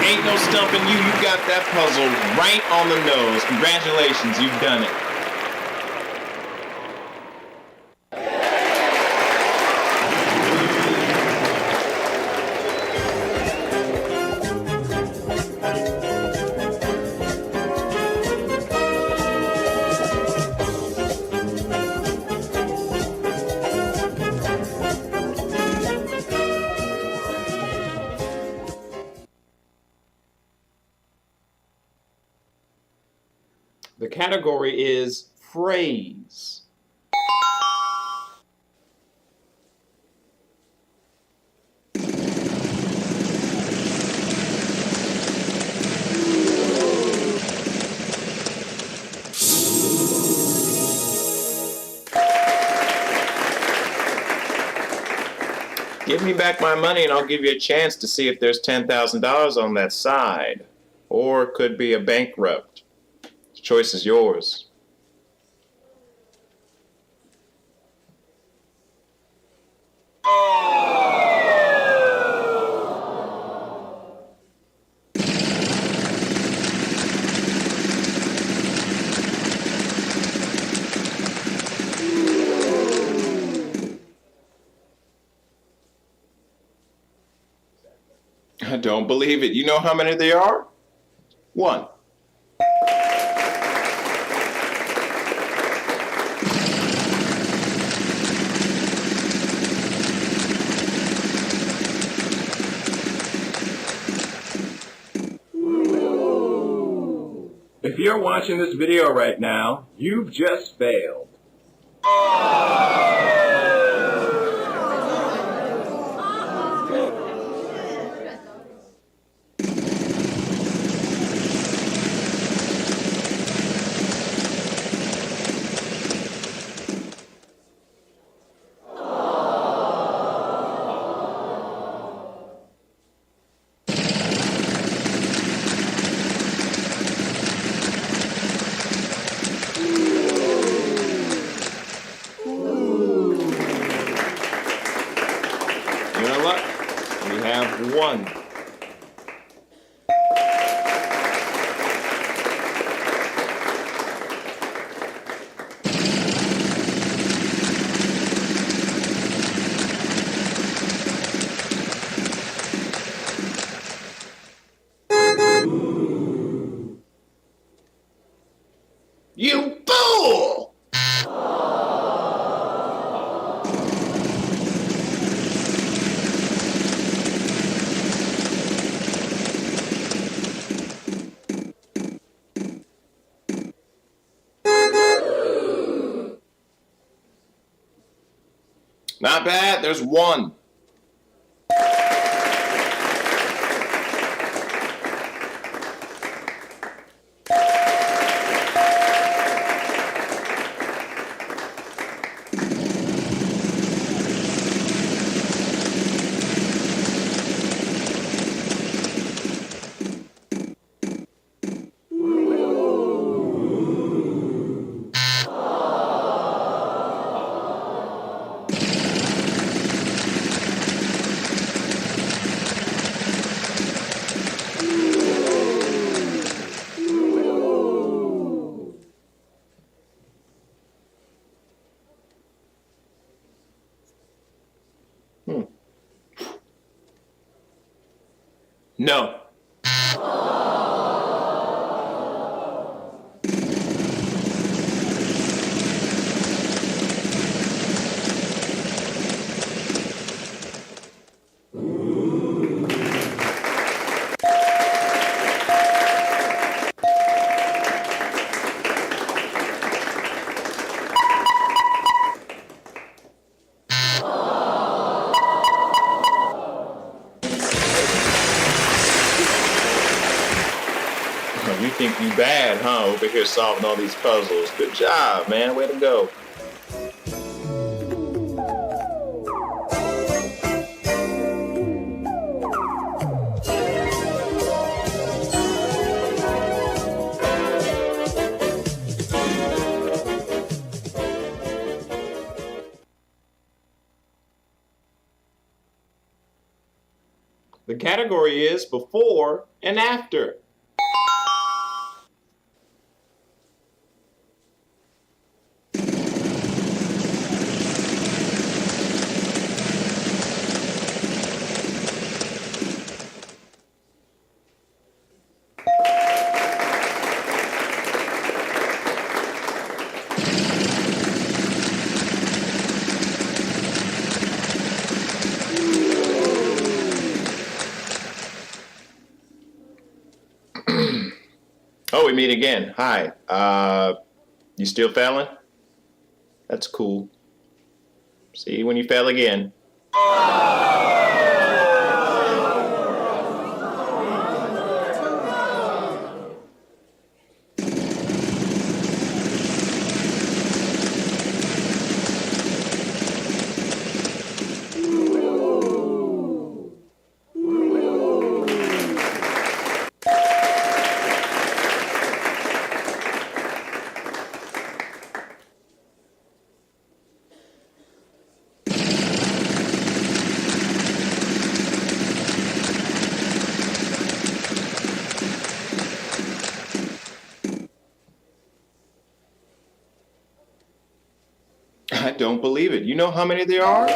Ain't no stumping you. You got that puzzle right on the nose. Congratulations, you've done it. The category is phrase. Give me back my money and I'll give you a chance to see if there's $10,000 on that side. Or it could be a bankrupt. The choice is yours. I don't believe it. You know how many there are? One. If you're watching this video right now, you've just failed. We have one. You fool! Not bad, there's one. No. You think you bad, huh? Over here solving all these puzzles. Good job, man. Way to go. The category is before and after. Oh, we meet again. Hi. You still failing? That's cool. See you when you fail again. I don't believe it. You know how many there are? 4.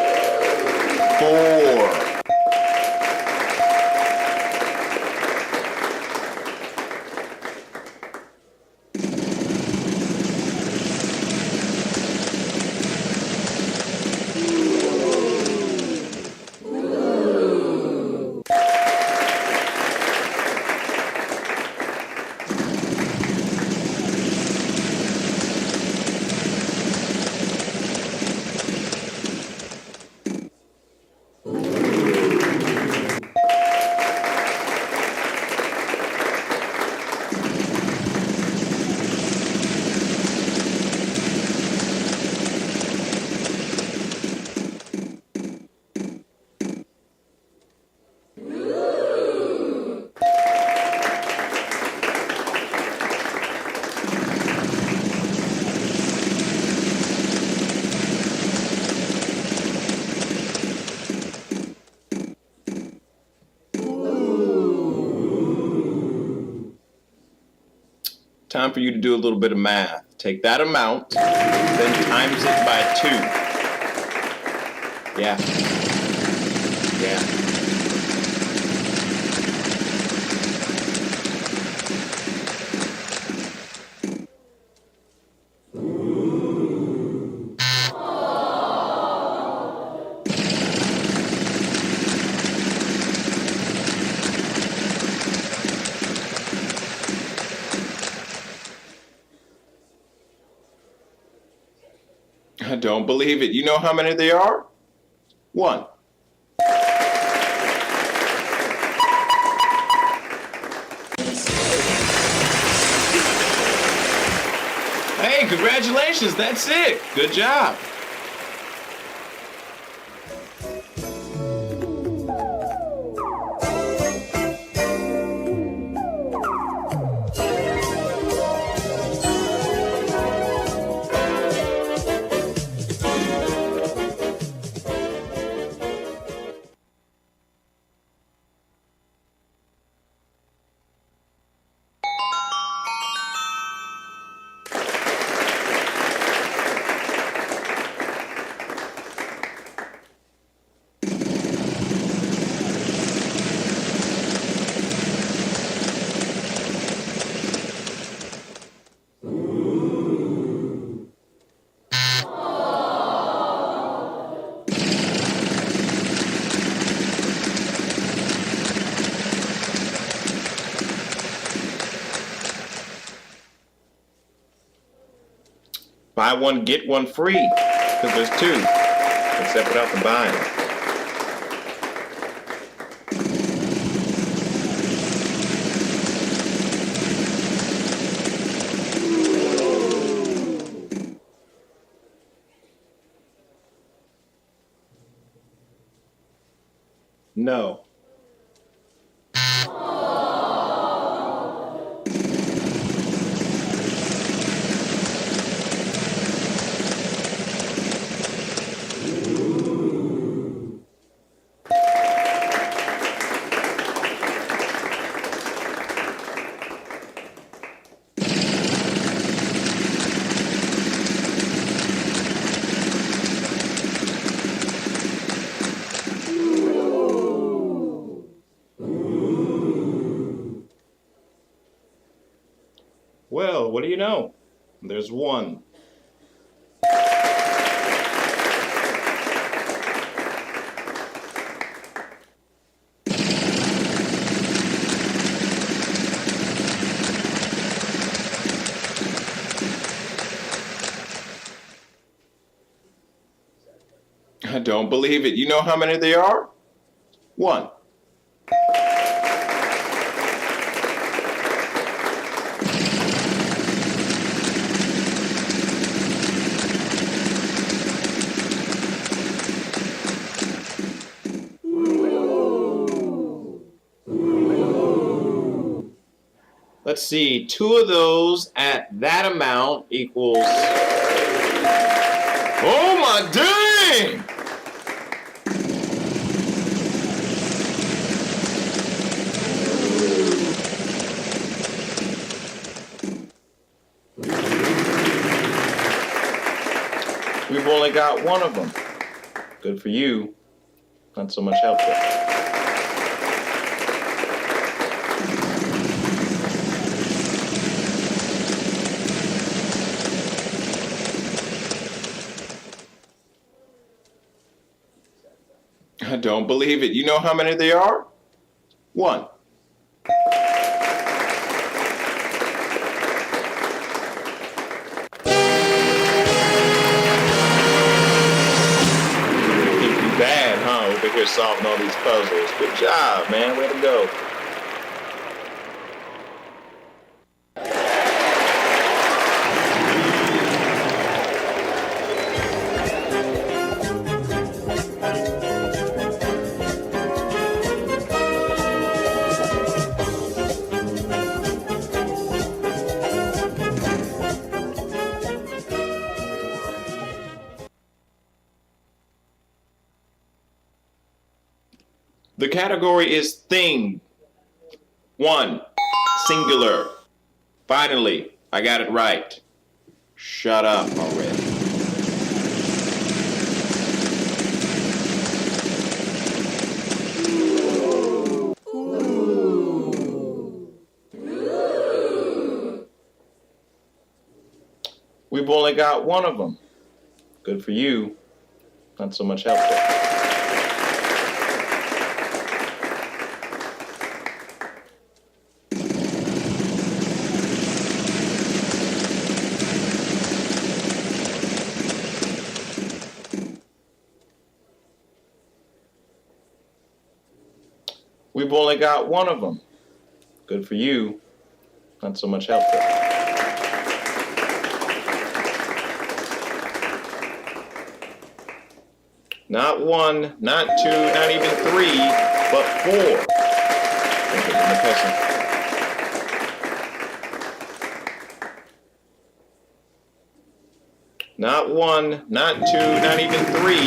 Time for you to do a little bit of math. Take that amount, then times it by 2. Yeah. I don't believe it. You know how many there are? 1. Hey, congratulations. That's it. Good job. Buy one, get one free, because there's 2, except without the buying. No. Well, what do you know? There's 1. I don't believe it. You know how many there are? 1. Let's see, 2 of those at that amount equals... Oh my dang! We We've only got one of them. Good for you. Not so much help there. I don't believe it. You know how many there are? One. Bad, huh? Over here solving all these puzzles. Good job, man. Way to go. The category is thing. One, singular. Finally, I got it right. Shut up already. We've only got one of them. Good for you. Not so much help there. We've only got one of them. Good for you. Not so much help there. Not one, not two, not even three, but four. Not one, not two, not even three,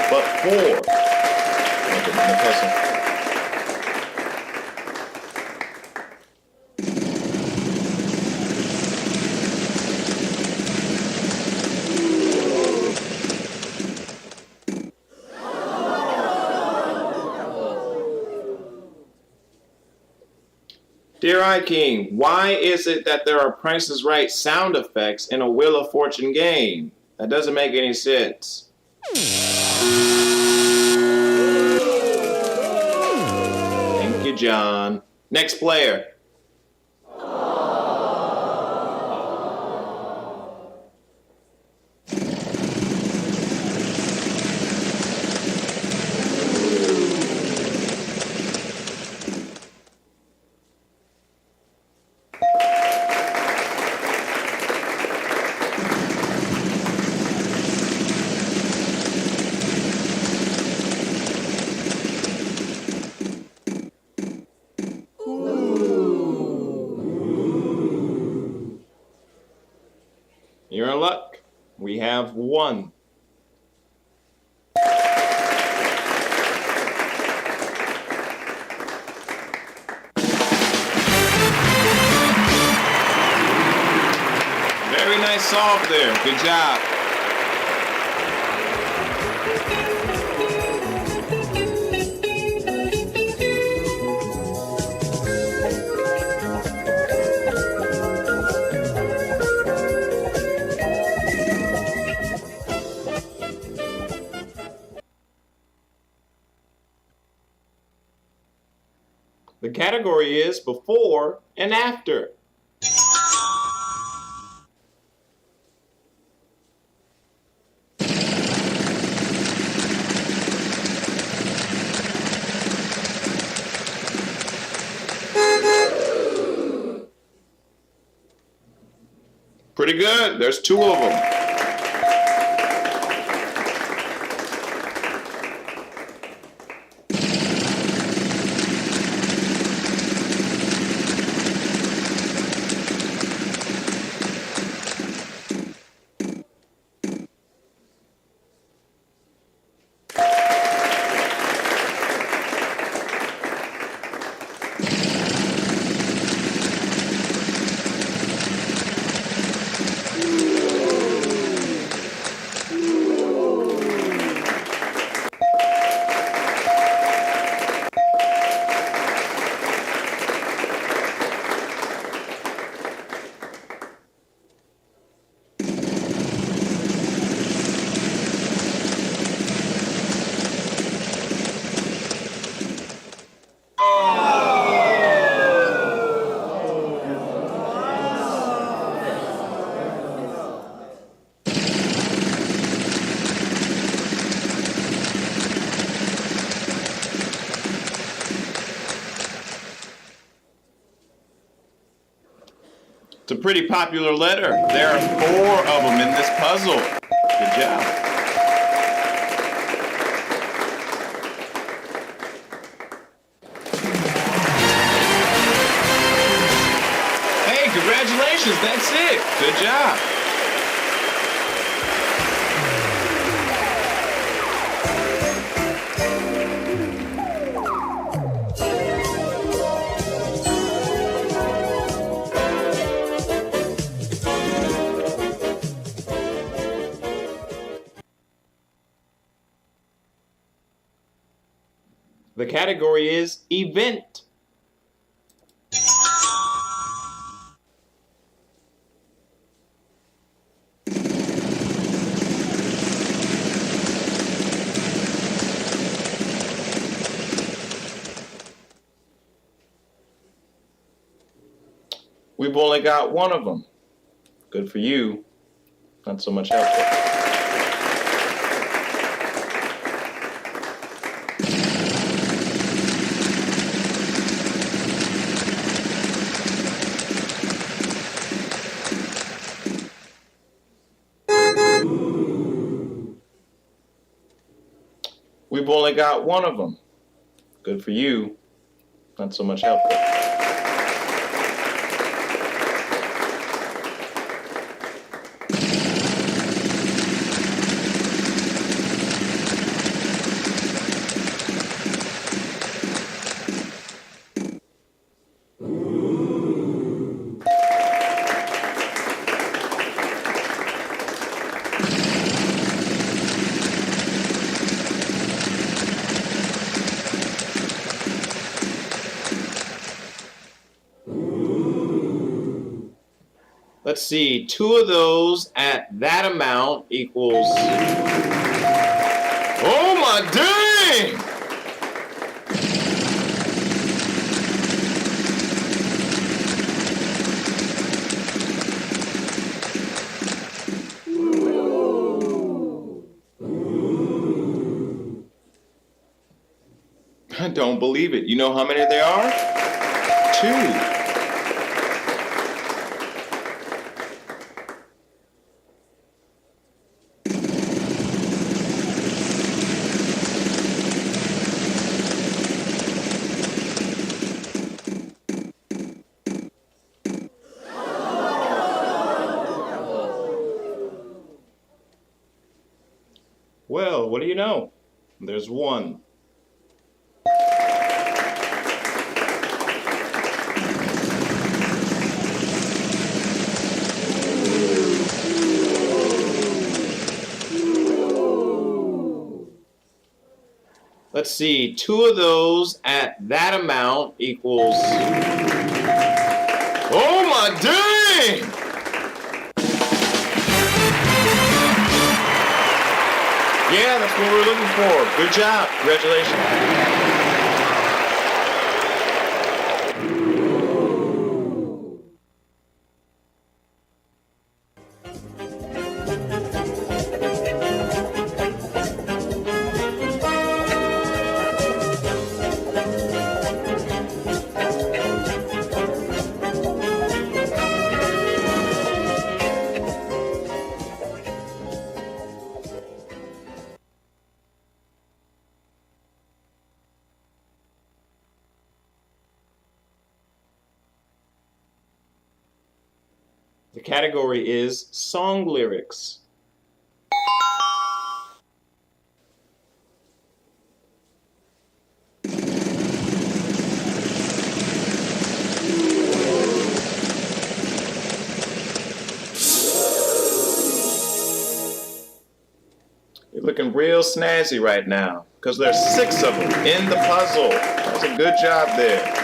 but four. Dear iKing, why is it that there are Price is Right sound effects in a Wheel of Fortune game? That doesn't make any sense. Thank you, John. Next player. You're in luck. We have one. Very nice solve there. Good job. The category is before and after. Pretty good. There's two of them. It's a pretty popular letter. There are 4 of them in this puzzle. Good job. Hey, congratulations, that's it. Good job. The category is event. We've only got 1 of them. Good for you. Not so much helpful. We've only got 1 of them. Good for you. Not so much helpful. Let's see, 2 of those at that amount equals... Oh my dang! I don't believe it. You know how many there are? 2. Well, what do you know? There's 1. Let's see, 2 of those at that amount equals... Oh my dang! Yeah, that's what we're looking for. Good job. Congratulations. The category is song lyrics. You're looking real snazzy right now because there's 6 of them in the puzzle. That's a good job there.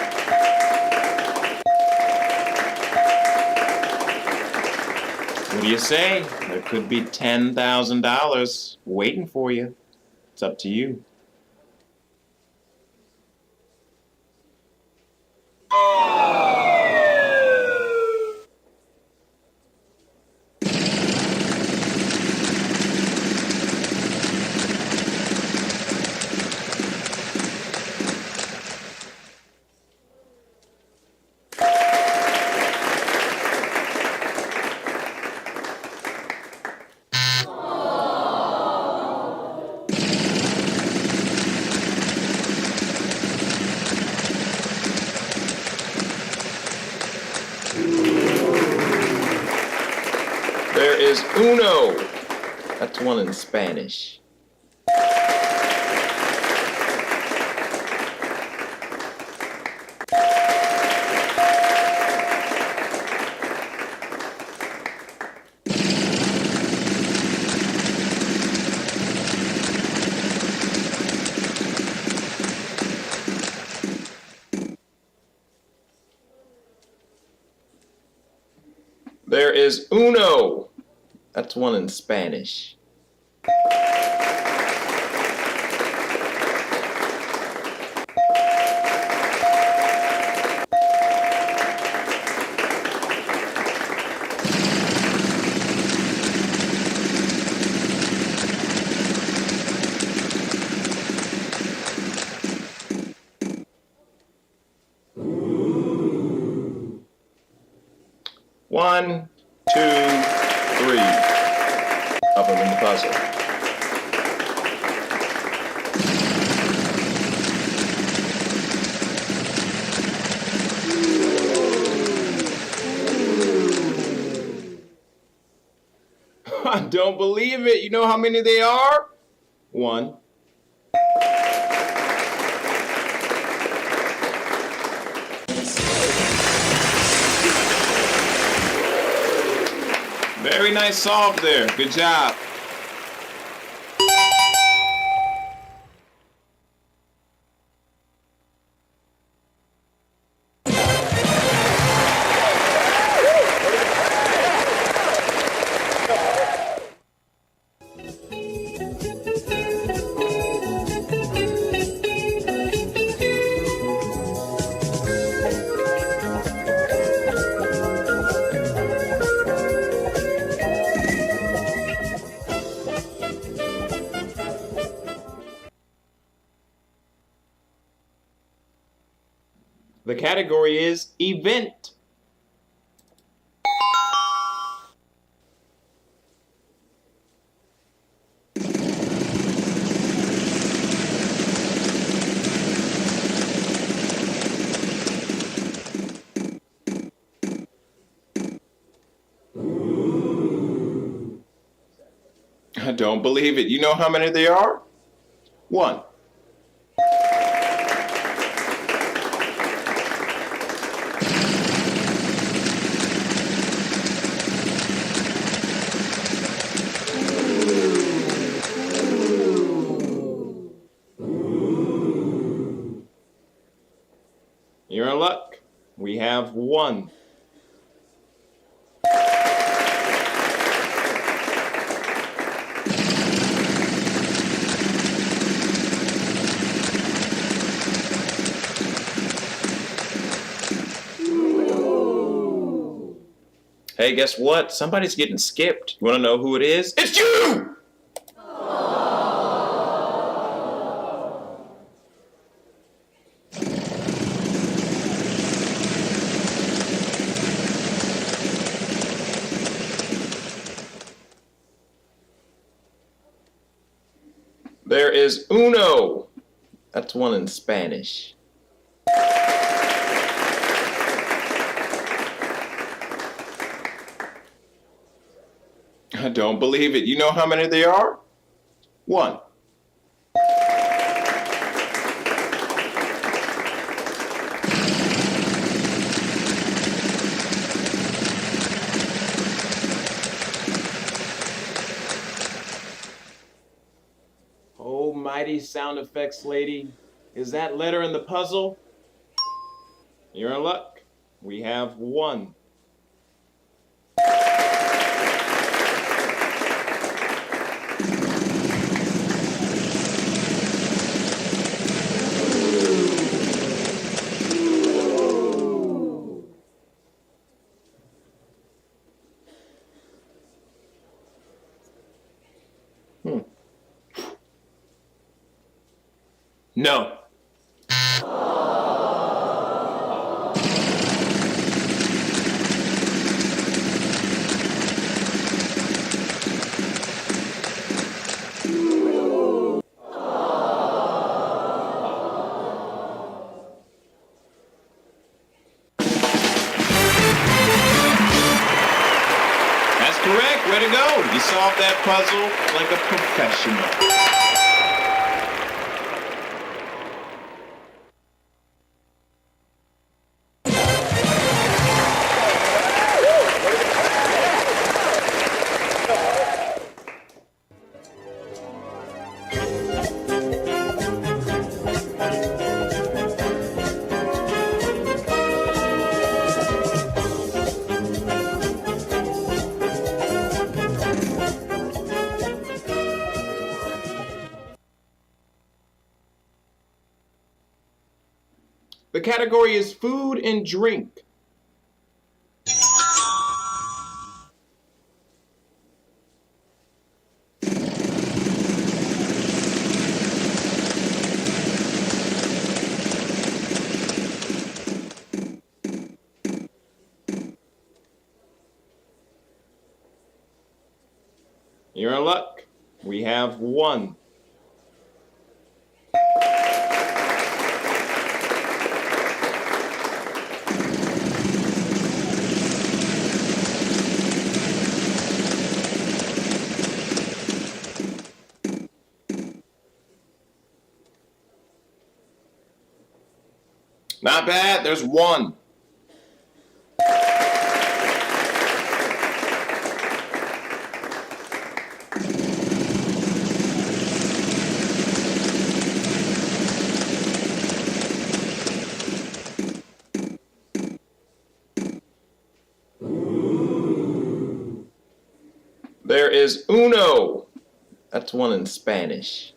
What do you say? There could be $10,000 waiting for you. It's up to you. uno. That's one in Spanish. There is uno. That's one in Spanish. One, two, three of them in the puzzle. I don't believe it. You know how many they are? One. Very nice solve there. Good job. The category is event. I don't believe it. You know how many there are? One. You're in luck. We have one. Hey, guess what? Somebody's getting skipped. You want to know who it is? It's you! There is uno. That's one in Spanish. I don't believe it. You know how many there are? One. Almighty sound effects lady, is that letter in the puzzle? You're in luck. We have one. No. That's correct. Way to go. solve that puzzle like a professional. The category is food and drink. You're in luck. We have one. Not bad, there's one. There is uno. That's one in Spanish.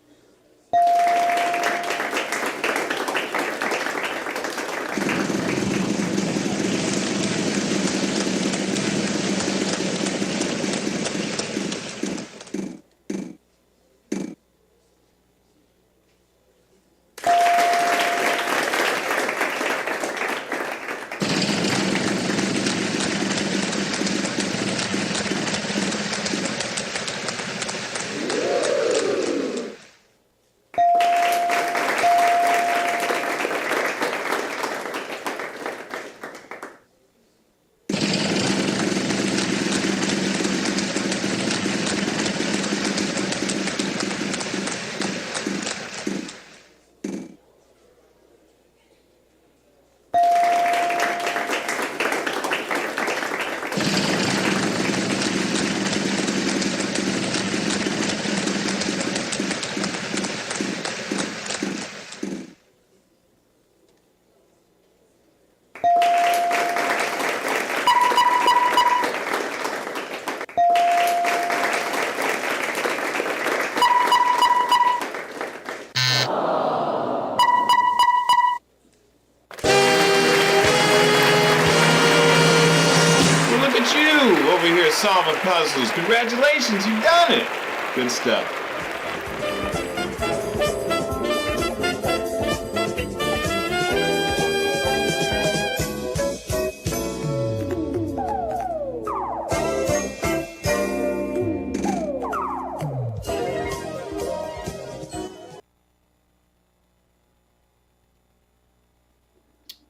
Over here solving puzzles. Congratulations, you've done it. Good stuff.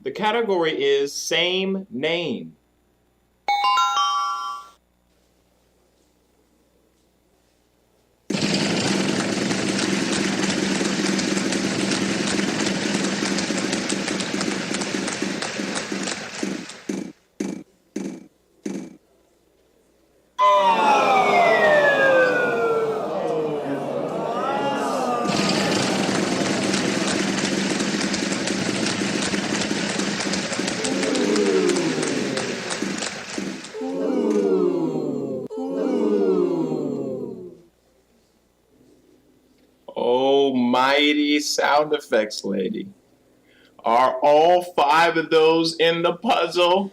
The category is same name. Almighty sound effects lady. Are all 5 of those in the puzzle?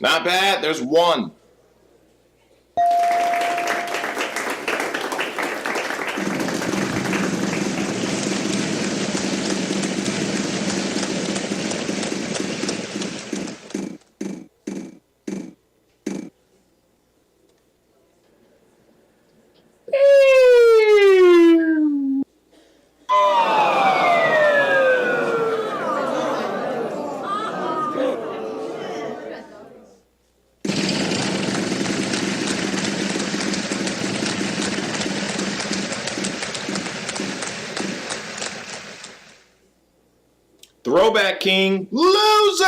Not bad. There's one. Throwback King, loser!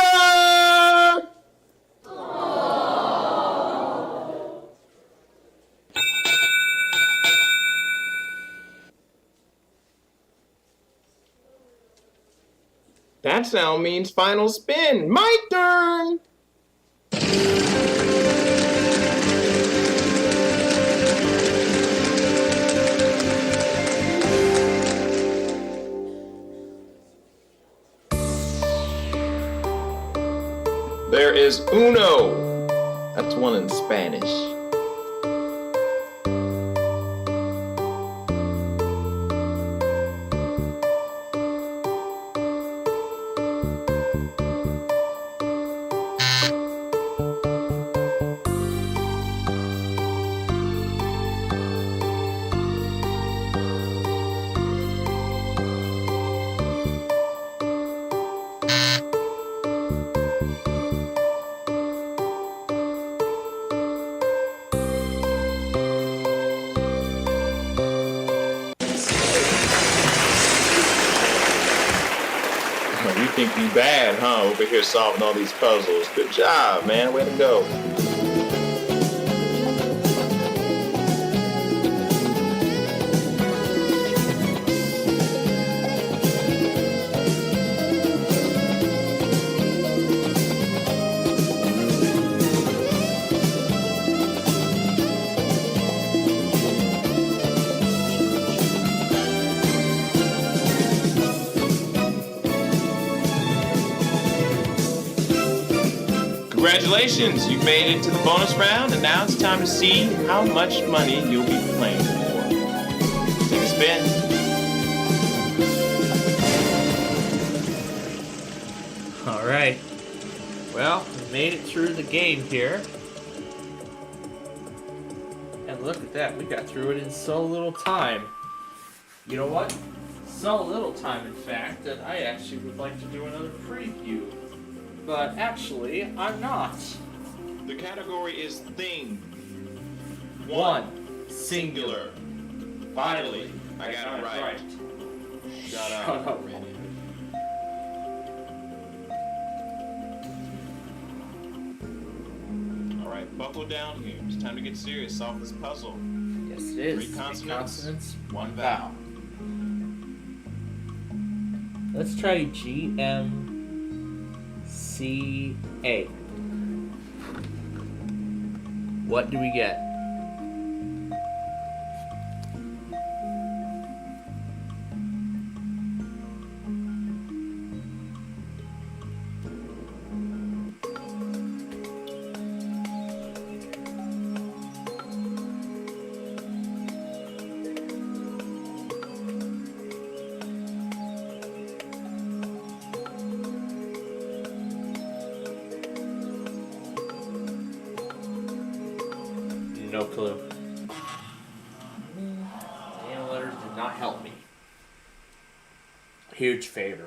That sound means final spin. My turn! There is uno. That's one in Spanish. You think you bad, huh? Over here solving all these puzzles. Good job, man. Way to go. Congratulations, you've made it to the bonus round, and now it's time to see how much money you'll be playing for. Take a spin. Alright. Well, we made it through the game here. And look at that, we got through it in so little time. You know what? So little time, in fact, that I actually would like to do another preview. But actually, I'm not. The category is thing. One. Singular. Finally, I got it right. Shut up. Alright, buckle down here. It's time to get serious. Solve this puzzle. Yes, it is. Three consonants, one vowel. Let's try GMCA. What do we get? No clue. Damn letters did not help me. Huge favor.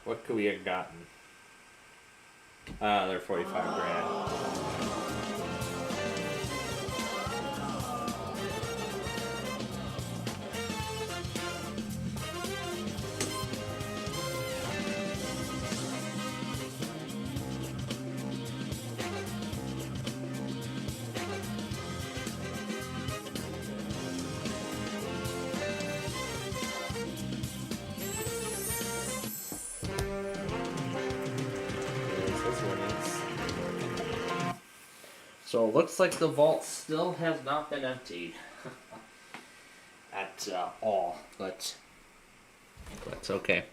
What could we have gotten? They're 45 grand. So it looks like the vault still has not been emptied at all, but that's okay.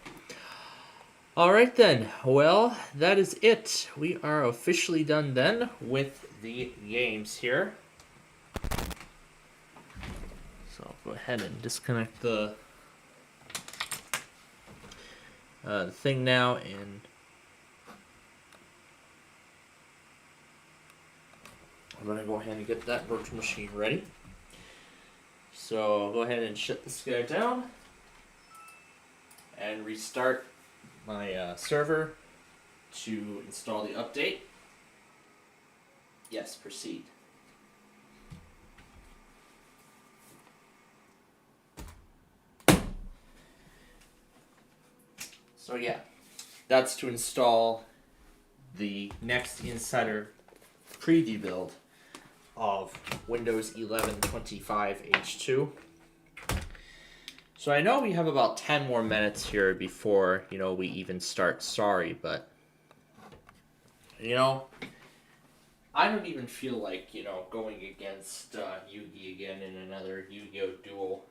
Alright then, well, that is it. We are officially done then with the games here. So I'll go ahead and disconnect the thing now, and I'm going to go ahead and get that virtual machine ready. So I'll go ahead and shut this guy down and restart my server to install the update. Yes, proceed. So yeah, that's to install the next Insider preview build of Windows 11 25H2. So I know we have about 10 more minutes here before, we even start Sorry, but, I don't even feel like, going against Yugi again in another Yu-Gi-Oh! Duel.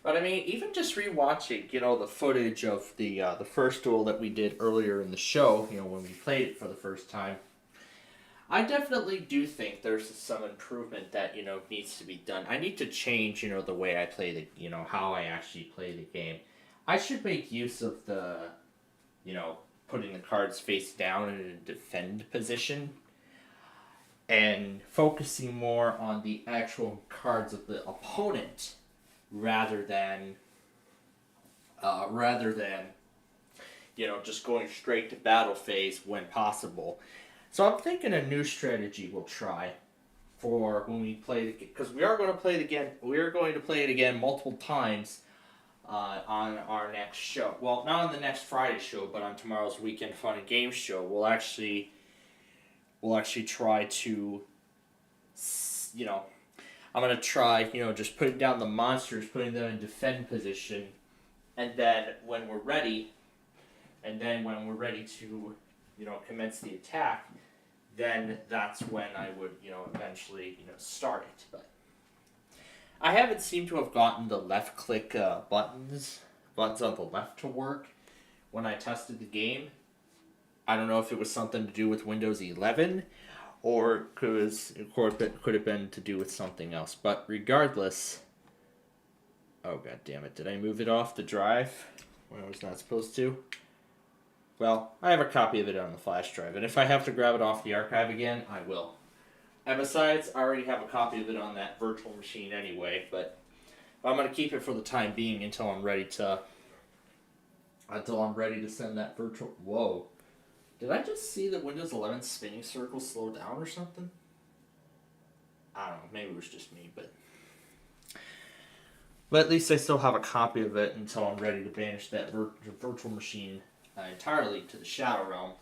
But I mean, even just rewatching, the footage of the first duel that we did earlier in the show, when we played it for the first time, I definitely do think there's some improvement that, needs to be done. I need to change, the way I play how I actually play the game. I should make use of the, putting the cards face down in a defend position and focusing more on the actual cards of the opponent rather than just going straight to battle phase when possible. So I'm thinking a new strategy we'll try for when we play the game, because we are going to play it again. We are going to play it again multiple times on our next show. Well, not on the next Friday show, but on tomorrow's Weekend Fun and Games show. We'll actually try to, I'm going to try, just putting down the monsters, putting them in defend position, and then when we're ready to, commence the attack, then that's when I would, eventually, start it. But I haven't seemed to have gotten the left click buttons on the left to work when I tested the game. I don't know if it was something to do with Windows 11 or could have been to do with something else. But regardless, oh god damn it, did I move it off the drive when I was not supposed to? Well, I have a copy of it on the flash drive, and if I have to grab it off the archive again, I will. And besides, I already have a copy of it on that virtual machine anyway, but I'm going to keep it for the time being until I'm ready to send that virtual... Whoa. Did I just see the Windows 11 spinning circle slow down or something? I don't know, maybe it was just me, but at least I still have a copy of it until I'm ready to banish that virtual machine entirely to the Shadow Realm,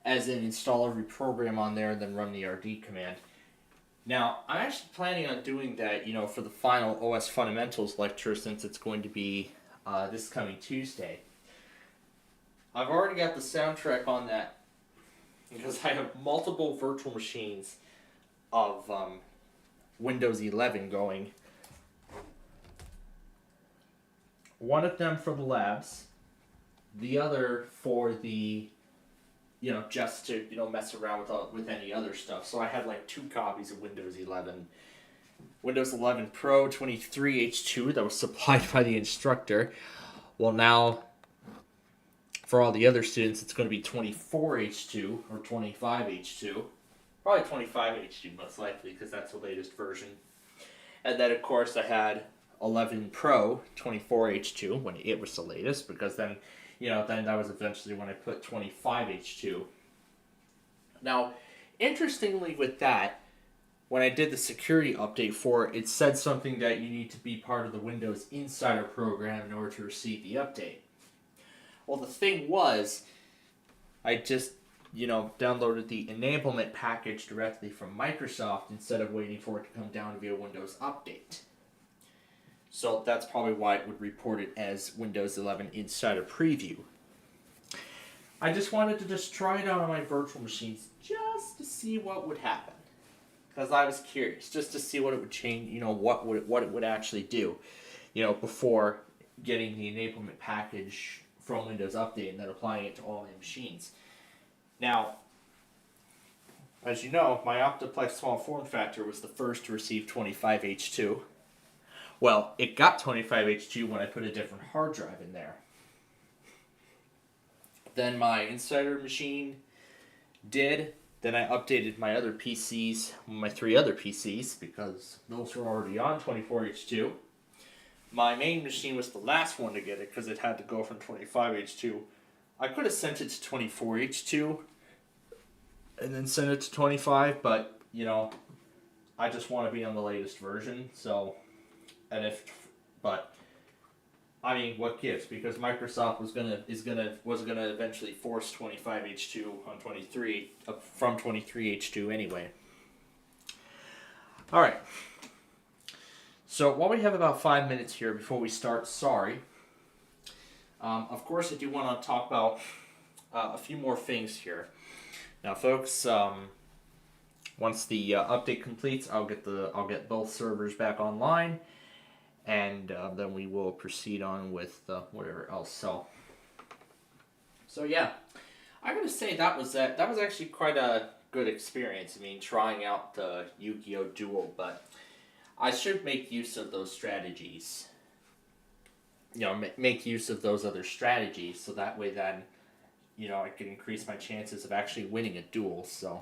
as in install every program on there and then run the RD command. Now, I'm actually planning on doing that, for the final OS Fundamentals lecture, since it's going to be this coming Tuesday. I've already got the soundtrack on that, because I have multiple virtual machines of Windows 11 going. One of them for the labs, the other for the, just to, mess around with any other stuff. So I had like 2 copies of Windows 11. Windows 11 Pro 23H2 that was supplied by the instructor. Well, now, for all the other students, it's going to be 24H2 or 25H2. Probably 25H2 most likely, because that's the latest version. And then, of course, I had 11 Pro 24H2 when it was the latest, because then that was eventually when I put 25H2. Now, interestingly with that, when I did the security update for it, it said something that you need to be part of the Windows Insider program in order to receive the update. Well, the thing was, I just, downloaded the enablement package directly from Microsoft instead of waiting for it to come down via Windows Update. So that's probably why it would report it as Windows 11 Insider Preview. I just wanted to try it out on my virtual machines just to see what would happen. Because I was curious, just to see what it would change, what it would actually do. before getting the enablement package from Windows Update and then applying it to all my machines. Now, as you know, my Optiplex small form factor was the first to receive 25H2. Well, it got 25H2 when I put a different hard drive in there. Then my Insider machine did. Then I updated my other PCs, my 3 other PCs, because those were already on 24H2. My main machine was the last one to get it because it had to go from 25H2. I could have sent it to 24H2 and then sent it to 25, but, I just want to be on the latest version, so, what gives? Because Microsoft was gonna eventually force 25H2 on 23 from 23H2 anyway. All right. So while we have about 5 minutes here before we start, of course I do want to talk about a few more things here. Now, folks, once the update completes, I'll get both servers back online. And then we will proceed on with whatever else. So yeah, I gotta say that was actually quite a good experience. I mean, trying out the Yu-Gi-Oh! Duel, but I should make use of those strategies. Make use of those other strategies, so that way then, I can increase my chances of actually winning a duel. So,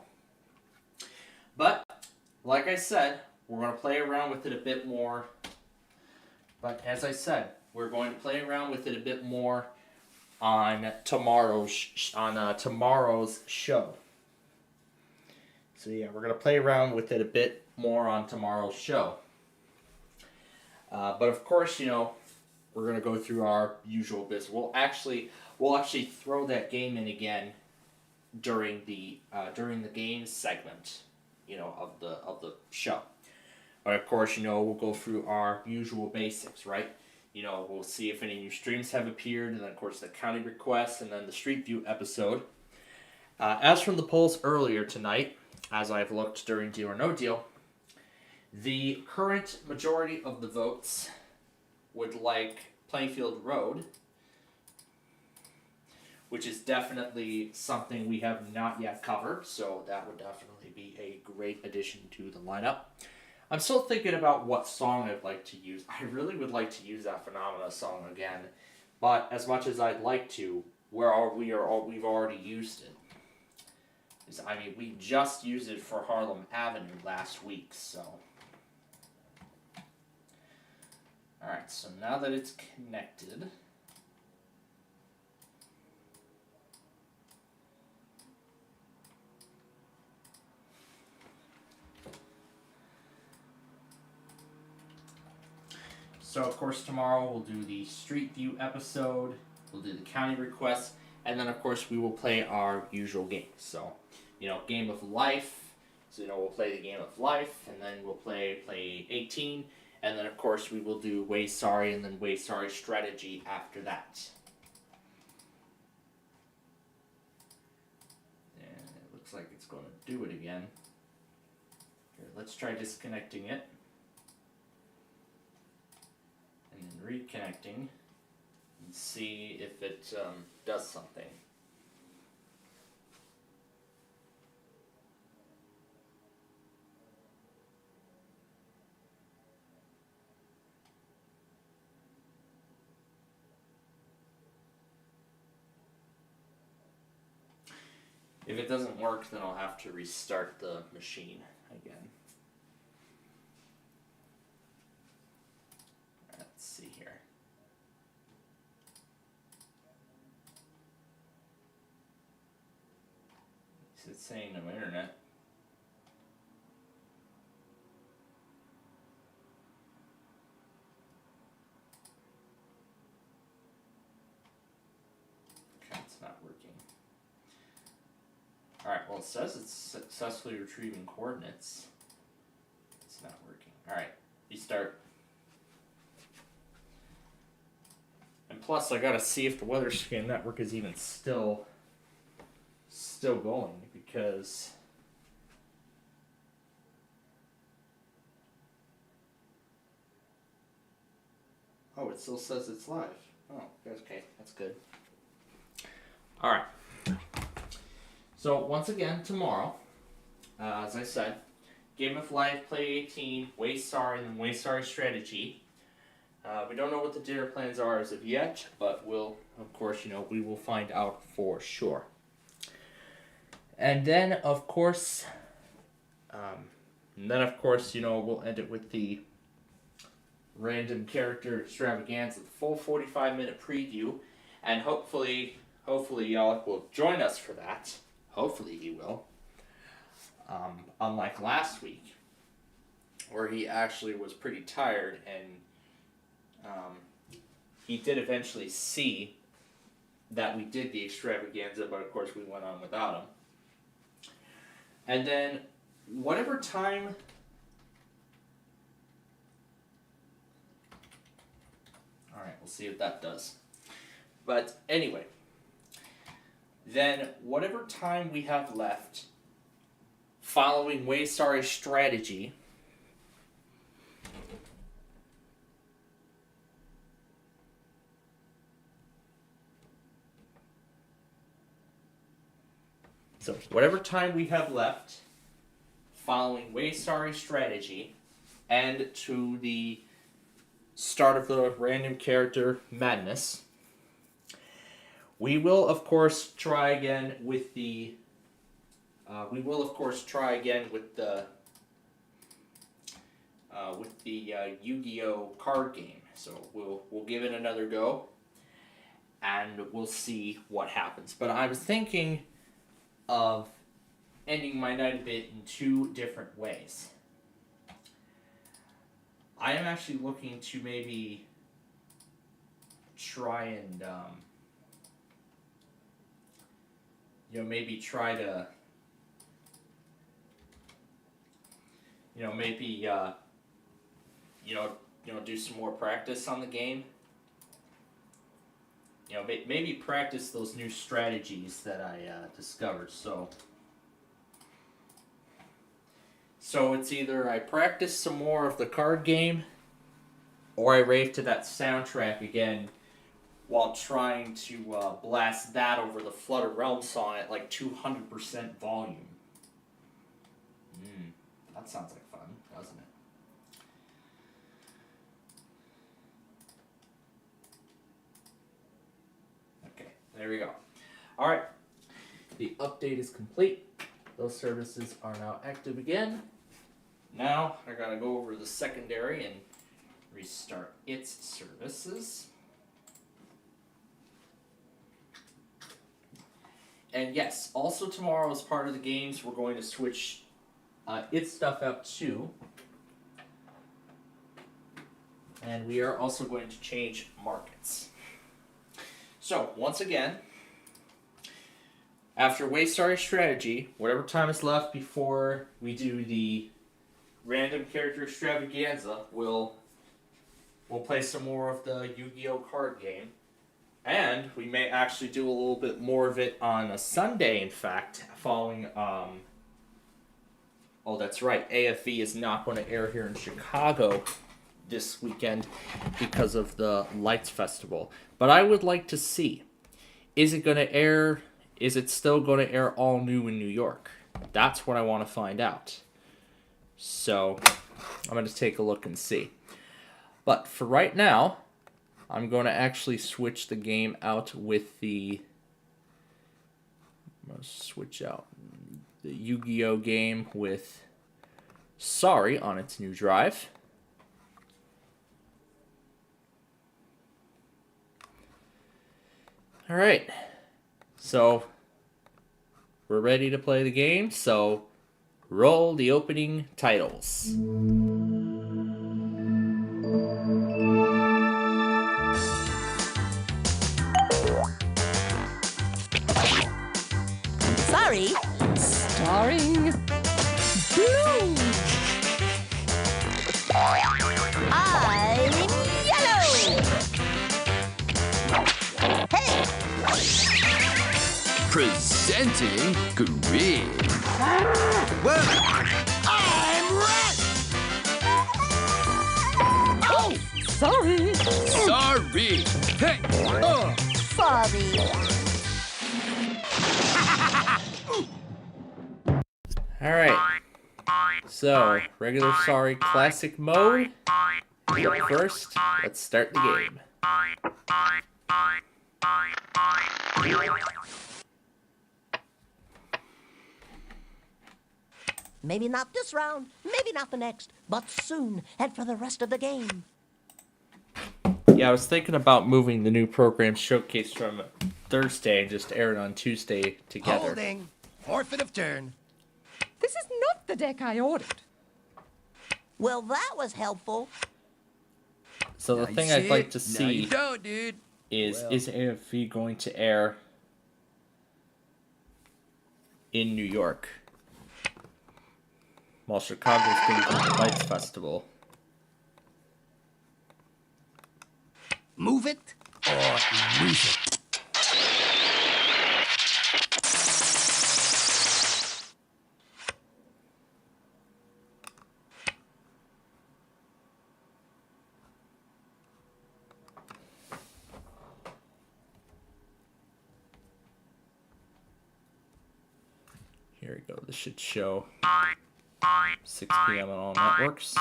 but like I said, we're gonna play around with it a bit more. But as I said, we're going to play around with it a bit more on tomorrow's show. So yeah, we're going to play around with it a bit more on tomorrow's show. But of course, we're going to go through our usual business. We'll actually throw that game in again during the games segment, of the show. But of course, we'll go through our usual basics, right? We'll see if any new streams have appeared, and then of course the county requests, and then the Street View episode. As from the polls earlier tonight, as I've looked during Deal or No Deal, the current majority of the votes would like Plainfield Road, which is definitely something we have not yet covered, so that would definitely be a great addition to the lineup. I'm still thinking about what song I'd like to use. I really would like to use that Phenomena song again, but as much as I'd like to, we've already used it. We just used it for Harlem Avenue last week, so. Alright, so now that it's connected, so, of course, tomorrow we'll do the Street View episode, we'll do the county requests, and then, of course, we will play our usual games. So, Game of Life. So, we'll play the Game of Life, and then we'll play 18, and then, of course, we will do Way Sorry, and then Way Sorry Strategy after that. And it looks like it's going to do it again. Here, let's try disconnecting it. And then reconnecting and see if it does something. If it doesn't work, then I'll have to restart the machine again. Let's see here. It's saying no internet. Okay, it's not working. Alright, well it says it's successfully retrieving coordinates. It's not working. Alright, restart. And plus I gotta see if the weather scan network is even still going, because Oh, it still says it's live. Oh, okay, that's good. Alright. So, once again, tomorrow, as I said, Game of Life, Play 18, Waystar, and then Waystar Strategy. We don't know what the dinner plans are as of yet, but we'll, of course, we will find out for sure. And then, of course, we'll end it with the random character extravaganza, the full 45-minute preview, and hopefully Alec will join us for that. Hopefully he will. Unlike last week, where he actually was pretty tired, and he did eventually see that we did the extravaganza, but of course we went on without him. And then, whatever time... Alright, we'll see what that does. But anyway, then whatever time we have left following Waystar Strategy, so whatever time we have left following Waystar Strategy and to the start of the random character madness, we will of course try again with the Yu-Gi-Oh card game. So we'll give it another go, and we'll see what happens. But I was thinking of ending my night a bit in two different ways. I am actually looking to maybe try and do some more practice on the game. Maybe practice those new strategies that I discovered. So it's either I practice some more of the card game, or I rave to that soundtrack again while trying to blast that over the Flutter Realm song at like 200% volume. That sounds like fun, doesn't it? Okay, there we go. Alright, the update is complete. Those services are now active again. Now, I gotta go over the secondary and restart its services. And yes, also tomorrow as part of the games, we're going to switch its stuff out too. And we are also going to change markets. So, once again, after Waystar Strategy, whatever time is left before we do the random character extravaganza, we'll play some more of the Yu-Gi-Oh card game. And we may actually do a little bit more of it on a Sunday, in fact, following, oh, that's right, AFV is not going to air here in Chicago this weekend because of the Lights Festival. But I would like to see, is it still going to air all new in New York? That's what I want to find out. So, I'm going to take a look and see. But for right now, I'm going to actually switch the game out with I'm going to switch out the Yu-Gi-Oh game with Sorry on its new drive. Alright, so we're ready to play the game, so roll the opening titles. Sorry, starring Blue. I'm Yellow. Hey! Presenting Green. Whoa! I'm Red. Oh, sorry. Great. Hey. Sorry. Alright. So, regular sorry classic mode. But first, let's start the game. Maybe not this round, maybe not the next, but soon, and for the rest of the game. Yeah, I was thinking about moving the new program showcase from Thursday and just air it on Tuesday together. Holding. Forfeit of turn. This is not the deck I ordered. Well, that was helpful. So the thing I'd like to see you don't, dude. is AFV going to air in New York while Chicago's going to the Lights Festival? Move it or lose it. Here we go. This should show 6 p.m. on all networks.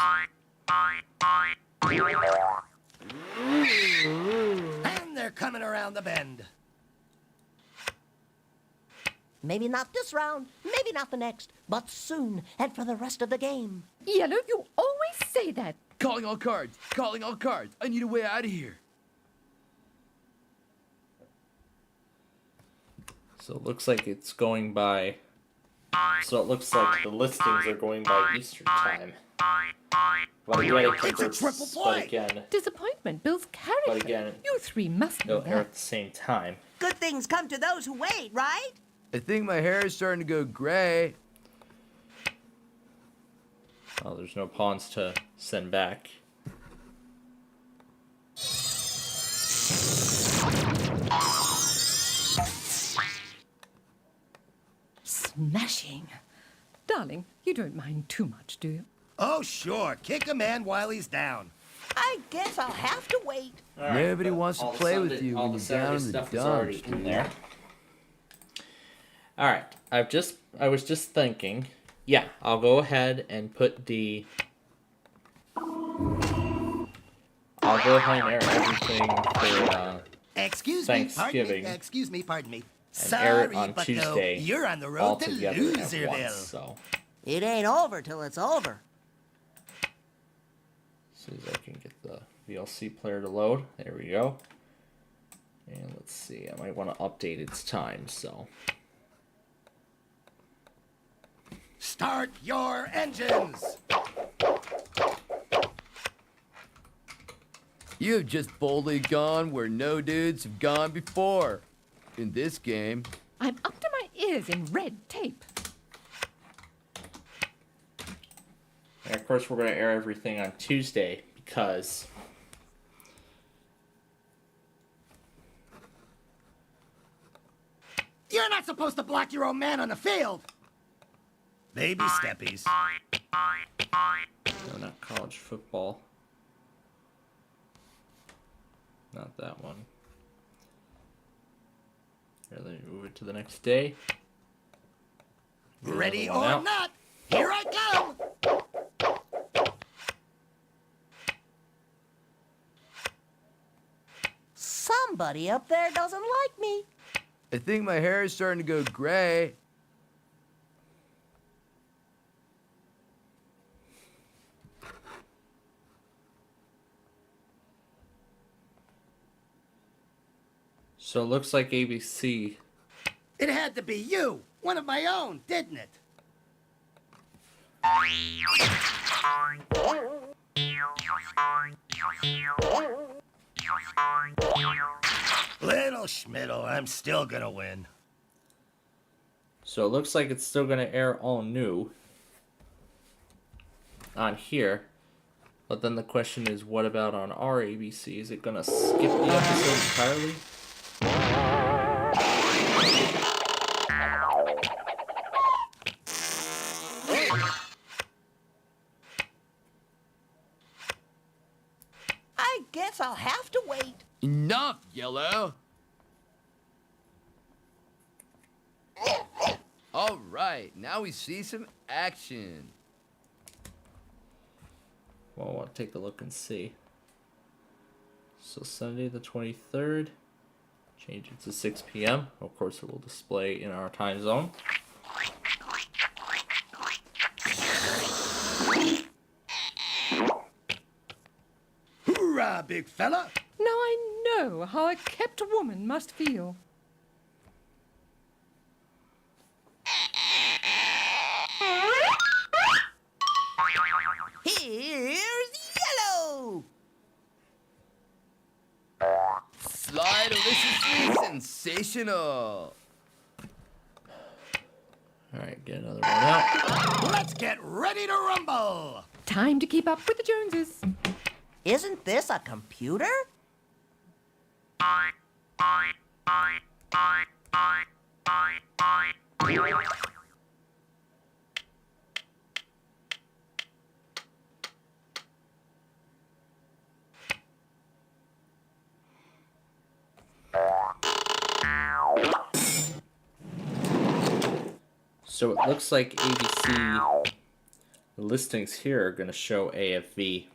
And they're coming around the bend. Maybe not this round, maybe not the next, but soon, and for the rest of the game. Yellow, you always say that. Calling all cards. Calling all cards. I need a way out of here. So it looks like it's going by... So it looks like the listings are going by Eastern time. But again, It's a triple play. But again, Disappointment builds character. But again, you three must know they'll air that. at the same time. Good things come to those who wait, right? I think my hair is starting to go gray. Oh, there's no pawns to send back. Smashing. Darling, you don't mind too much, do you? Oh, sure. Kick a man while he's down. I guess I'll have to wait. Nobody wants to play with you when you're down in the stuff is already dumps. in there. All right, I was just thinking. Yeah, I'll go ahead and put the. I'll go ahead and air everything for Excuse Thanksgiving. me, pardon me. And air it Sorry, on but Tuesday. no, you're on the road all to together at Loserville. once, so. It ain't over till it's over. As soon as I can get the VLC player to load. There we go. And let's see, I might want to update its time, so. Start your engines. You have just boldly gone where no dudes have gone before. In this game. I'm up to my ears in red tape. And of course, we're going to air everything on Tuesday because You're not supposed to block your own man on the field. Baby steppies. no, not college football. Not that one. Here, let me move it to the next day. Get Ready another or one out. not, here I come. Somebody up there doesn't like me. I think my hair is starting to go gray. So it looks like ABC. It had to be you, one of my own, didn't it? Little Schmiddle, I'm still gonna win. So it looks like it's still going to air all new on here. But then the question is, what about on our ABC? Is it going to skip the episode entirely? I guess I'll have to wait. Enough, Yellow! All right, now we see some action. Well, I want to take a look and see. So Sunday the 23rd, change it to 6 p.m. Of course, it will display in our time zone. Hoorah, big fella! Now I know how a kept woman must feel. Here's Yellow! Slide deliciously sensational. Alright, get another one out. Let's get ready to rumble! Time to keep up with the Joneses. Isn't this a computer? So it looks like ABC, the listings here are going to show AFV.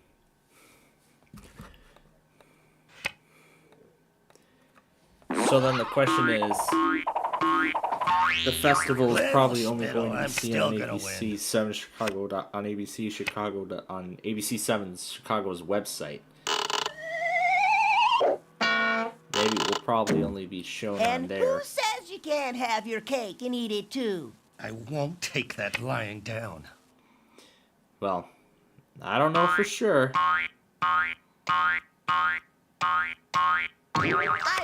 So then the question is, the festival is probably only going to be seen on ABC 7 Chicago on ABC Chicago on ABC 7's Chicago's website. Maybe it will probably only be shown on And there. who says you can't have your cake and eat it too? I won't take that lying down. Well, I don't know for sure. I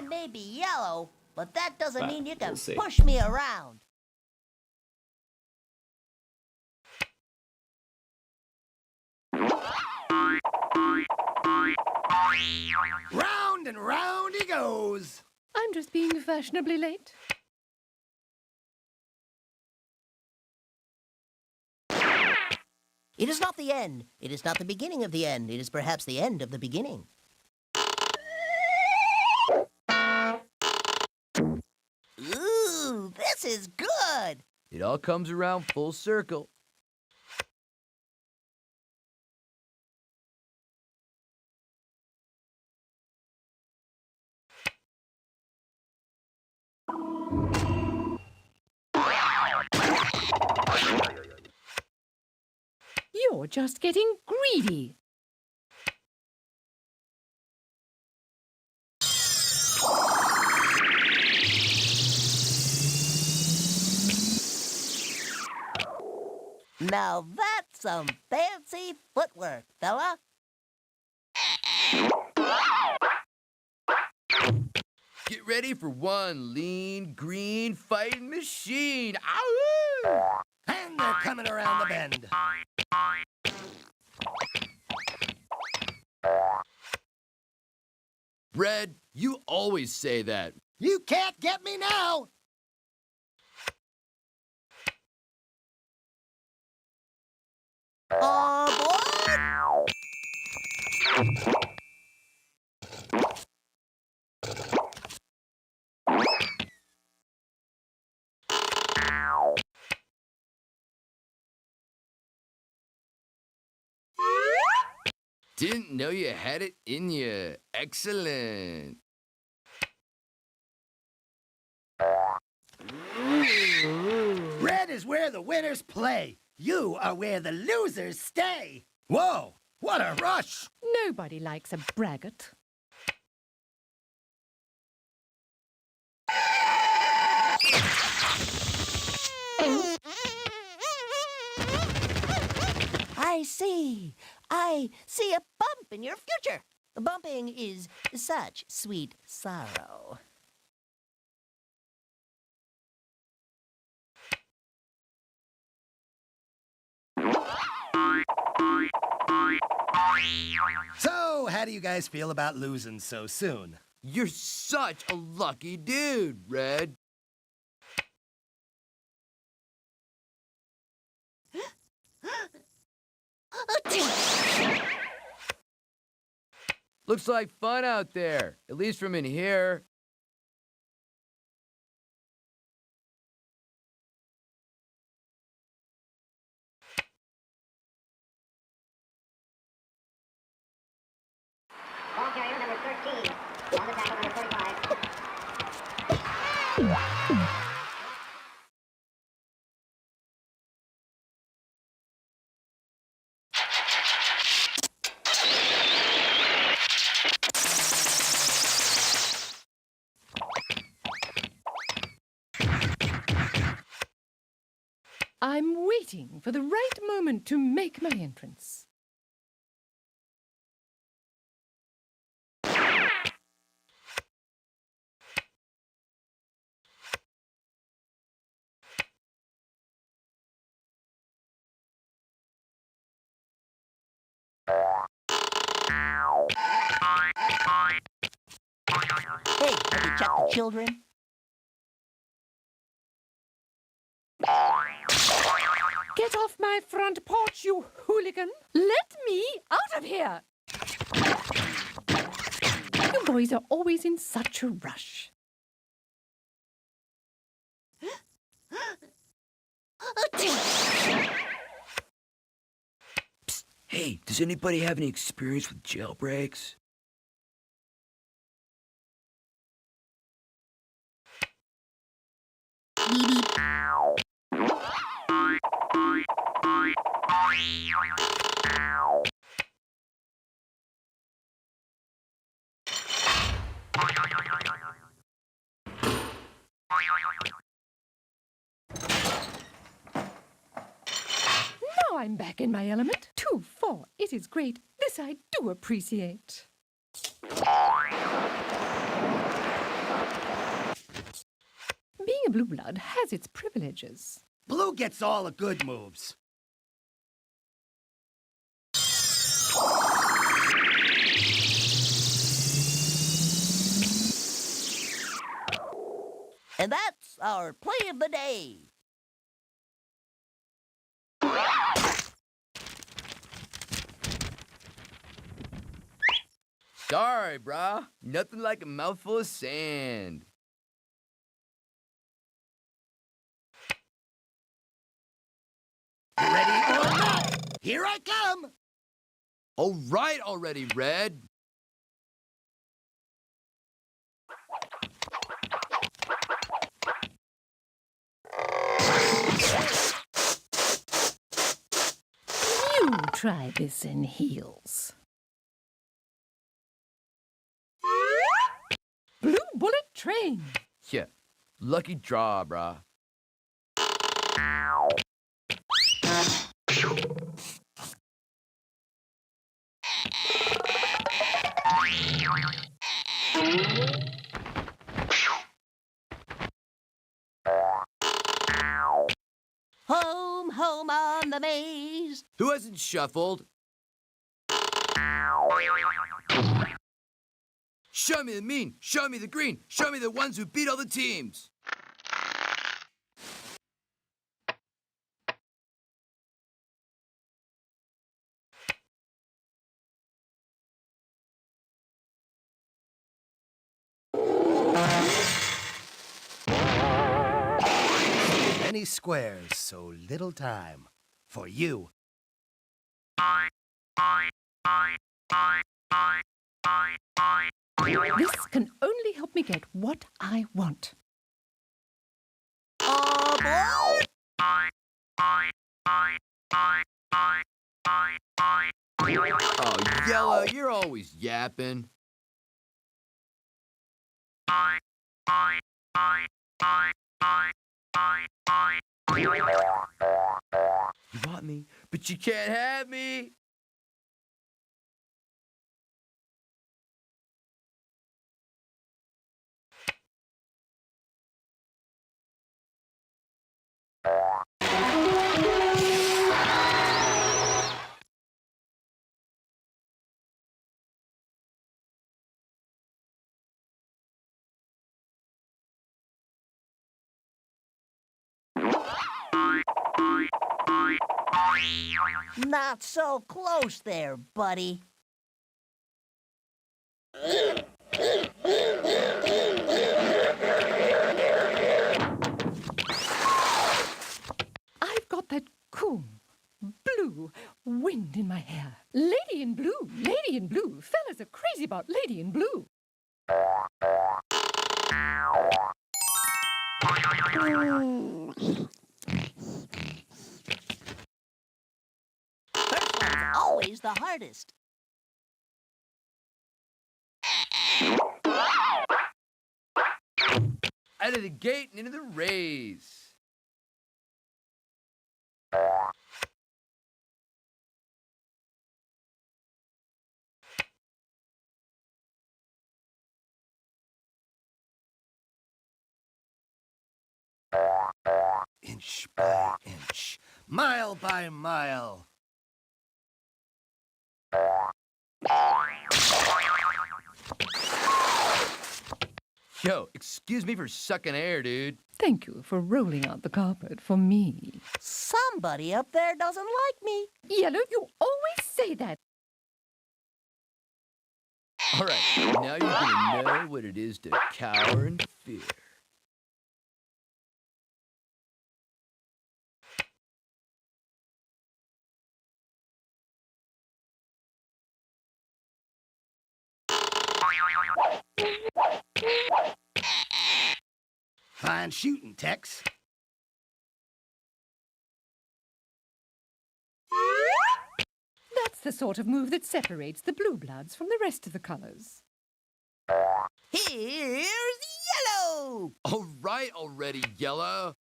may be yellow, but that doesn't But mean you can we'll see. push me around. Round and round he goes. I'm just being fashionably late. It is not the end. It is not the beginning of the end. It is perhaps the end of the beginning. Ooh, this is good. It all comes around full circle. You're just getting greedy. Now that's some fancy footwork, fella. Get ready for one lean, green fighting machine. Ow! And they're coming around the bend. Red, you always say that. You can't get me now. Aboard! Didn't know you had it in you. Excellent. Red is where the winners play. You are where the losers stay. Whoa, what a rush! Nobody likes a braggart. I see a bump in your future. Bumping is such sweet sorrow. So, how do you guys feel about losing so soon? You're such a lucky dude, Red. Looks like fun out there, at least from in here. Ball carrier number 13. On the tackle number 45. I'm waiting for the right moment to make my entrance. Hey, have you checked the children? Get off my front porch, you hooligan! Let me out of here! You boys are always in such a rush. Psst, hey, does anybody have any experience with jailbreaks? Now I'm back in my element. 2-4. It is great. This I do appreciate. Being a blue blood has its privileges. Blue gets all the good moves. And that's our play of the day. Sorry, brah. Nothing like a mouthful of sand. Ready or not, here I come! All right already, Red. You try this in heels. Blue bullet train. Yeah, lucky draw, brah. Home, home on the maze. Who hasn't shuffled? Show me the mean, show me the green, show me the ones who beat all the teams. Many squares, so little time. For you. This can only help me get what I want. Aboard! Oh, Yellow, you're always yapping. You want me, but you can't have me. Not so close there, buddy. I've got that cool, blue wind in my hair. Lady in blue, lady in blue. Fellas are crazy about lady in blue. First one's always the hardest. Out of the gate and into the race. Inch by inch, mile by mile. Yo, excuse me for sucking air, dude. Thank you for rolling out the carpet for me. Somebody up there doesn't like me. Yellow, you always say that. All right, now you're gonna know what it is to cower in fear. Fine shooting, Tex. That's the sort of move that separates the blue bloods from the rest of the colors. Here's yellow. All right already, Yellow.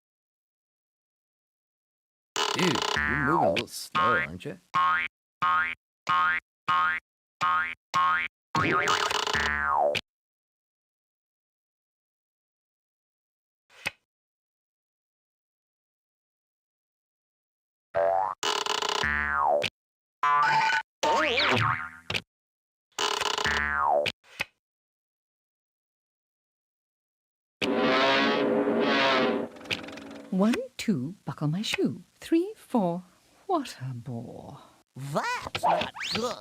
Dude, you're moving a little slow, aren't you? One, two, buckle my shoe. 3, 4, what a bore. That's not good.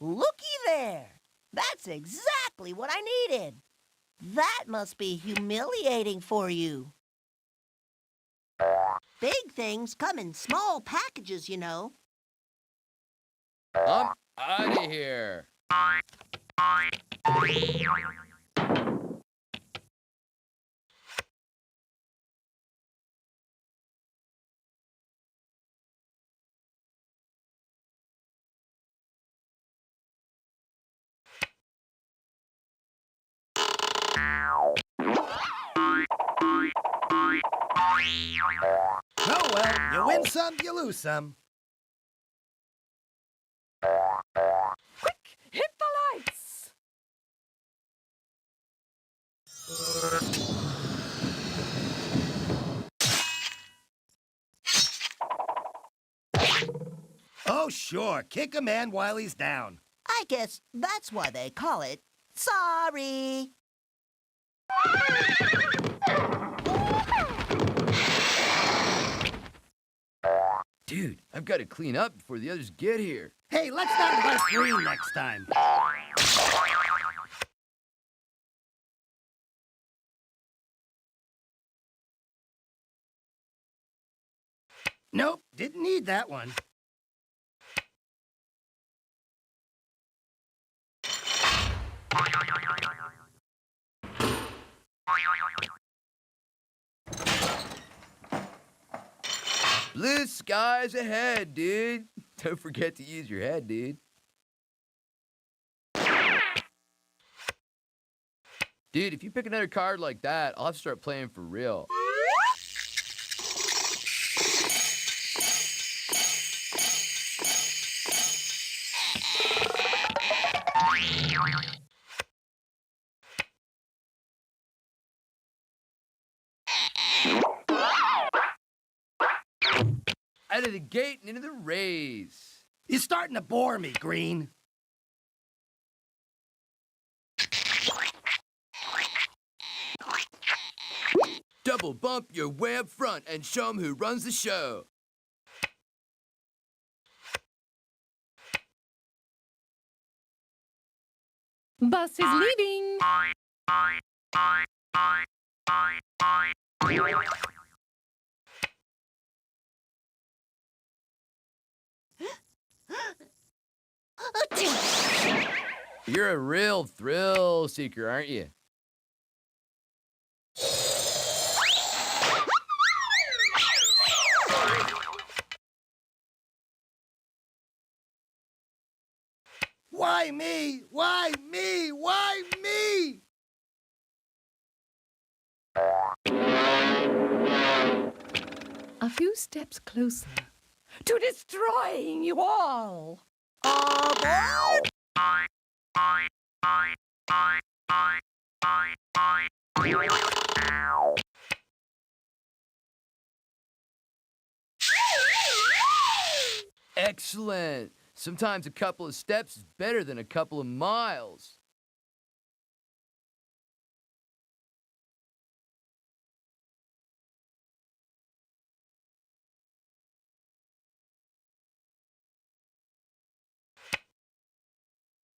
Looky there. That's exactly what I needed. That must be humiliating for you. Big things come in small packages, you know. I'm out of here. Oh well, you win some, you lose some. Quick, hit the lights! Oh sure, kick a man while he's down. I guess that's why they call it sorry. Dude, I've got to clean up before the others get here. Hey, let's not let green next time. Nope, didn't need that one. Blue skies ahead, dude. Don't forget to use your head, dude. Dude, if you pick another card like that, I'll have to start playing for real. Out of the gate and into the race. You're starting to bore me, Green. Double bump your way up front and show 'em who runs the show. Bus is leaving. You're a real thrill seeker, aren't you? Why me? Why me? Why me? A few steps closer to destroying you all. Aboard! Excellent. Sometimes a couple of steps is better than a couple of miles.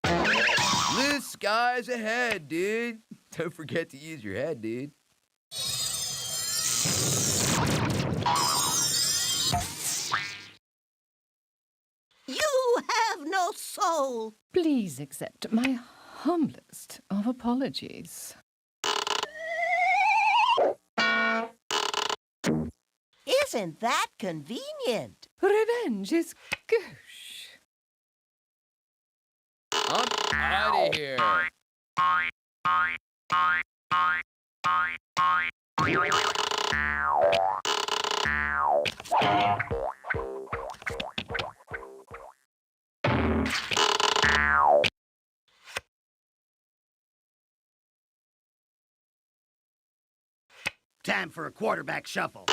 Blue skies ahead, dude. Don't forget to use your head, dude. You have no soul. Please accept my humblest of apologies. Isn't that convenient? Revenge is gauche. I'm out of here. Time for a quarterback shuffle.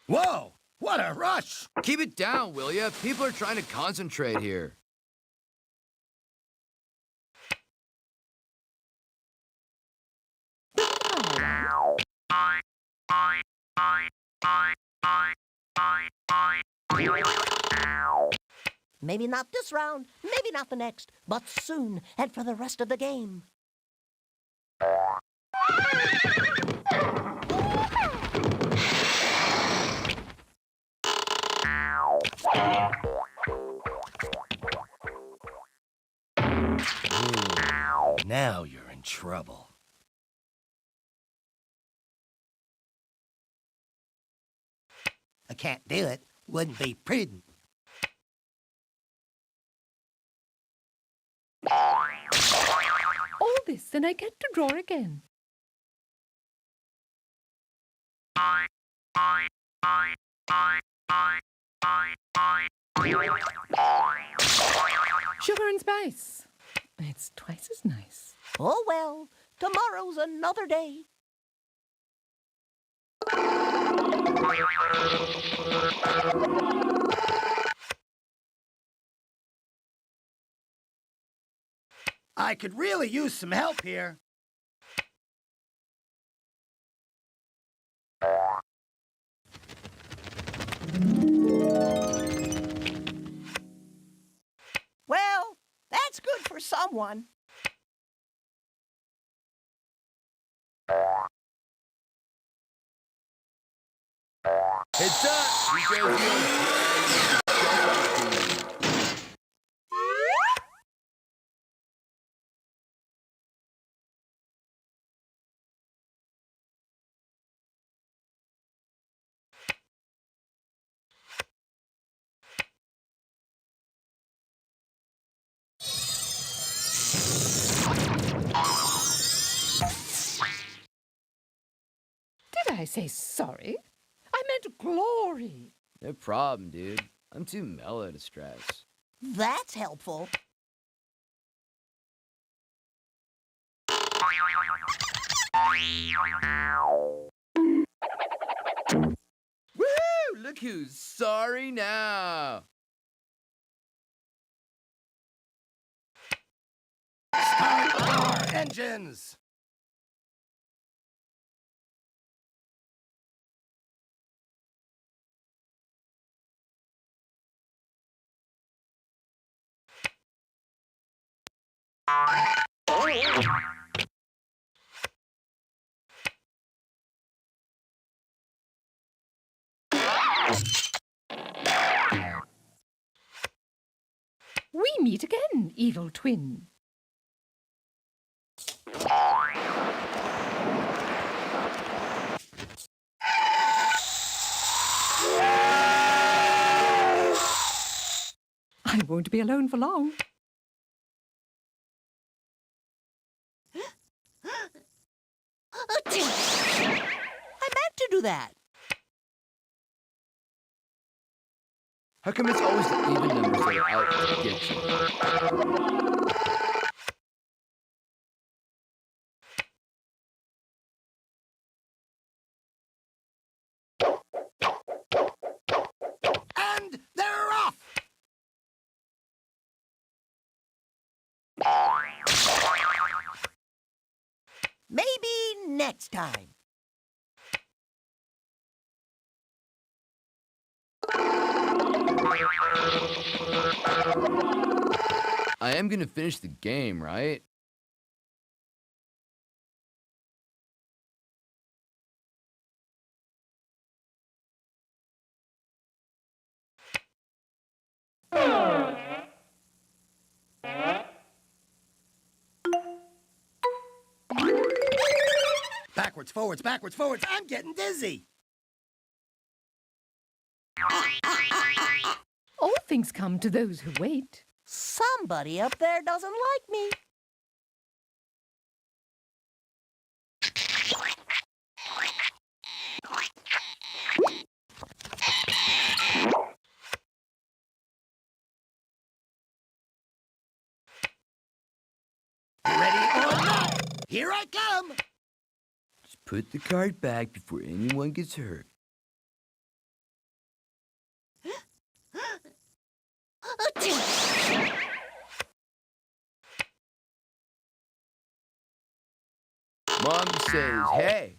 Whoa! What a rush! Keep it down, will ya? People are trying to concentrate here. Maybe not this round, maybe not the next, but soon and for the rest of the game. Now you're in trouble. I can't do it. Wouldn't be prudent. All this, and I get to draw again. Sugar and spice. It's twice as nice. Oh well, tomorrow's another day. I could really use some help here. Well, that's good for someone. Heads up! You guys know. Did I say sorry? I meant glory. No problem, dude. I'm too mellow to stress. That's helpful. Woo! Look who's sorry now. Start our engines! We meet again, evil twin. I won't be alone for long. I meant to do that. How come it's always the even numbers that are out to get you? And they're off! Maybe next time. I am gonna finish the game, right? Backwards, forwards, backwards, forwards. I'm getting dizzy. All things come to those who wait. Somebody up there doesn't like me. Ready or not, here I come. Just put the card back before anyone gets hurt. Mom says, hey.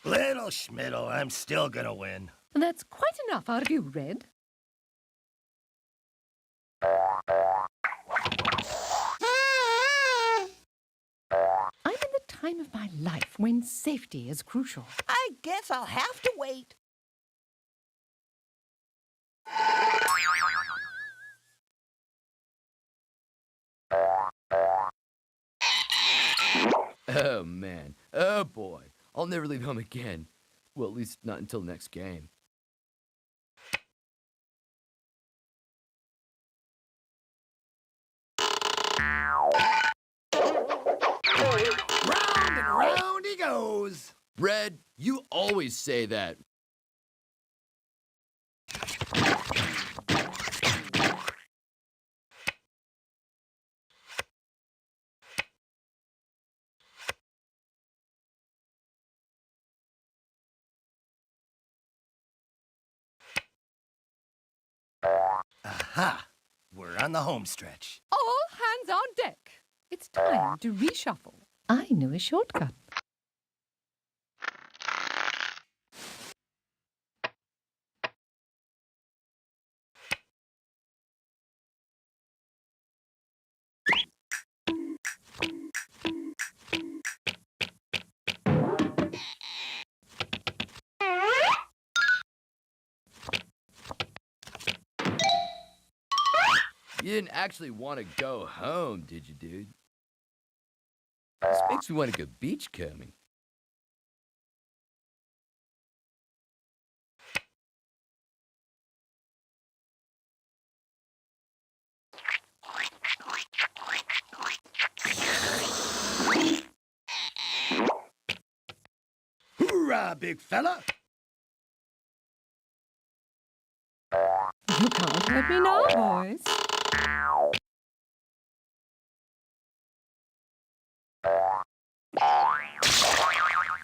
Little Schmiddle, I'm still gonna win. That's quite enough out of you, Red. I'm in the time of my life when safety is crucial. I guess I'll have to wait. Oh, man. Oh, boy. I'll never leave home again. Well, at least not until next game. Round and round he goes. Red, you always say that. Aha! We're on the home stretch. All hands on deck. It's time to reshuffle. I know a shortcut. You didn't actually want to go home, did you, dude? This makes me want to go beachcombing. Hoorah, big fella! You can't hurt me now, boys.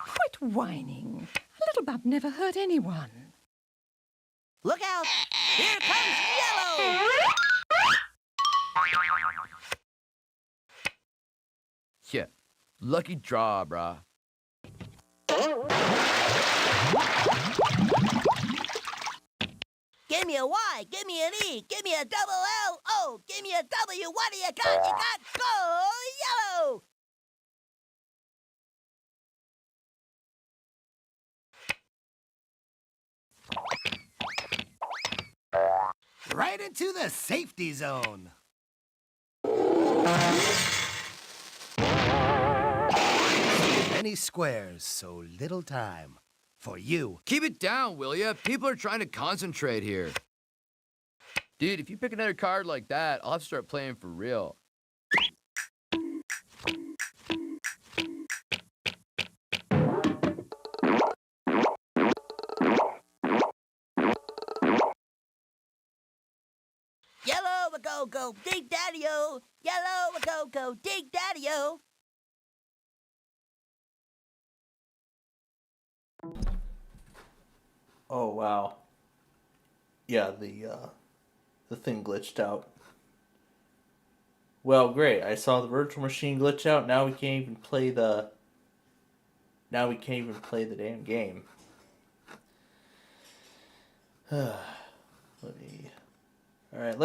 Quit whining. A little bump never hurt anyone. Look out! Here comes Yellow! Yeah, lucky draw, brah. Give me a Y, give me an E, give me a double L, O, give me a W. What do you got? You got go Yellow! Right into the safety zone. Many squares, so little time. For you. Keep it down, will ya? People are trying to concentrate here. Dude, if you pick another card like that, I'll have to start playing for real. Yellow, a go, dig daddy-o. Yellow, a go, dig daddy-o. Oh wow. Yeah, the thing glitched out. Well, great. I saw the virtual machine glitch out. Now we can't even play the damn game. Let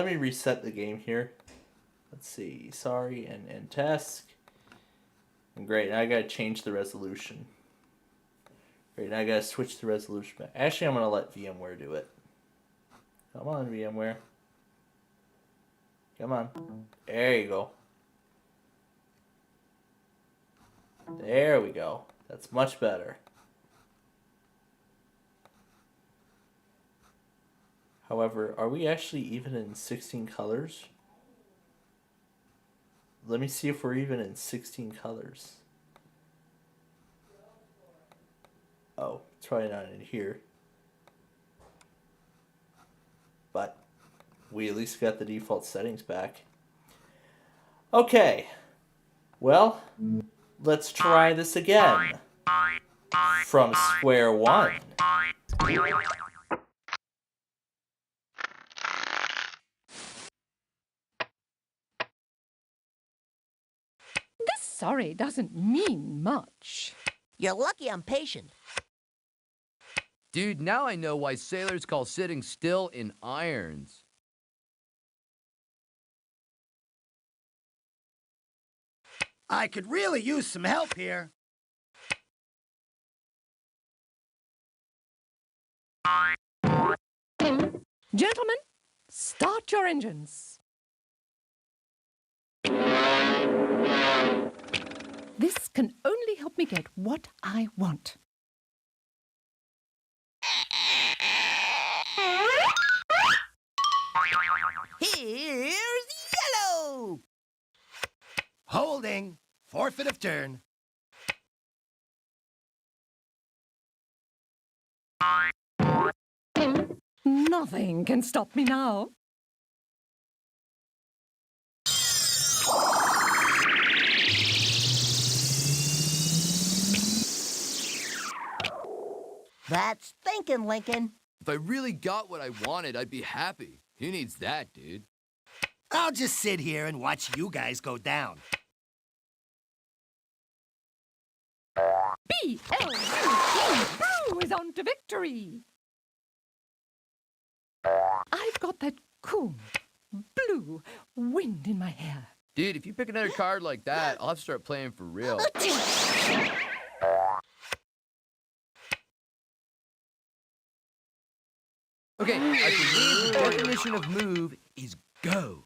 me reset the game here. Let's see. Sorry and task. Great. Now I gotta change the resolution. Great. Now I gotta switch the resolution back. Actually, I'm gonna let VMware do it. Come on, VMware. Come on. There you go. There we go. That's much better. However, are we actually even in 16 colors? Let me see if we're even in 16 colors. Oh, it's probably not in here. But we at least got the default settings back. Okay. Well, let's try this again. From square one. This sorry doesn't mean much. You're lucky I'm patient. Dude, now I know why sailors call sitting still in irons. I could really use some help here. Gentlemen, start your engines. This can only help me get what I want. Here's Yellow! Holding. Forfeit of turn. Nothing can stop me now. That's thinking, Lincoln. If I really got what I wanted, I'd be happy. Who needs that, dude? I'll just sit here and watch you guys go down. B-L-U-E, Blue is on to victory. I've got that cool, blue wind in my hair. Dude, if you pick another card like that, I'll have to start playing for real. Okay, I believe the definition of move is go.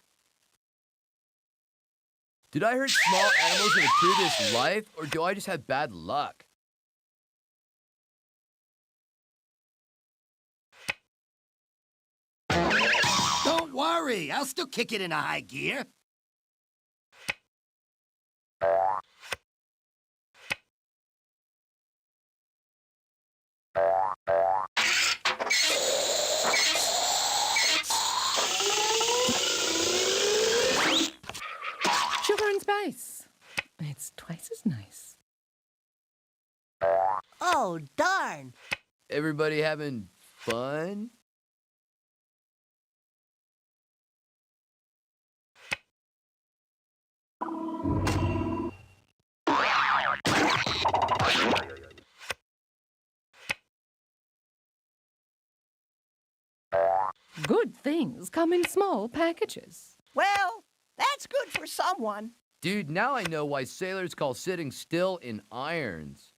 Did I hurt small animals in a previous life, or do I just have bad luck? Don't worry, I'll still kick it in a high gear. Sugar and spice. It's twice as nice. Oh, darn. Everybody having fun? Good things come in small packages. Well, that's good for someone. Dude, now I know why sailors call sitting still in irons.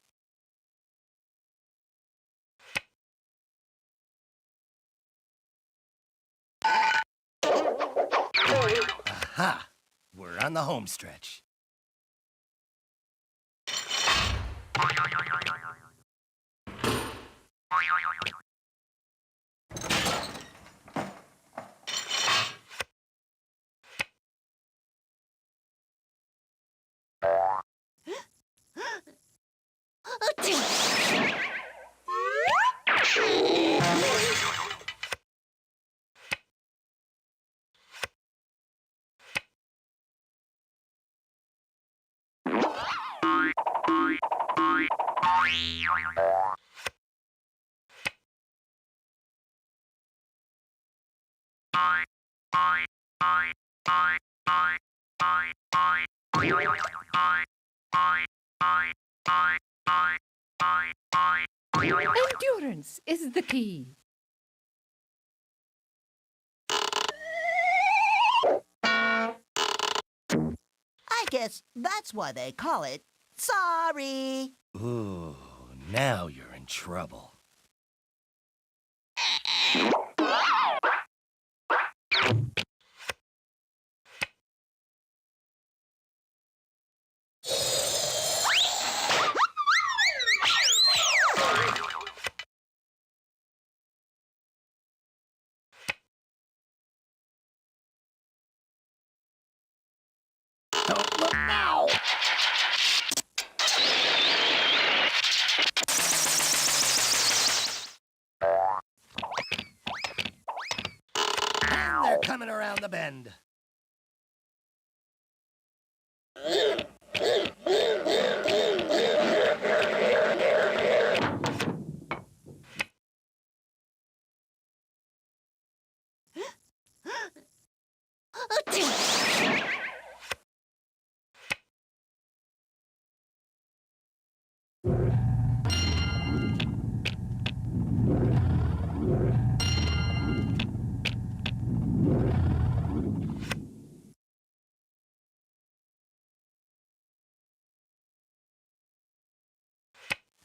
Aha! We're on the home stretch. Endurance is the key. I guess that's why they call it sorry. Ooh, now you're in trouble. Don't look now! And they're coming around the bend.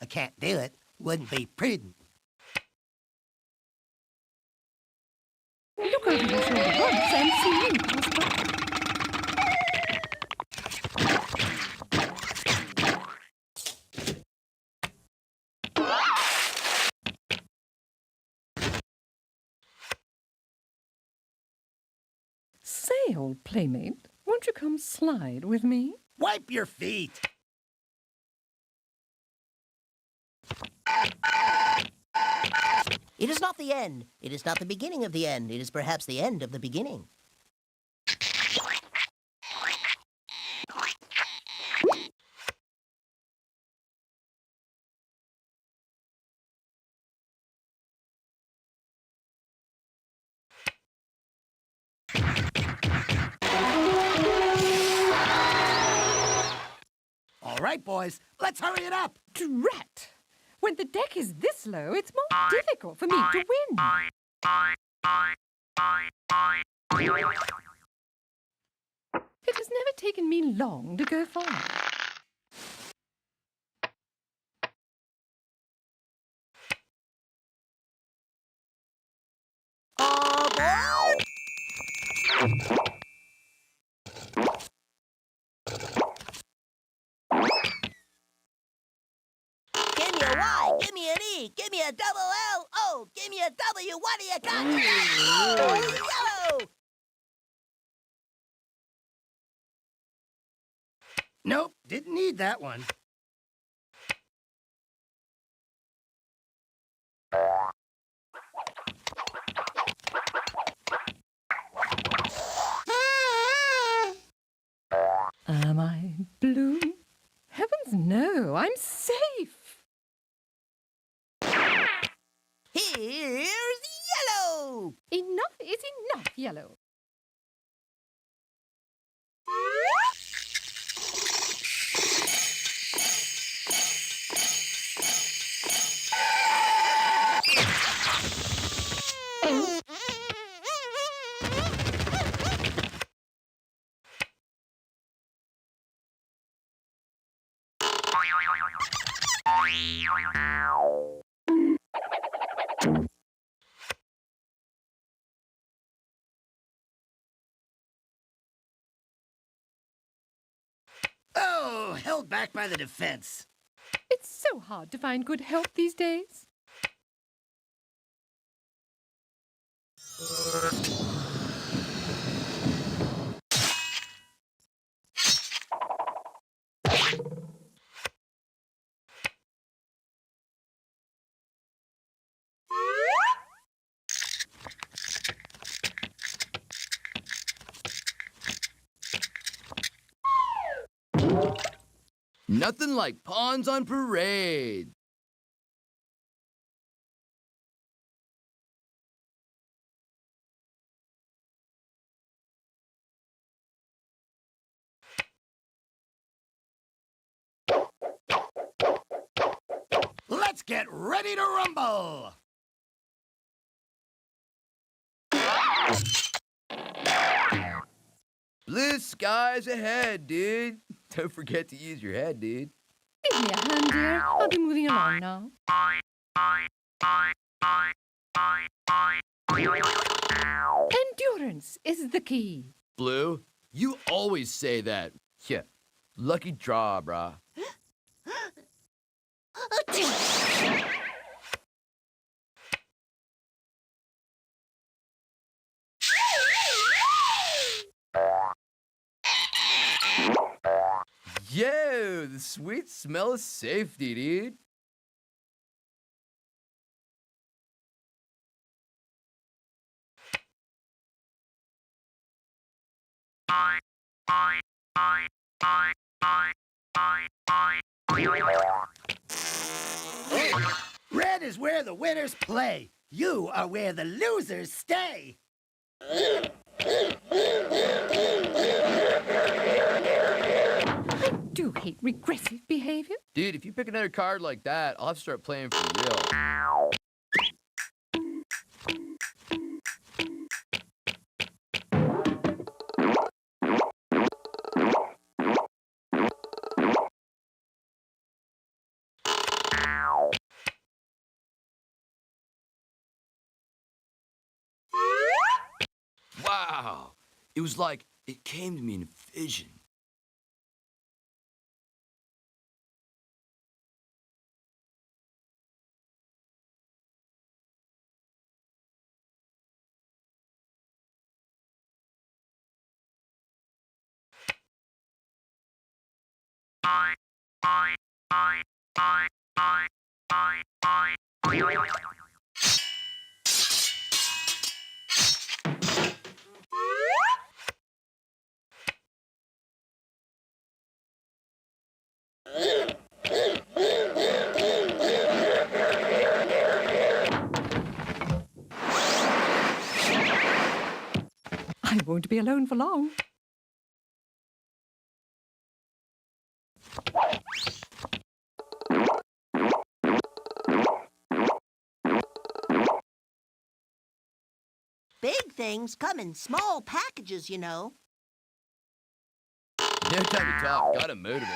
I can't do it. Wouldn't be prudent. Look over your shoulder once and see me pass by. Say, old playmate, won't you come slide with me? Wipe your feet! It is not the end. It is not the beginning of the end. It is perhaps the end of the beginning. All right, boys, let's hurry it up! Drat! When the deck is this low, it's more difficult for me to win. It has never taken me long to go far. a Y, give me an E, give me a double L, O, give me a W, what do you got? Yellow! Nope, didn't need that one. Am I blue? Heavens no, I'm safe. Here's yellow! Enough is enough, yellow. Oh, held back by the defense. It's so hard to find good help these days. Nothing like pawns on parade. Let's get ready to rumble! Blue skies ahead, dude. Don't forget to use your head, dude. Give me a hand, dear. I'll be moving along now. Endurance is the key. Blue, you always say that. Yeah, lucky draw, brah. Yo, the sweet smell of safety, dude. Red is where the winners play. You are where the losers stay. I do hate regressive behavior. Dude, if you pick another card like that, I'll have to start playing for real. Wow. It was like it came to me in a vision. I won't be alone for long. Big things come in small packages, you know. No time to talk. Gotta motivate.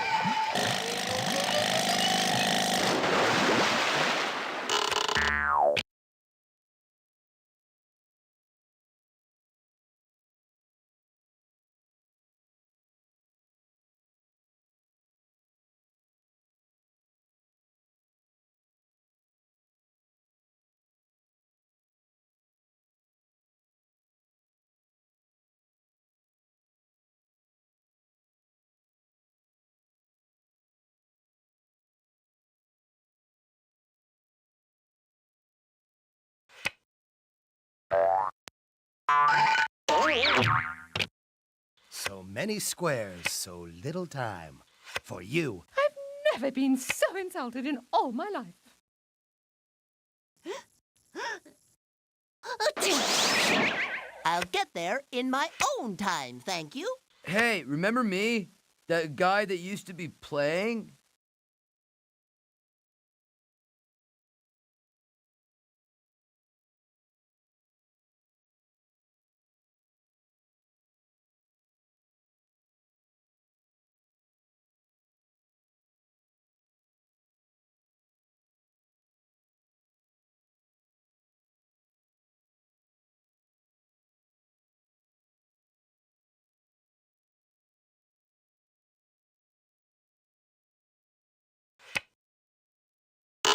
So many squares, so little time. For you. I've never been so insulted in all my life. I'll get there in my own time, thank you. Hey, remember me? That guy that used to be playing?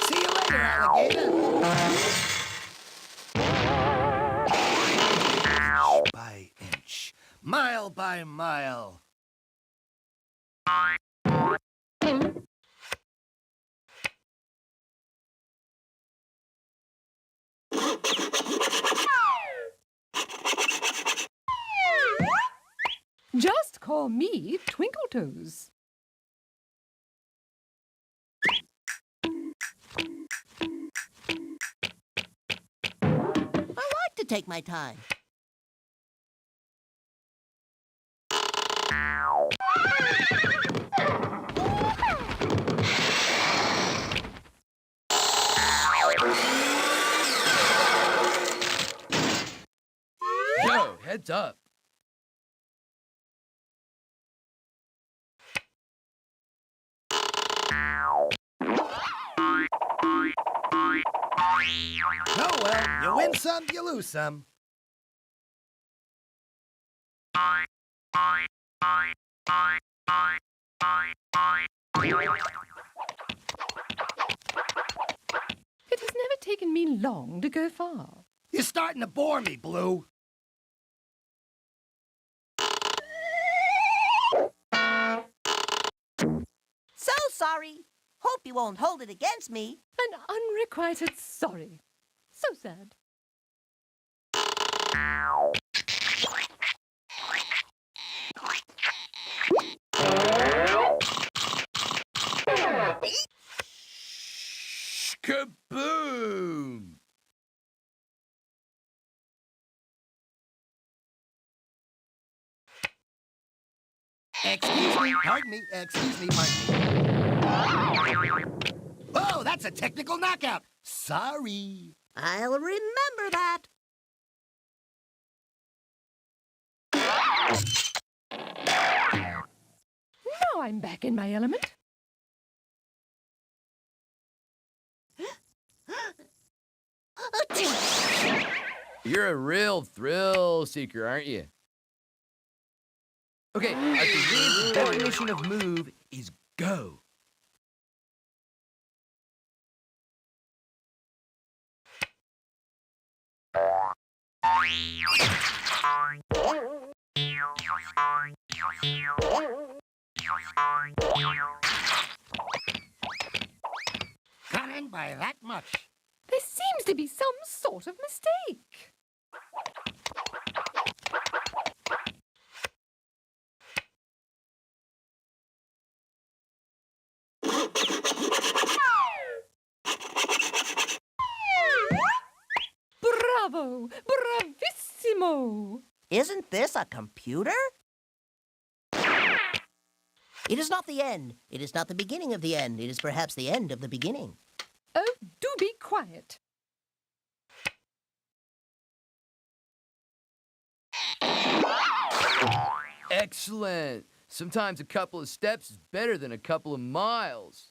See you later, alligator. Inch by inch, mile by mile. Just call me Twinkletoes. I like to take my time. Yo, heads up. Oh well, you win some, you lose some. It has never taken me long to go far. You're starting to bore me, Blue. So sorry. Hope you won't hold it against me. An unrequited sorry. So sad. Kaboom! Excuse me, pardon me, excuse me, pardon me. Oh, that's a technical knockout. Sorry. I'll remember that. Now I'm back in my element. You're a real thrill seeker, aren't you? Okay, I believe the definition of move is go. Coming by that much. There seems to be some sort of mistake. Bravo! Bravissimo! Isn't this a computer? It is not the end. It is not the beginning of the end. It is perhaps the end of the beginning. Oh, do be quiet. Excellent. Sometimes a couple of steps is better than a couple of miles.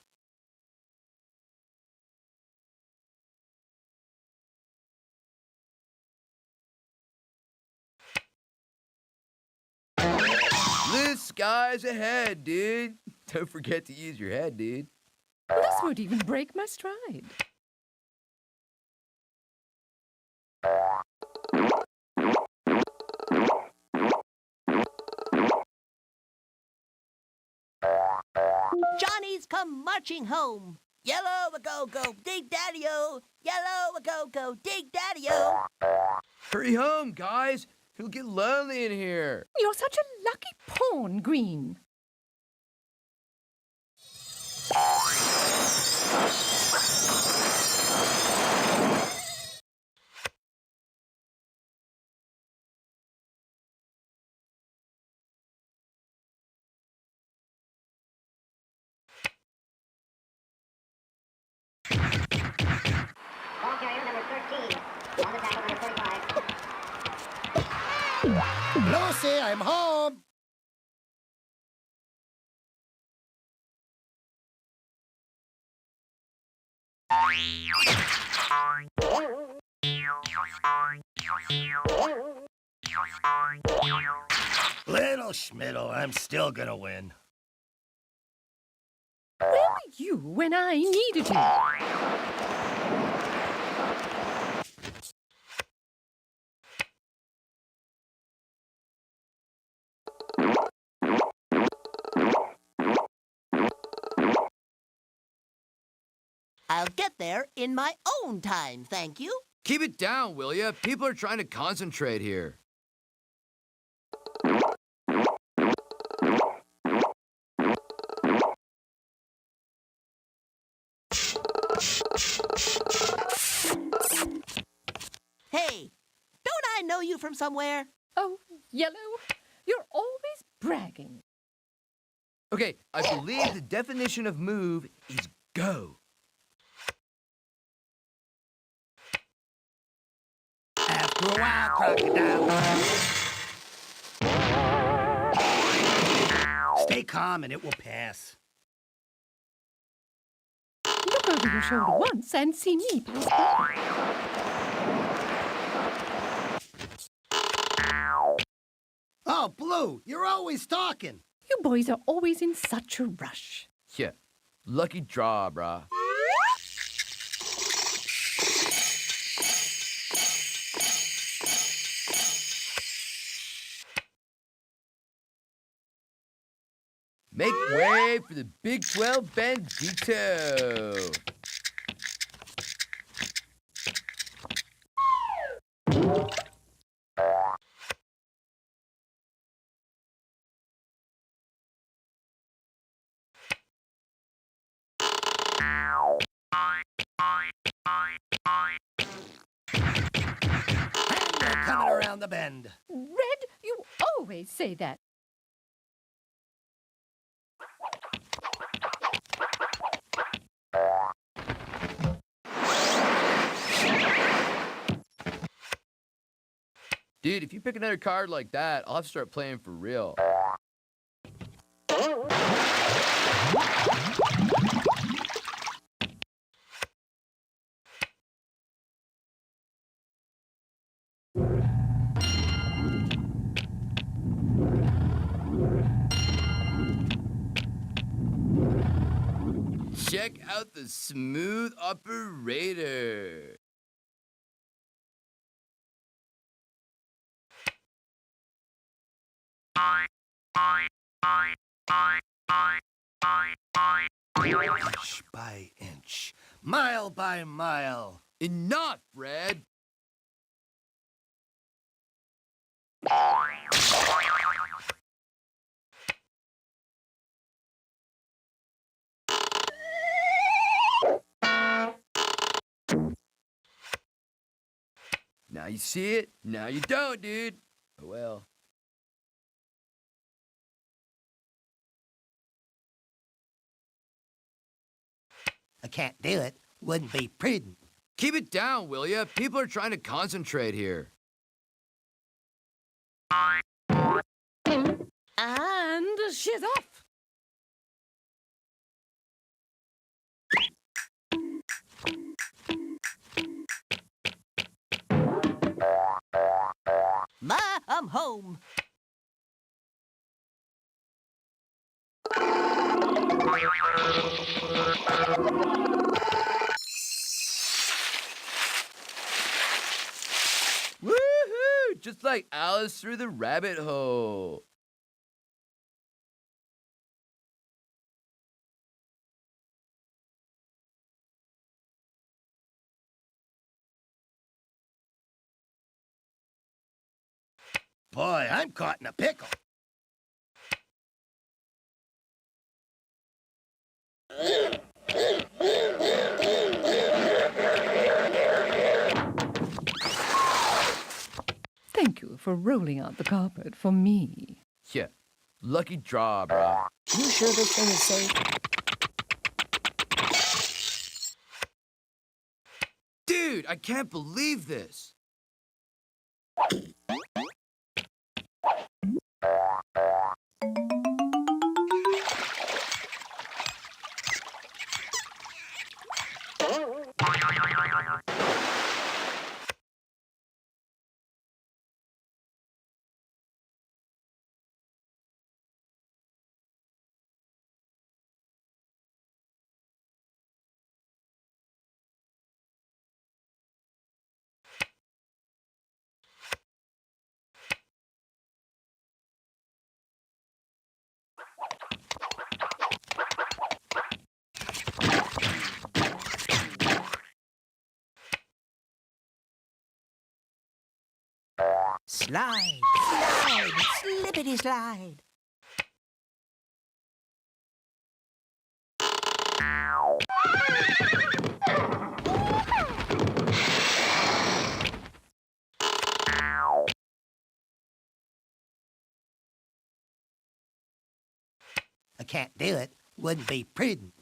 Blue skies ahead, dude. Don't forget to use your head, dude. This won't even break my stride. Johnny's come marching home. Yellow a go-go, dig daddy-o. Yellow a go-go, dig daddy-o. Hurry home, guys. You'll get lonely in here. You're such a lucky pawn, Green. Ball carrier number 13. On the tackle number 35. Lucy, I'm home. Little Schmiddle, I'm still gonna win. Where were you when I needed you? I'll get there in my own time, thank you. Keep it down, will ya? People are trying to concentrate here. Hey, don't I know you from somewhere? Oh, Yellow, you're always bragging. Okay, I believe the definition of move is go. After a while, crocodile. Stay calm and it will pass. Look over your shoulder once and see me pass by. Oh, Blue, you're always talking. You boys are always in such a rush. Yeah, lucky draw, brah. Make way for the Big 12 Bandito. And they're coming around the bend. Red, you always say that. Dude, if you pick another card like that, I'll have to start playing for real. Check out the smooth operator. Inch by inch, mile by mile. Enough, Red. Now you see it, now you don't, dude. Oh well. I can't do it. Wouldn't be prudent. Keep it down, will ya? People are trying to concentrate here. And she's off. Ma, I'm home. Woohoo! Just like Alice through the rabbit hole. Boy, I'm caught in a pickle. Thank you for rolling out the carpet for me. Yeah, lucky draw, bro. You sure this thing is safe? Dude, I can't believe this. Slide, slide, slippity slide. I can't do it. Wouldn't be prudent.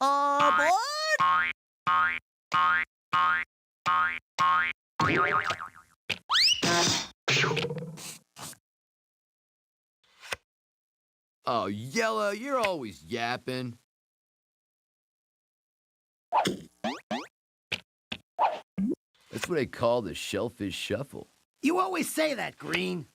Aboard! Oh, Yellow, you're always yapping. That's what I call the shellfish shuffle. You always say that, Green.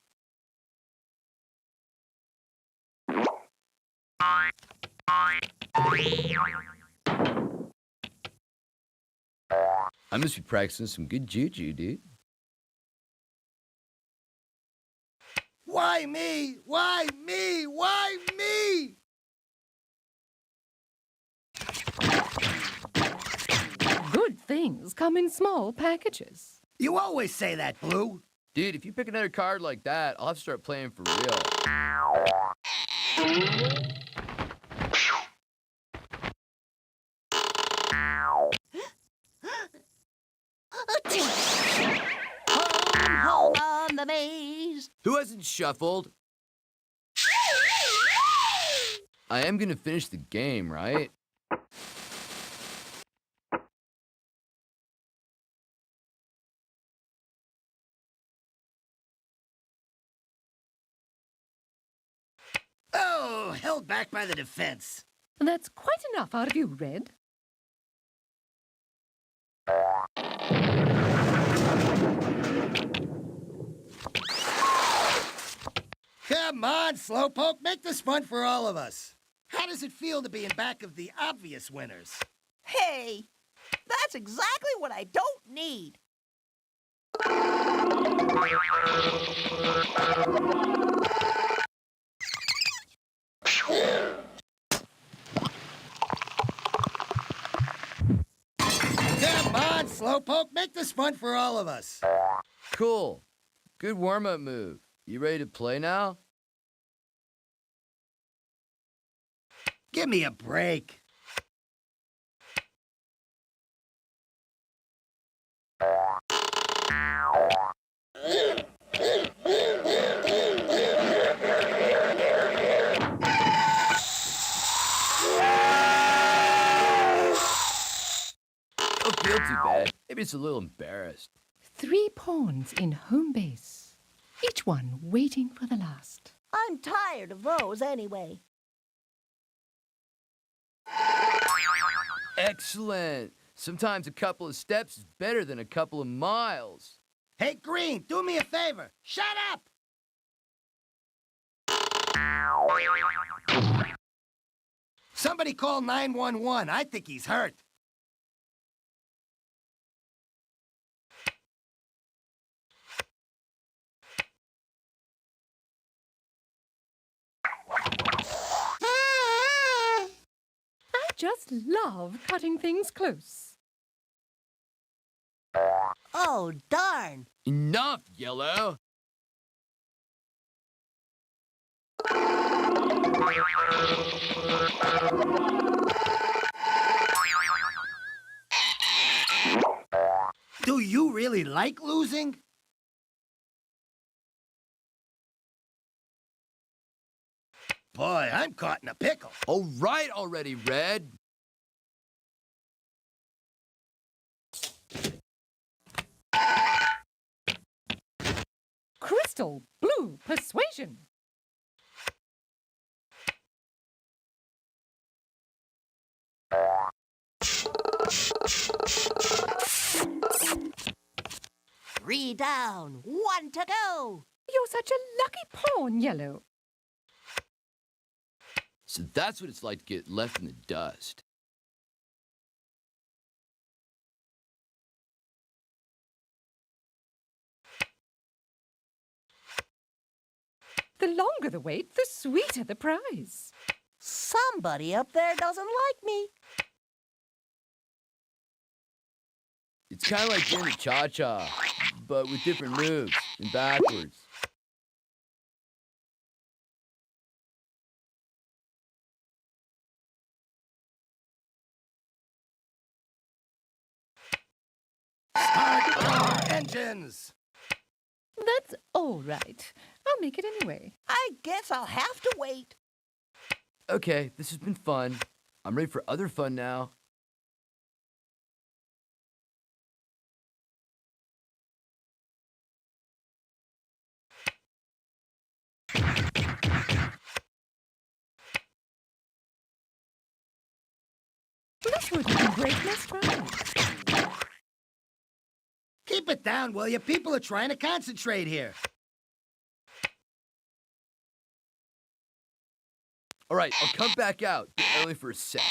I must be practicing some good juju, dude. Why me? Why me? Why me? Good things come in small packages. You always say that, Blue. Dude, if you pick another card like that, I'll have to start playing for real. Home on the maze. Who hasn't shuffled? I am gonna finish the game, right? Oh, held back by the defense. That's quite enough out of you, Red. Come on, Slowpoke, make this fun for all of us. How does it feel to be in back of the obvious winners? Hey, that's exactly what I don't need. Come on, Slowpoke, make this fun for all of us. Cool. Good warm-up move. You ready to play now? Give me a break. Don't feel too bad. Maybe it's a little embarrassed. 3 pawns in home base. Each one waiting for the last. I'm tired of those anyway. Excellent. Sometimes a couple of steps is better than a couple of miles. Hey, Green, do me a favor. Shut up! Somebody call 911. I think he's hurt. just love cutting things close. Oh, darn. Enough, Yellow. Do you really like losing? Boy, I'm caught in a pickle. All right already, Red. Crystal Blue Persuasion. Three down, one to go. You're such a lucky pawn, Yellow. So that's what it's like to get left in the dust. The longer the wait, the sweeter the prize. Somebody up there doesn't like me. It's kind of like in the cha-cha, but with different moves and backwards. Start our engines! That's all right. I'll make it anyway. I guess I'll have to wait. Okay, this has been fun. I'm ready for other fun now. This would be great. Let's try. Keep it down, will you? People are trying to concentrate here. All right, I'll come back out, but only for a sec.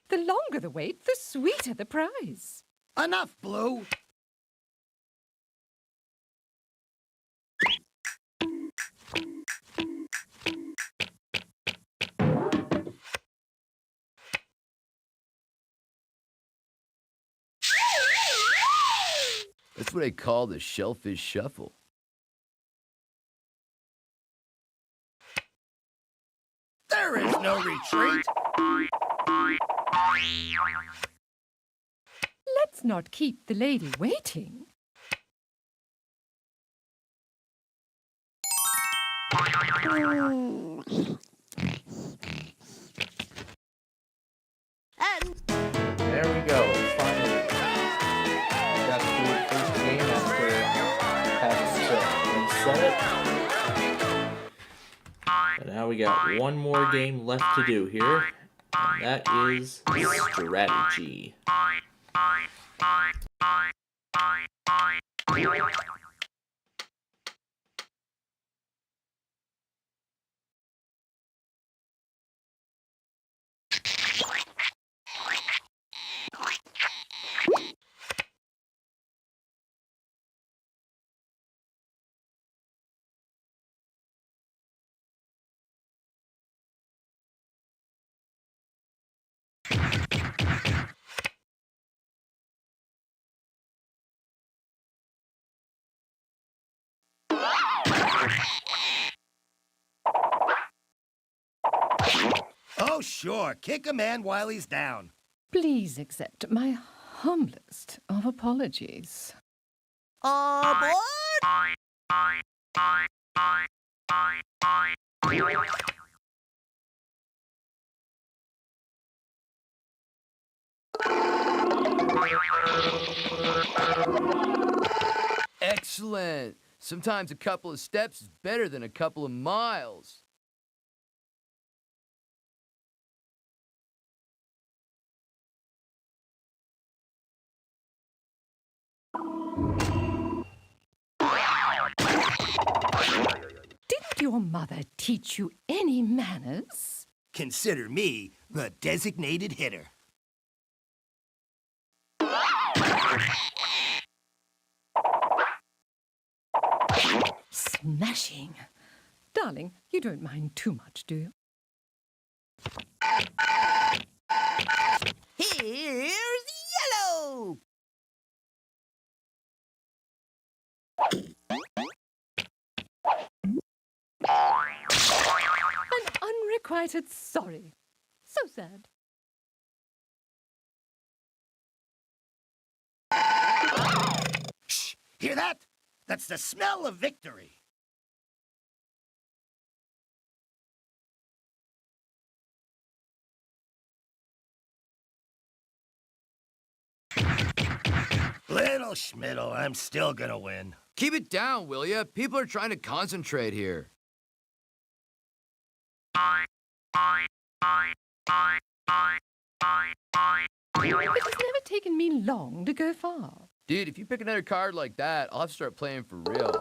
The longer the wait, the sweeter the prize. Enough, Blue. That's what I call the shellfish shuffle. There is no retreat. Let's not keep the lady waiting. And There we go. Finally. Got through the first game after having to reset it. But now we got one more game left to do here. And that is strategy. Oh, sure. Kick a man while he's down. Please accept my humblest of apologies. aboard! Excellent. Sometimes a couple of steps is better than a couple of miles. your mother teach you any manners? Consider me the designated hitter. Smashing. Darling, you don't mind too much, do you? Here's yellow! An unrequited sorry. So sad. Shh! Hear that? That's the smell of victory. Little Schmiddle, I'm still gonna win. Keep it down, will ya? People are trying to concentrate here. It has never taken me long to go far. Dude, if you pick another card like that, I'll have to start playing for real.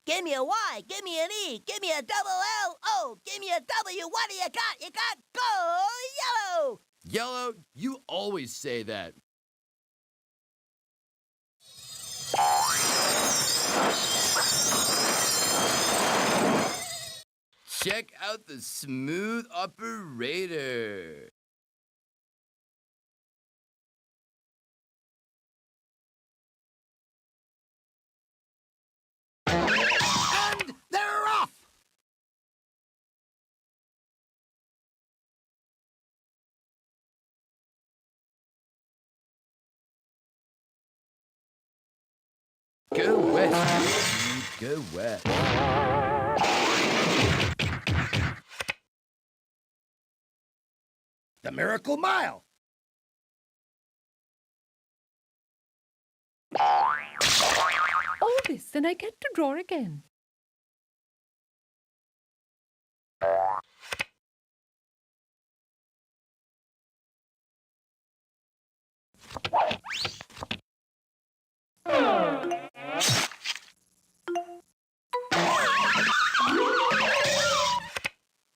Give me a Y, give me an E, give me a double L, O, give me a W. What do you got? You got go yellow! Yellow, you always say that. Check out the smooth operator. And they're off! Go west, dude. Go west. The Miracle Mile. All this, and I get to draw again.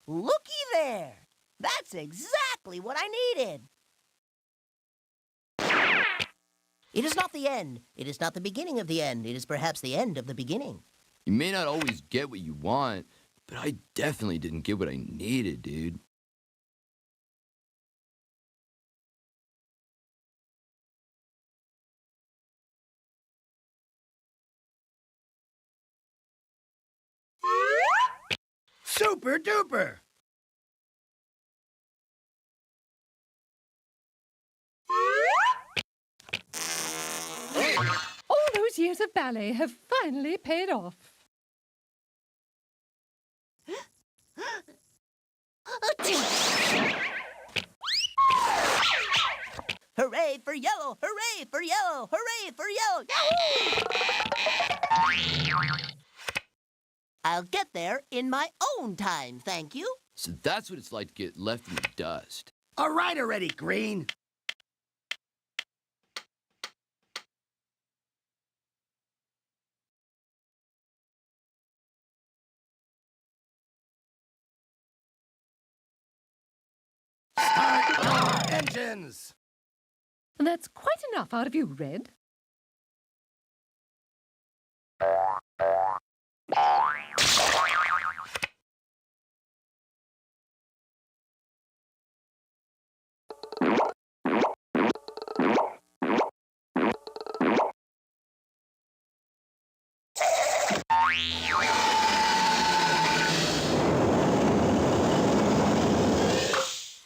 Looky there! That's exactly what I needed! It is not the end. It is not the beginning of the end. It is perhaps the end of the beginning. You may not always get what you want, but I definitely didn't get what I needed, dude. Super duper! All those years of ballet have finally paid off. Hooray for yellow! Hooray for yellow! Hooray for yellow! Yahoo! I'll get there in my own time, thank you. So that's what it's like to get left in the dust. All right already, Green. Start your engines! That's quite enough out of you, Red.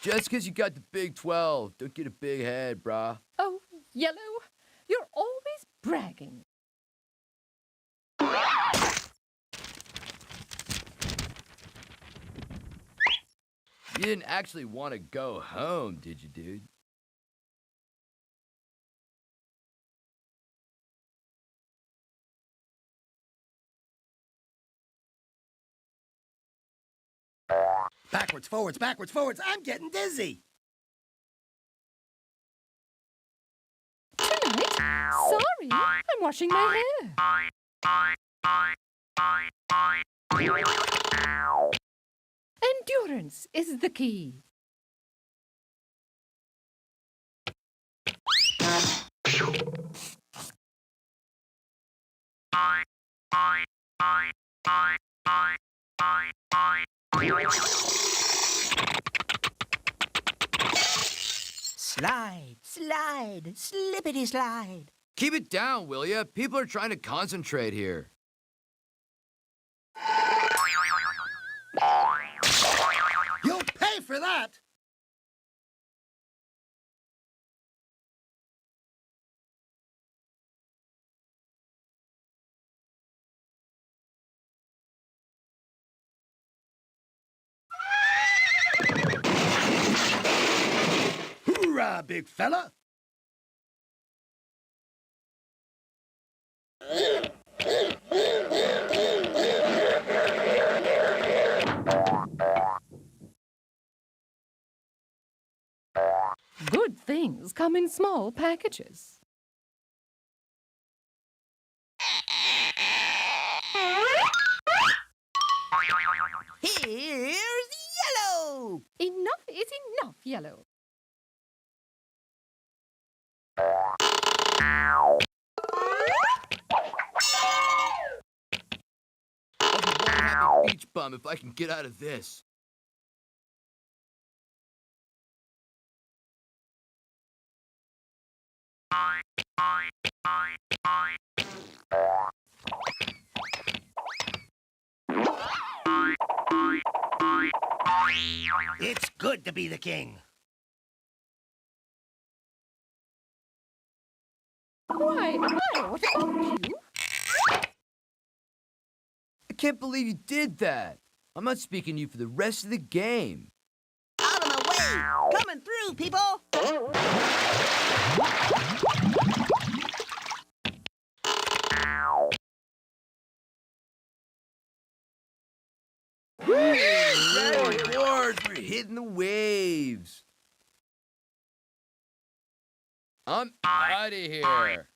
Just because you got the Big 12, don't get a big head, brah. Oh, Yellow, you're always bragging. You didn't actually want to go home, did you, dude? Backwards, forwards, backwards, forwards. I'm getting dizzy. Sorry, I'm washing my hair. Endurance is the key. Slide, slide, slippity slide. Keep it down, will ya? People are trying to concentrate here. You'll pay for that! Hoorah, big fella! Good things come in small packages. Here's yellow. Enough is enough, Yellow. I'll be one happy beach bum if I can get out of this. It's good to be the king. Why, I ought to help you. I can't believe you did that. I'm not speaking to you for the rest of the game. Out of my way. Coming through, people. Red Wars, we're hitting the waves. I'm out of here.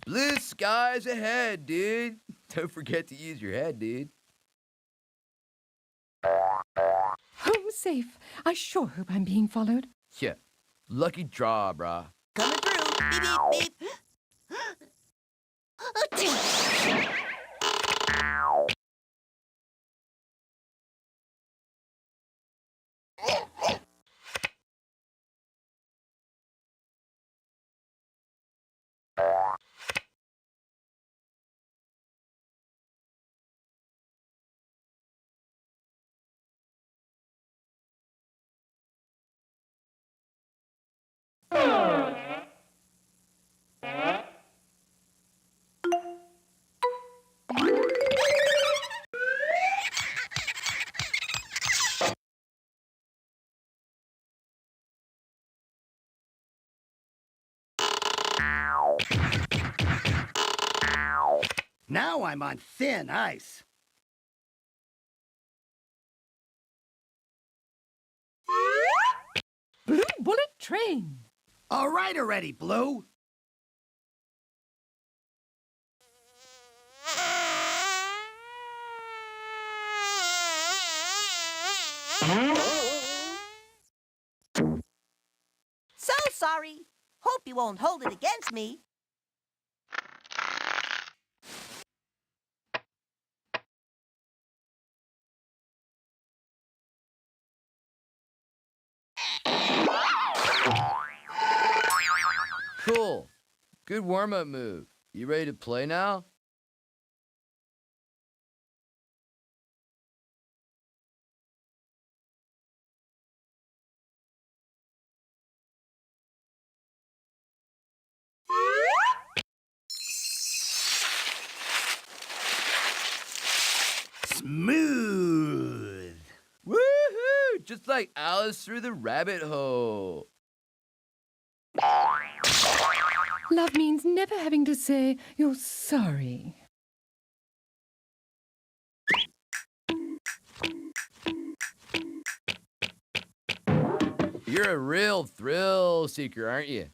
Blue skies ahead, dude. Don't forget to use your head, dude. Home safe. I sure hope I'm being followed. Yeah, lucky draw, brah. Coming through. Beep, beep, beep. Now I'm on thin ice. Blue Bullet Train. All right already, Blue. So sorry. Hope you won't hold it against me. Cool. Good warm-up move. You ready to play now? Smooth. Woohoo! Just like Alice through the rabbit hole. Love means never having to say you're sorry. You're a real thrill seeker, aren't you?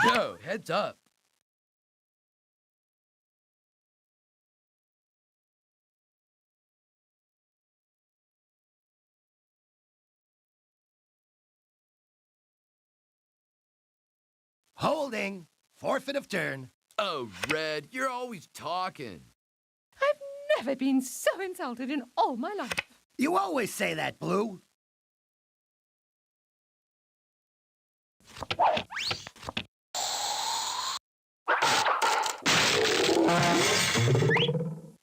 Yo, heads up. Holding. Forfeit of turn. Oh, Red, you're always talking. I've never been so insulted in all my life. You always say that, Blue.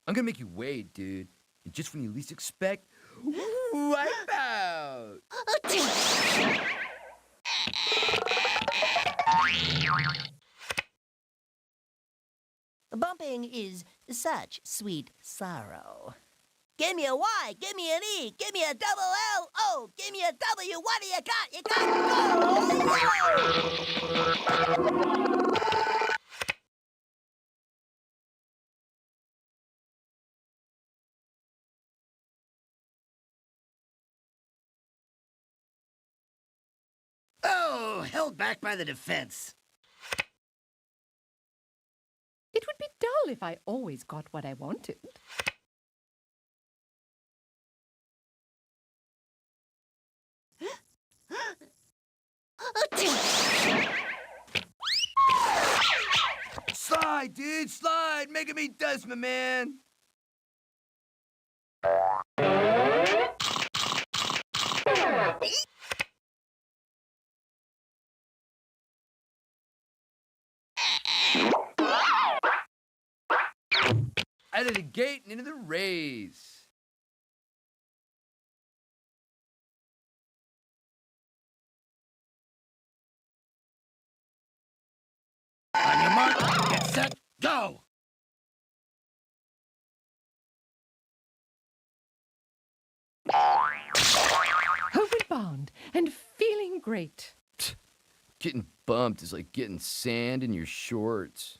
I'm gonna make you wait, dude. And just when you least expect, wipe out. Bumping is such sweet sorrow. Give me a Y, give me an E, give me a double L, O, give me a W. What do you got? You got go! Oh, held back by the defense. It would be dull if I always got what I wanted. Slide, dude, slide. Making me dust, my man. Out of the gate and into the race. On your mark, get set, go! Homeward bound and feeling great. Getting bumped is like getting sand in your shorts.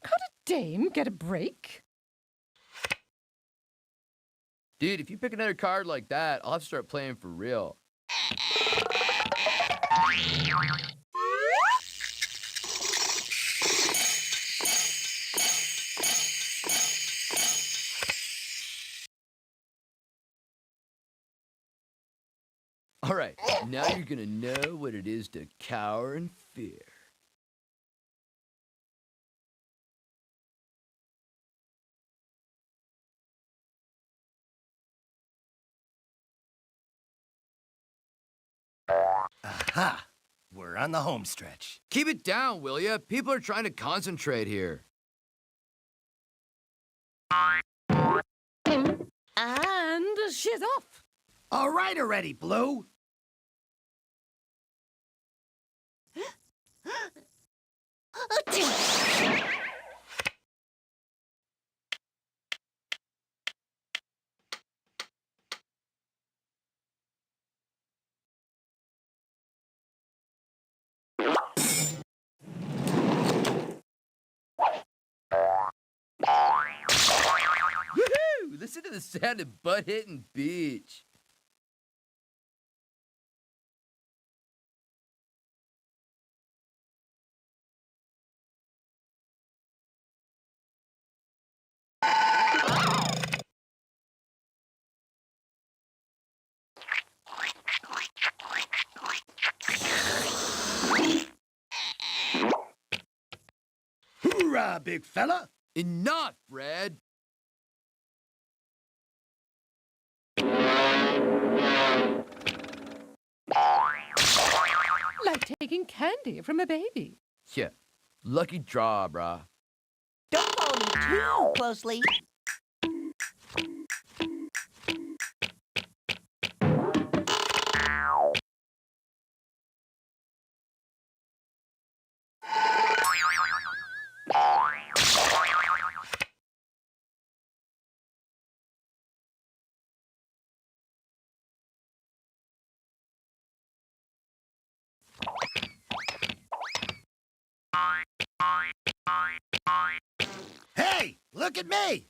Can't a dame get a break? Dude, if you pick another card like that, I'll have to start playing for real. All right, now you're gonna know what it is to cower in fear. Aha! We're on the home stretch. Keep it down, will ya? People are trying to concentrate here. And she's off. All right already, Blue. Woohoo! Listen to the sound of butt hitting beach. Hoorah, big fella! Enough, Red! Like taking candy from a baby. Yeah, lucky draw, brah. Don't follow me too closely. Hey, look at me!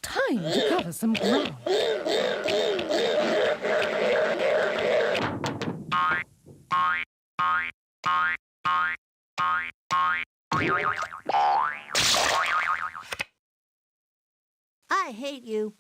Time to cover some ground. I hate you.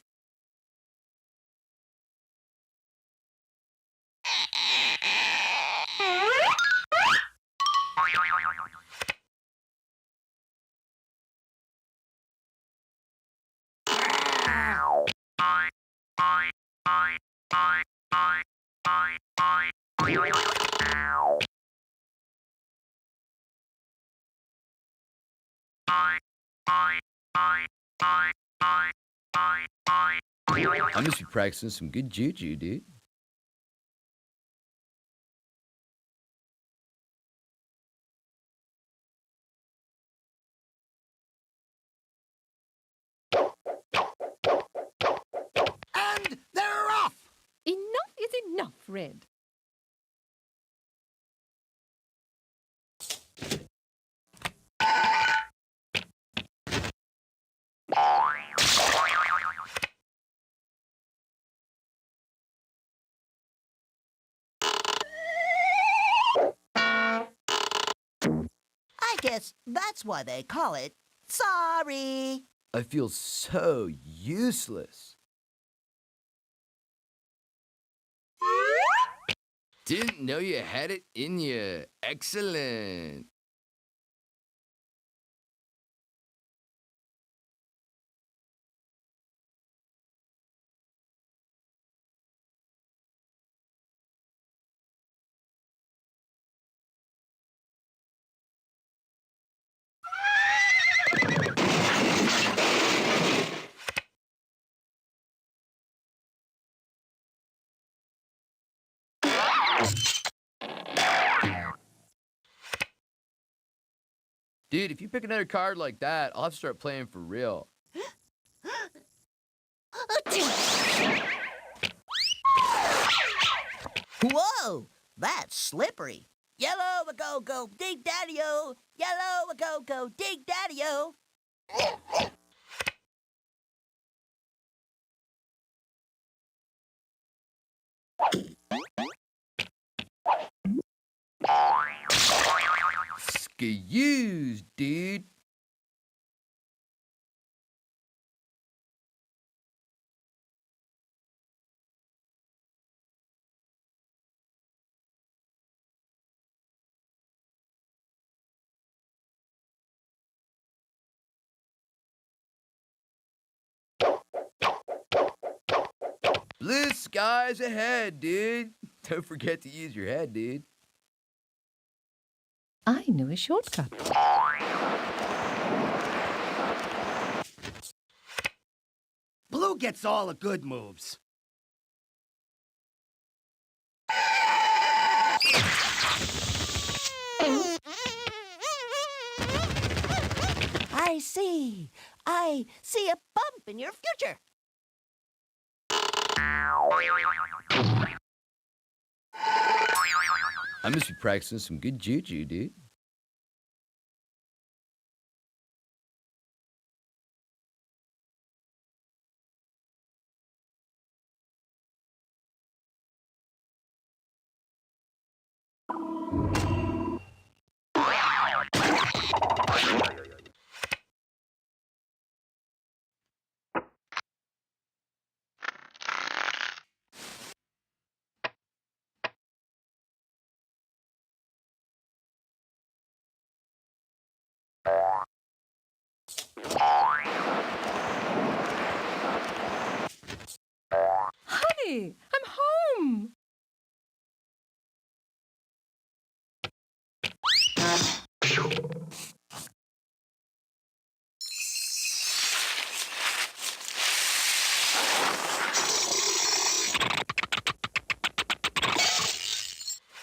I must be practicing some good juju, dude. And they're off! Enough is enough, Red. I guess that's why they call it sorry. I feel so useless. Didn't know you had it in you. Excellent. Dude, if you pick another card like that, I'll have to start playing for real. Whoa, that's slippery. Yellow a go go dig daddy o. Yellow a go go dig daddy o. Excuse, dude. Blue skies ahead, dude. Don't forget to use your head, dude. I knew a shortcut. Blue gets all the good moves. I see. I see a bump in your future. I must be practicing some good juju, dude. Honey, I'm home.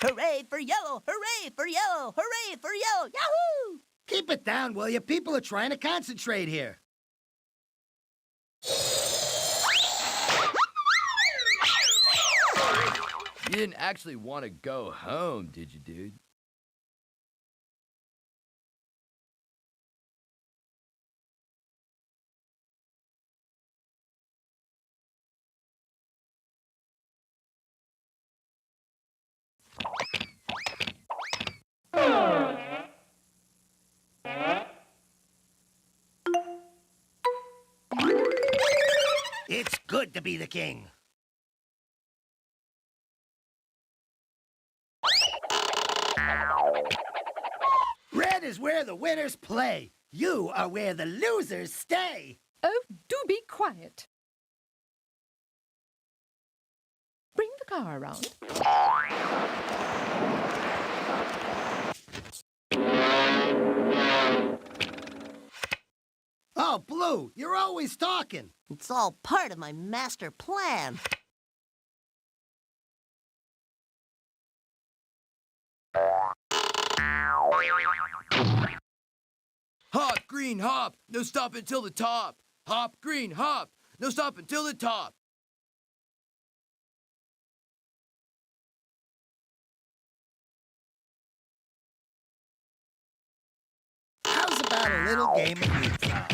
Hooray for yellow! Hooray for yellow! Hooray for yellow! Yahoo! Keep it down, will you? People are trying to concentrate here. You didn't actually want to go home, did you, dude? It's good to be the king. Red is where the winners play. You are where the losers stay. Oh, do be quiet. Bring the car around. Oh, Blue, you're always talking. It's all part of my master plan. Hop, green, hop. No stop until the top. Hop, green, hop. No stop until the top. How's about a little game of leapfrog?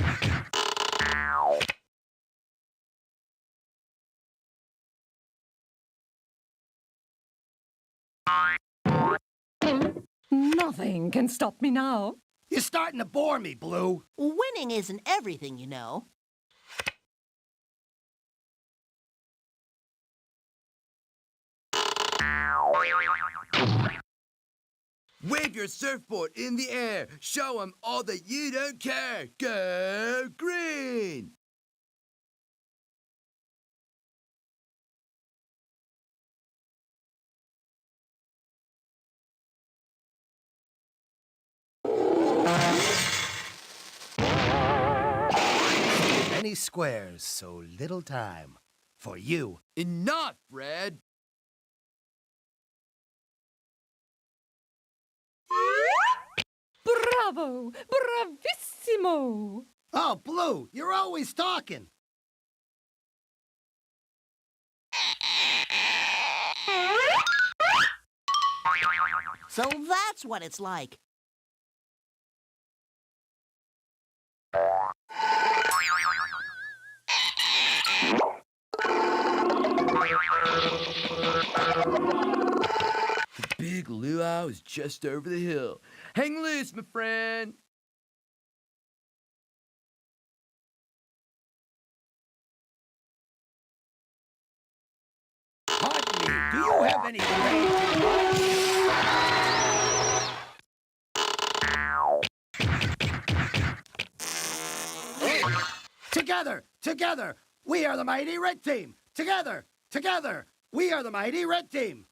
Nothing can stop me now. You're starting to bore me, Blue. Winning isn't everything, you know. Wave your surfboard in the air. Show 'em all that you don't care. Go green! Many squares, so little time. For you. Enough, Red! Bravo! Bravissimo! Oh, Blue, you're always talking. So that's what it's like. The big luau is just over the hill. Hang loose, my friend! Pardon me, do you have any Together, together, we are the mighty red team. Together, together, we are the mighty red team.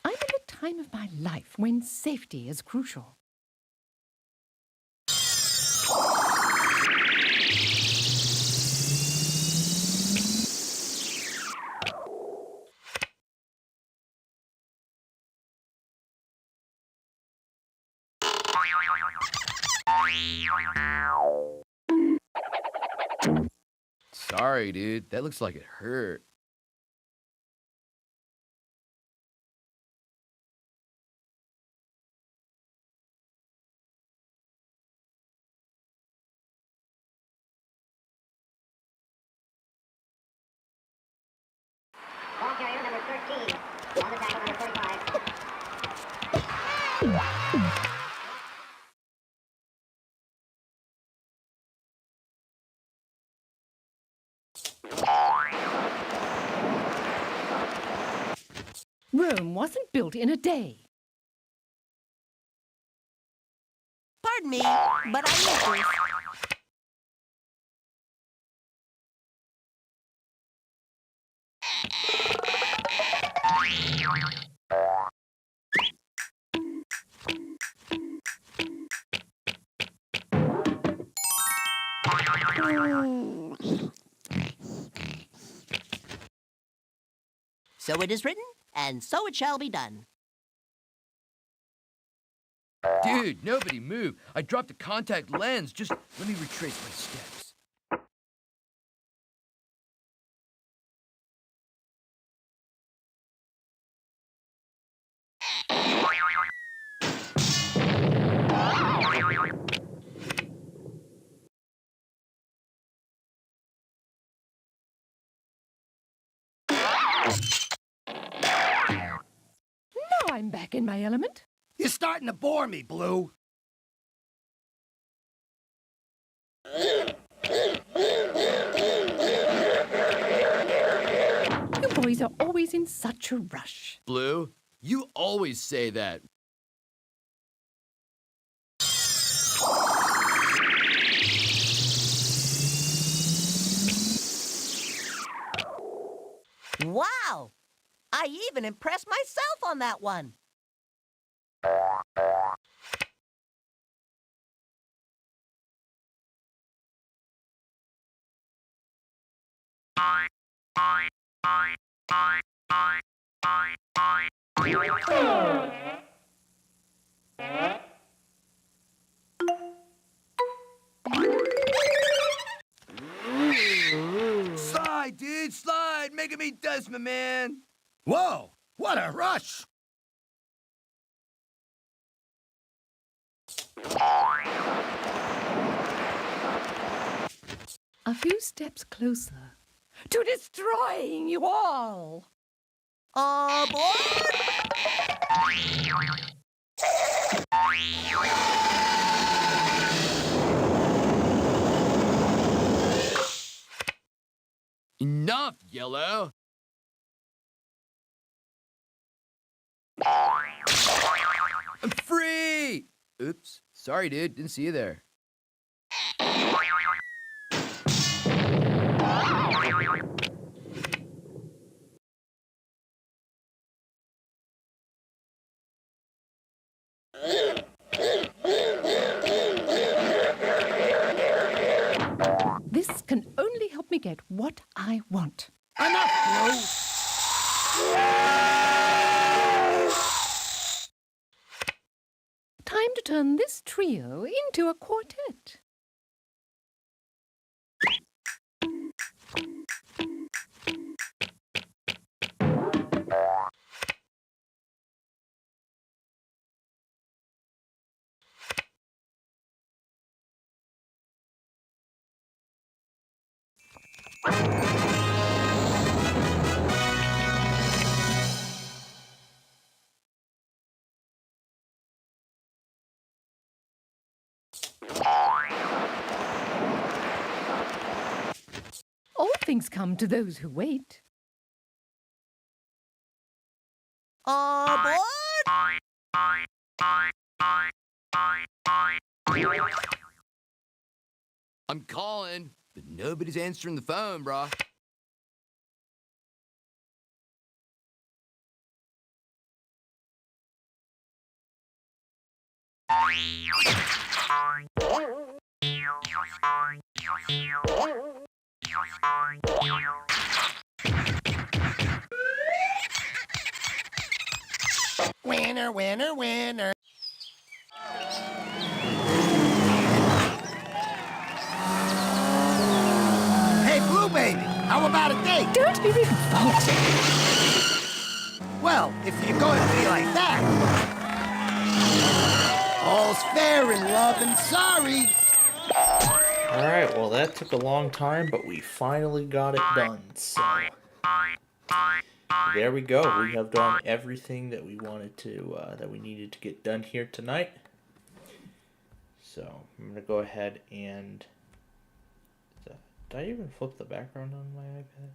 I'm in a time of my life when safety is crucial. Sorry, dude. That looks like it hurt. Ball carrier number 13. On the tackle number 35. Rome wasn't built in a day. Pardon me, but I need this. So it is written, and so it shall be done. Dude, nobody move. I dropped a contact lens. Just let me retrace my steps. Now I'm back in my element. You're starting to bore me, Blue. You boys are always in such a rush. Blue, you always say that. Wow! I even impressed myself on that one. Slide, dude, slide. Making me dust, my man. Whoa, what a rush! A few steps closer to destroying you all. Aboard! Enough, Yellow. I'm free! Oops. Sorry, dude. Didn't see you there. This can only help me get what I want. Enough, Blue! Time to turn this trio into a quartet. All things come to those who wait. Aboard! I'm calling, but nobody's answering the phone, brah. Winner, winner, winner. Hey, Blue Baby, how about a date? Don't be revolting. Well, if you're going to be like that. All's fair in love and sorry. Alright, well that took a long time, but we finally got it done, so... There we go, we have done everything that we wanted to, that we needed to get done here tonight. So, I'm going to go ahead and Did I even flip the background on my iPad?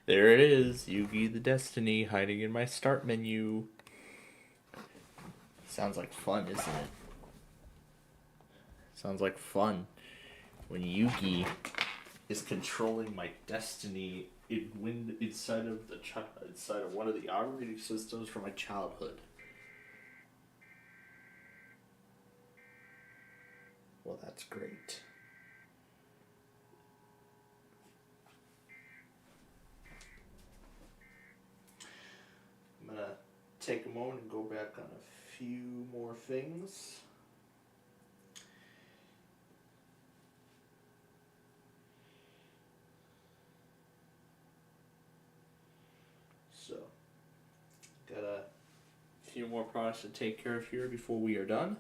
There it is, Yugi the Destiny hiding in my start menu. Sounds like fun, isn't it? Sounds like fun when Yugi is controlling my destiny inside of one of the operating systems from my childhood. Well, that's great. I'm gonna take a moment and go back on a few more things. So, got a few more products to take care of here before we are done.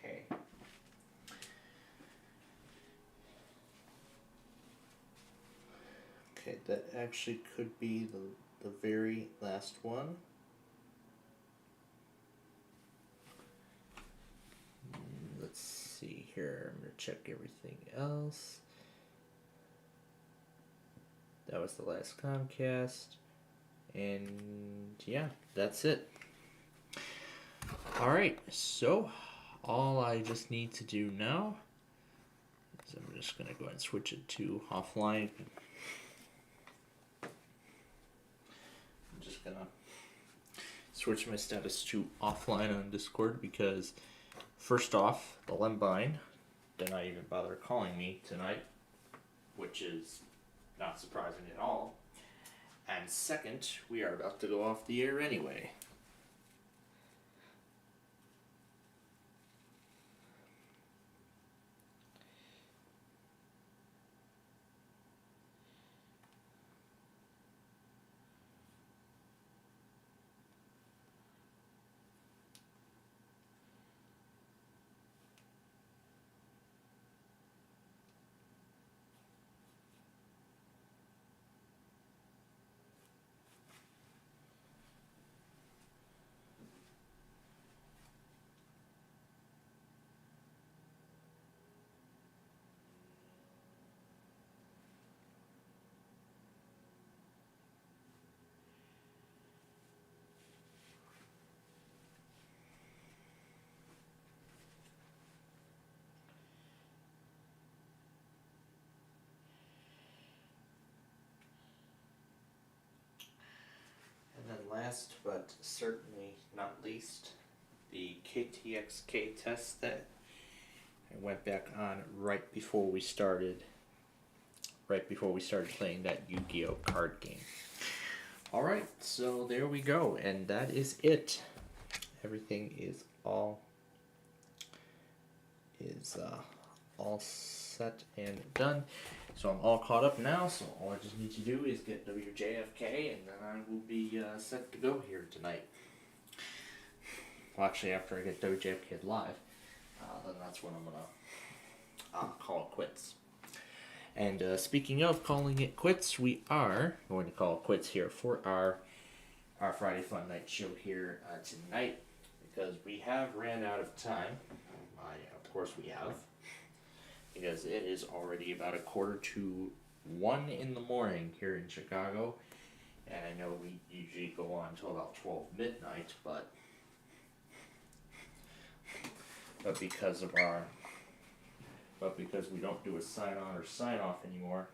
Okay. Okay, that actually could be the very last one. Let's see here. I'm going to check everything else. That was the last Comcast. And yeah, that's it. Alright, so all I just need to do now is I'm just going to go ahead and switch it to offline. I'm just going to switch my status to offline on Discord because first off, the Lembine did not even bother calling me tonight, which is not surprising at all. And second, we are about to go off the air anyway. And then last but certainly not least, the KTXK test that I went back on right before we started playing that Yu-Gi-Oh card game. Alright, so there we go, and that is it. Everything is all set and done. So I'm all caught up now, so all I just need to do is get WJFK, and then I will be set to go here tonight. Well, actually, after I get WJFK live, then that's when I'm going to call it quits. And speaking of calling it quits, we are going to call it quits here for our Friday Fun Night show here tonight, because we have ran out of time. Of course we have. Because it is already about 1:45 in the morning here in Chicago, and I know we usually go on until about 12 midnight, but because we don't do a sign on or sign off anymore,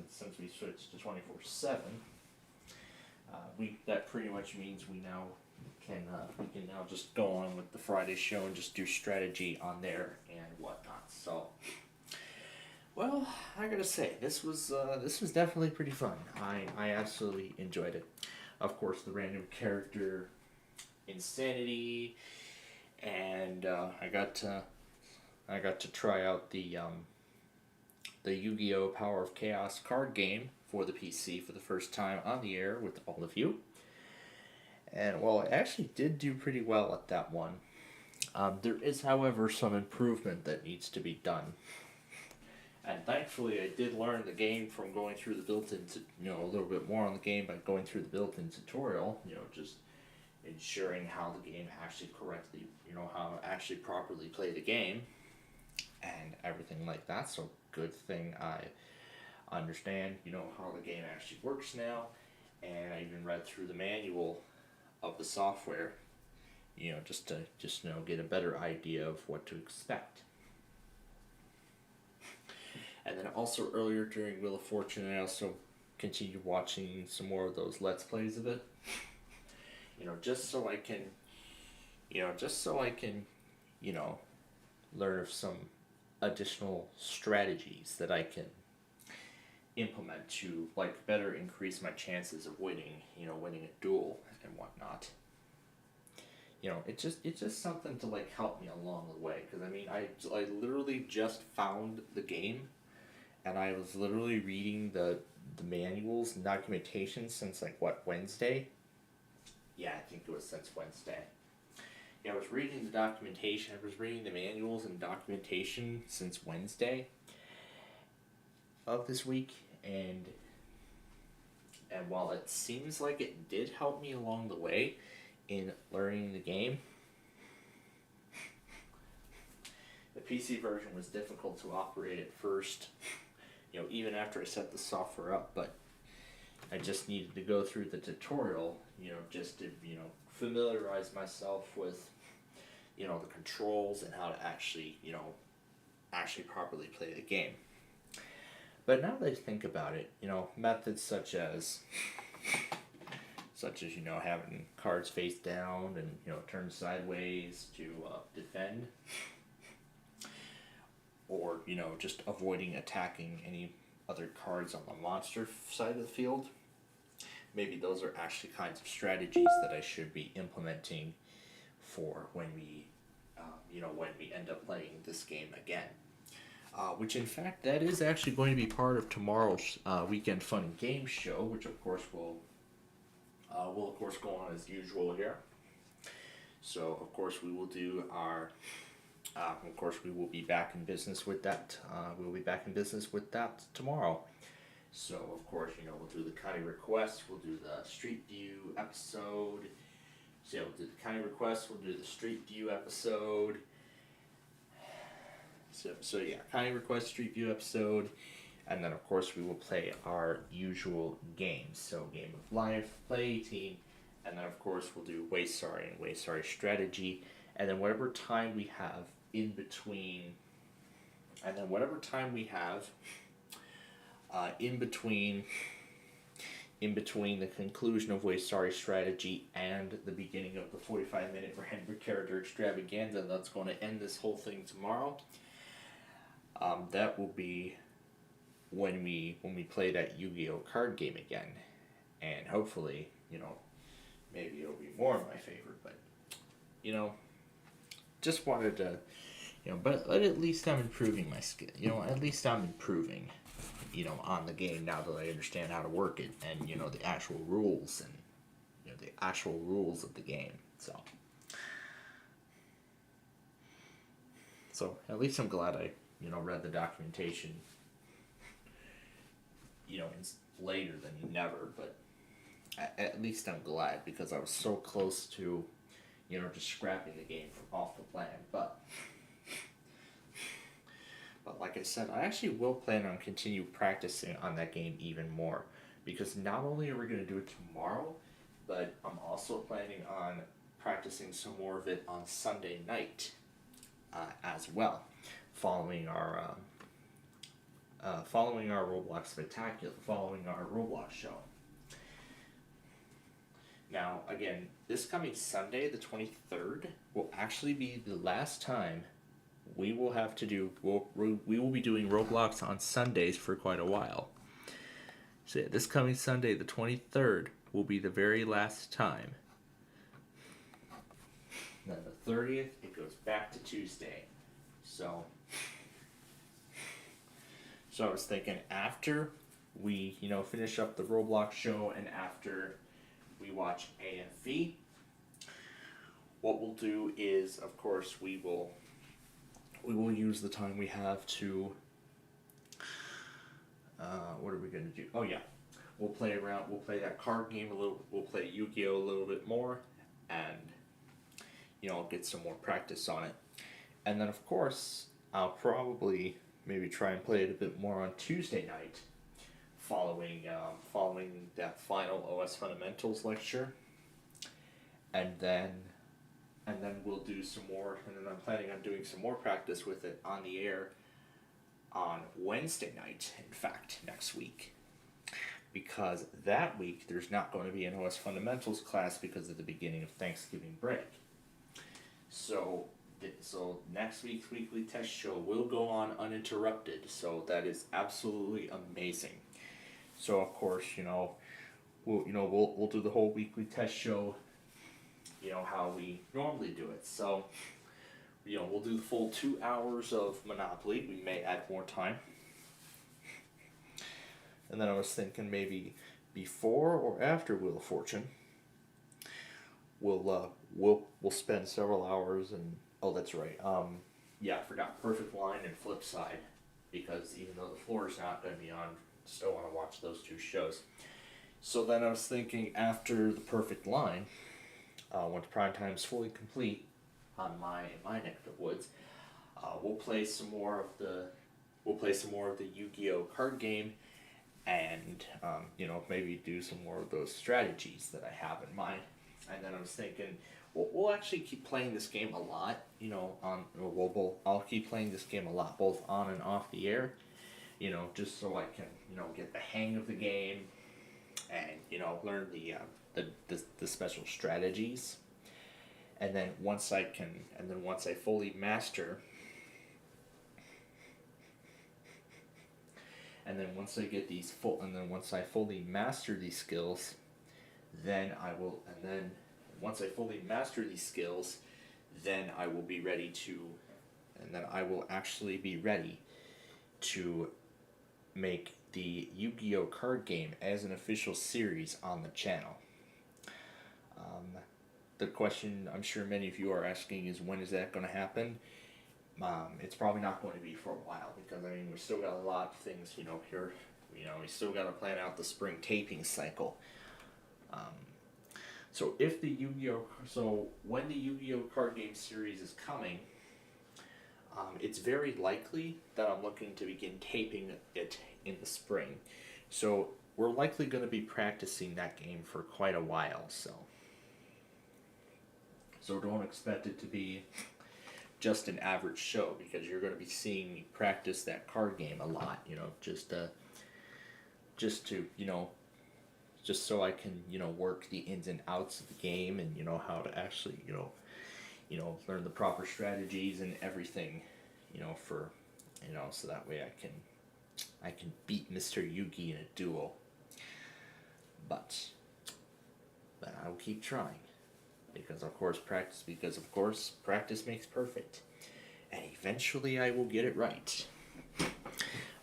since we switched to 24/7, that pretty much means we can now just go on with the Friday show and just do strategy on there and whatnot. So, well, I gotta say, this was definitely pretty fun. I absolutely enjoyed it. Of course, the random character insanity, and I got to try out the Yu-Gi-Oh! Power of Chaos card game for the PC for the first time on the air with all of you. And well, I actually did do pretty well at that one. There is, however, some improvement that needs to be done. And thankfully, I did learn the game from going through the built-in, a little bit more on the game by going through the built-in tutorial. Just ensuring how the game actually correctly, how to actually properly play the game, and everything like that. So good thing I understand, how the game actually works now, and I even read through the manual of the software, just to get a better idea of what to expect. And then also earlier during Wheel of Fortune, I also continued watching some more of those Let's Plays of it. Just so I can, learn of some additional strategies that I can implement to, better increase my chances of winning a duel and whatnot. It's just something to, help me along the way. Because, I literally just found the game, and I was literally reading the manuals and documentation since, Wednesday? Yeah, I think it was since Wednesday. Yeah, I was reading the documentation, I was reading the manuals and documentation since Wednesday of this week, and while it seems like it did help me along the way in learning the game, the PC version was difficult to operate at first, even after I set the software up, but I just needed to go through the tutorial, just to, familiarize myself with, the controls and how to actually, actually properly play the game. But now that I think about it, methods such as, having cards face down and, turn sideways to defend, or, just avoiding attacking any other cards on the monster side of the field. Maybe those are actually kinds of strategies that I should be implementing for when we, when we end up playing this game again. Which, in fact, that is actually going to be part of tomorrow's Weekend Fun and Games show, which, of course, will of course go on as usual here. So, of course, we will do our. Of course, we will be back in business with that. We'll be back in business with that tomorrow. So, of course, we'll do the county requests, we'll do the Street View episode. So, yeah, we'll do the county requests, we'll do the Street View episode. So yeah, county request, Street View episode. And then, of course, we will play our usual games. So, Game of Life, Play 18. And then, of course, we'll do Way Sorry and Way Sorry Strategy. And then whatever time we have in between. And then whatever time we have in between the conclusion of Way Sorry Strategy and the beginning of the 45-minute random character extravaganza that's going to end this whole thing tomorrow. That will be when we play that Yu-Gi-Oh! Card game again. And hopefully, maybe it'll be more of my favorite, but, just wanted to, but at least I'm improving my skill. At least I'm improving, on the game now that I understand how to work it and, the actual rules and, the actual rules of the game. So at least I'm glad I, read the documentation, later than never, but at least I'm glad because I was so close to, just scrapping the game off the plan, but like I said, I actually will plan on continue practicing on that game even more, because not only are we going to do it tomorrow, but I'm also planning on practicing some more of it on Sunday night as well, following our Roblox Spectacular, following our Roblox show. Now, again, this coming Sunday, the 23rd, will actually be the last time we will have to do, we will be doing Roblox on Sundays for quite a while. So yeah, this coming Sunday, the 23rd, will be the very last time. Then the 30th, it goes back to Tuesday. So I was thinking after we, finish up the Roblox show and after we watch AFV, what we'll do is, of course, we will use the time we have to, what are we going to do? Oh yeah, we'll play around, we'll play that card game a little, we'll play Yu-Gi-Oh! A little bit more, and, get some more practice on it. And then, of course, I'll probably maybe try and play it a bit more on Tuesday night, following that final OS Fundamentals lecture, and then we'll do some more, and then I'm planning on doing some more practice with it on the air on Wednesday night, in fact, next week. Because that week, there's not going to be an OS Fundamentals class because of the beginning of Thanksgiving break. So next week's weekly test show will go on uninterrupted, so that is absolutely amazing. So of course, we'll do the whole weekly test show, how we normally do it. So, we'll do the full 2 hours of Monopoly. We may add more time. And then I was thinking maybe before or after Wheel of Fortune, we'll spend several hours and oh, that's right. Yeah, I forgot Perfect Line and Flip Side, because even though the floor is not going to be on, still want to watch those two shows. So then I was thinking after the Perfect Line, once Primetime's fully complete on my neck of the woods, we'll play some more of the Yu-Gi-Oh! Card game, and maybe do some more of those strategies that I have in mind. And then I was thinking, we'll actually keep playing this game a lot, I'll keep playing this game a lot, both on and off the air, just so I can, get the hang of the game, and, learn the special strategies. And then once I fully master, once I fully master these skills, then I will be ready to, and then I will actually be ready to make the Yu-Gi-Oh! Card game as an official series on the channel. The question I'm sure many of you are asking is, when is that going to happen? It's probably not going to be for a while, because we still got a lot of things, here, we still got to plan out the spring taping cycle. So when the Yu-Gi-Oh! Card game series is coming, it's very likely that I'm looking to begin taping it in the spring. So we're likely going to be practicing that game for quite a while, so don't expect it to be just an average show, because you're going to be seeing me practice that card game a lot, just so I can, work the ins and outs of the game, and, how to actually, learn the proper strategies and everything, so that way I can beat Mr. Yugi in a duel. But I will keep trying, because of course practice makes perfect, and eventually I will get it right.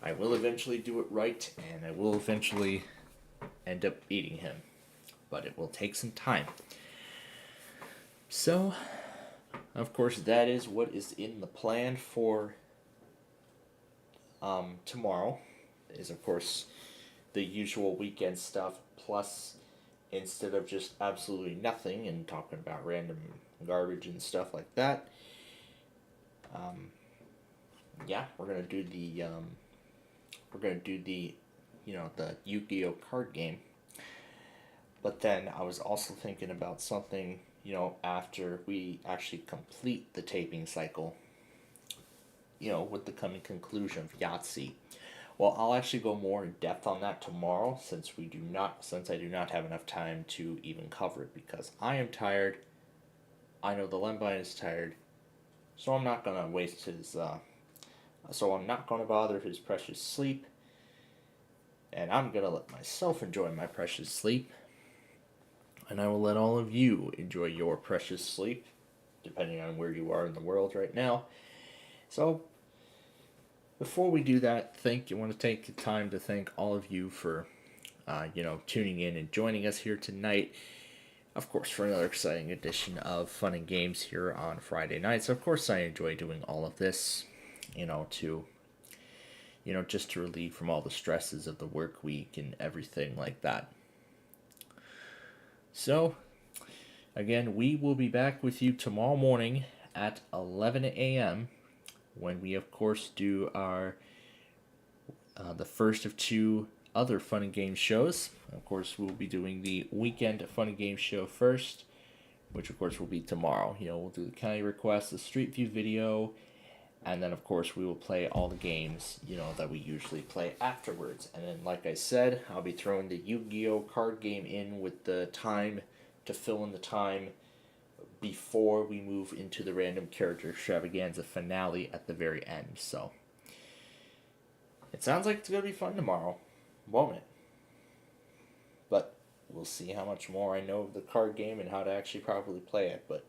I will eventually do it right, and I will eventually end up beating him, but it will take some time. So, of course, that is what is in the plan for tomorrow, is of course the usual weekend stuff, plus instead of just absolutely nothing and talking about random garbage and stuff like that, we're gonna do the the Yu-Gi-Oh! Card game. But then I was also thinking about something, after we actually complete the taping cycle, with the coming conclusion of Yahtzee. Well, I'll actually go more in depth on that tomorrow, since I do not have enough time to even cover it, because I am tired. I know the Lembine is tired, so I'm not gonna waste his. So I'm not gonna bother his precious sleep, and I'm gonna let myself enjoy my precious sleep, and I will let all of you enjoy your precious sleep, depending on where you are in the world right now. So, before we do that, I want to take the time to thank all of you for, tuning in and joining us here tonight. Of course, for another exciting edition of Fun and Games here on Friday nights. Of course, I enjoy doing all of this, just to relieve from all the stresses of the work week and everything like that. So, again, we will be back with you tomorrow morning at 11 a.m. when we, of course, do our the first of two other Fun and Games shows. Of course, we'll be doing the weekend Fun and Games show first, which, of course, will be tomorrow. We'll do the county request, the Street View video, and then, of course, we will play all the games, that we usually play afterwards. And then, like I said, I'll be throwing the Yu-Gi-Oh! Card game in with the time to fill in the time before we move into the random character extravaganza finale at the very end. So, it sounds like it's going to be fun tomorrow, won't it? But we'll see how much more I know of the card game and how to actually properly play it. But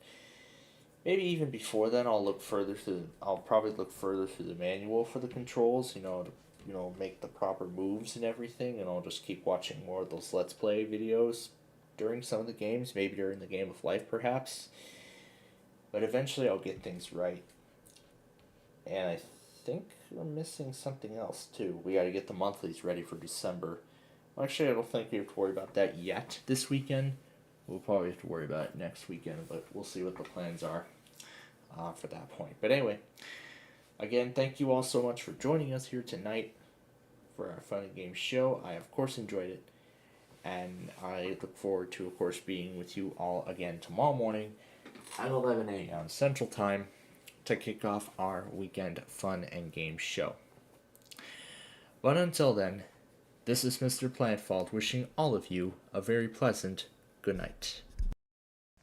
maybe even before then, I'll probably look further through the manual for the controls, to make the proper moves and everything, and I'll just keep watching more of those Let's Play videos during some of the games, maybe during the Game of Life, perhaps. But eventually I'll get things right. And I think we're missing something else, too. We gotta get the monthlies ready for December. Actually, I don't think we have to worry about that yet this weekend. We'll probably have to worry about it next weekend, but we'll see what the plans are for that point. But anyway, again, thank you all so much for joining us here tonight for our Fun and Games show. I, of course, enjoyed it. And I look forward to, of course, being with you all again tomorrow morning at 11 a.m. Central Time to kick off our weekend Fun and Games show. But until then, this is Mr. Plantfault wishing all of you a very pleasant good night.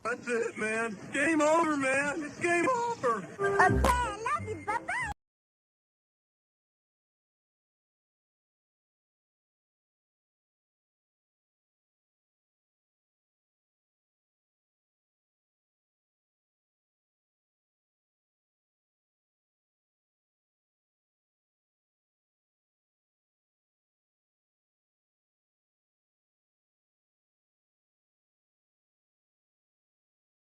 That's it, man. Game over, man. It's game over. Okay, I love you. Bye-bye.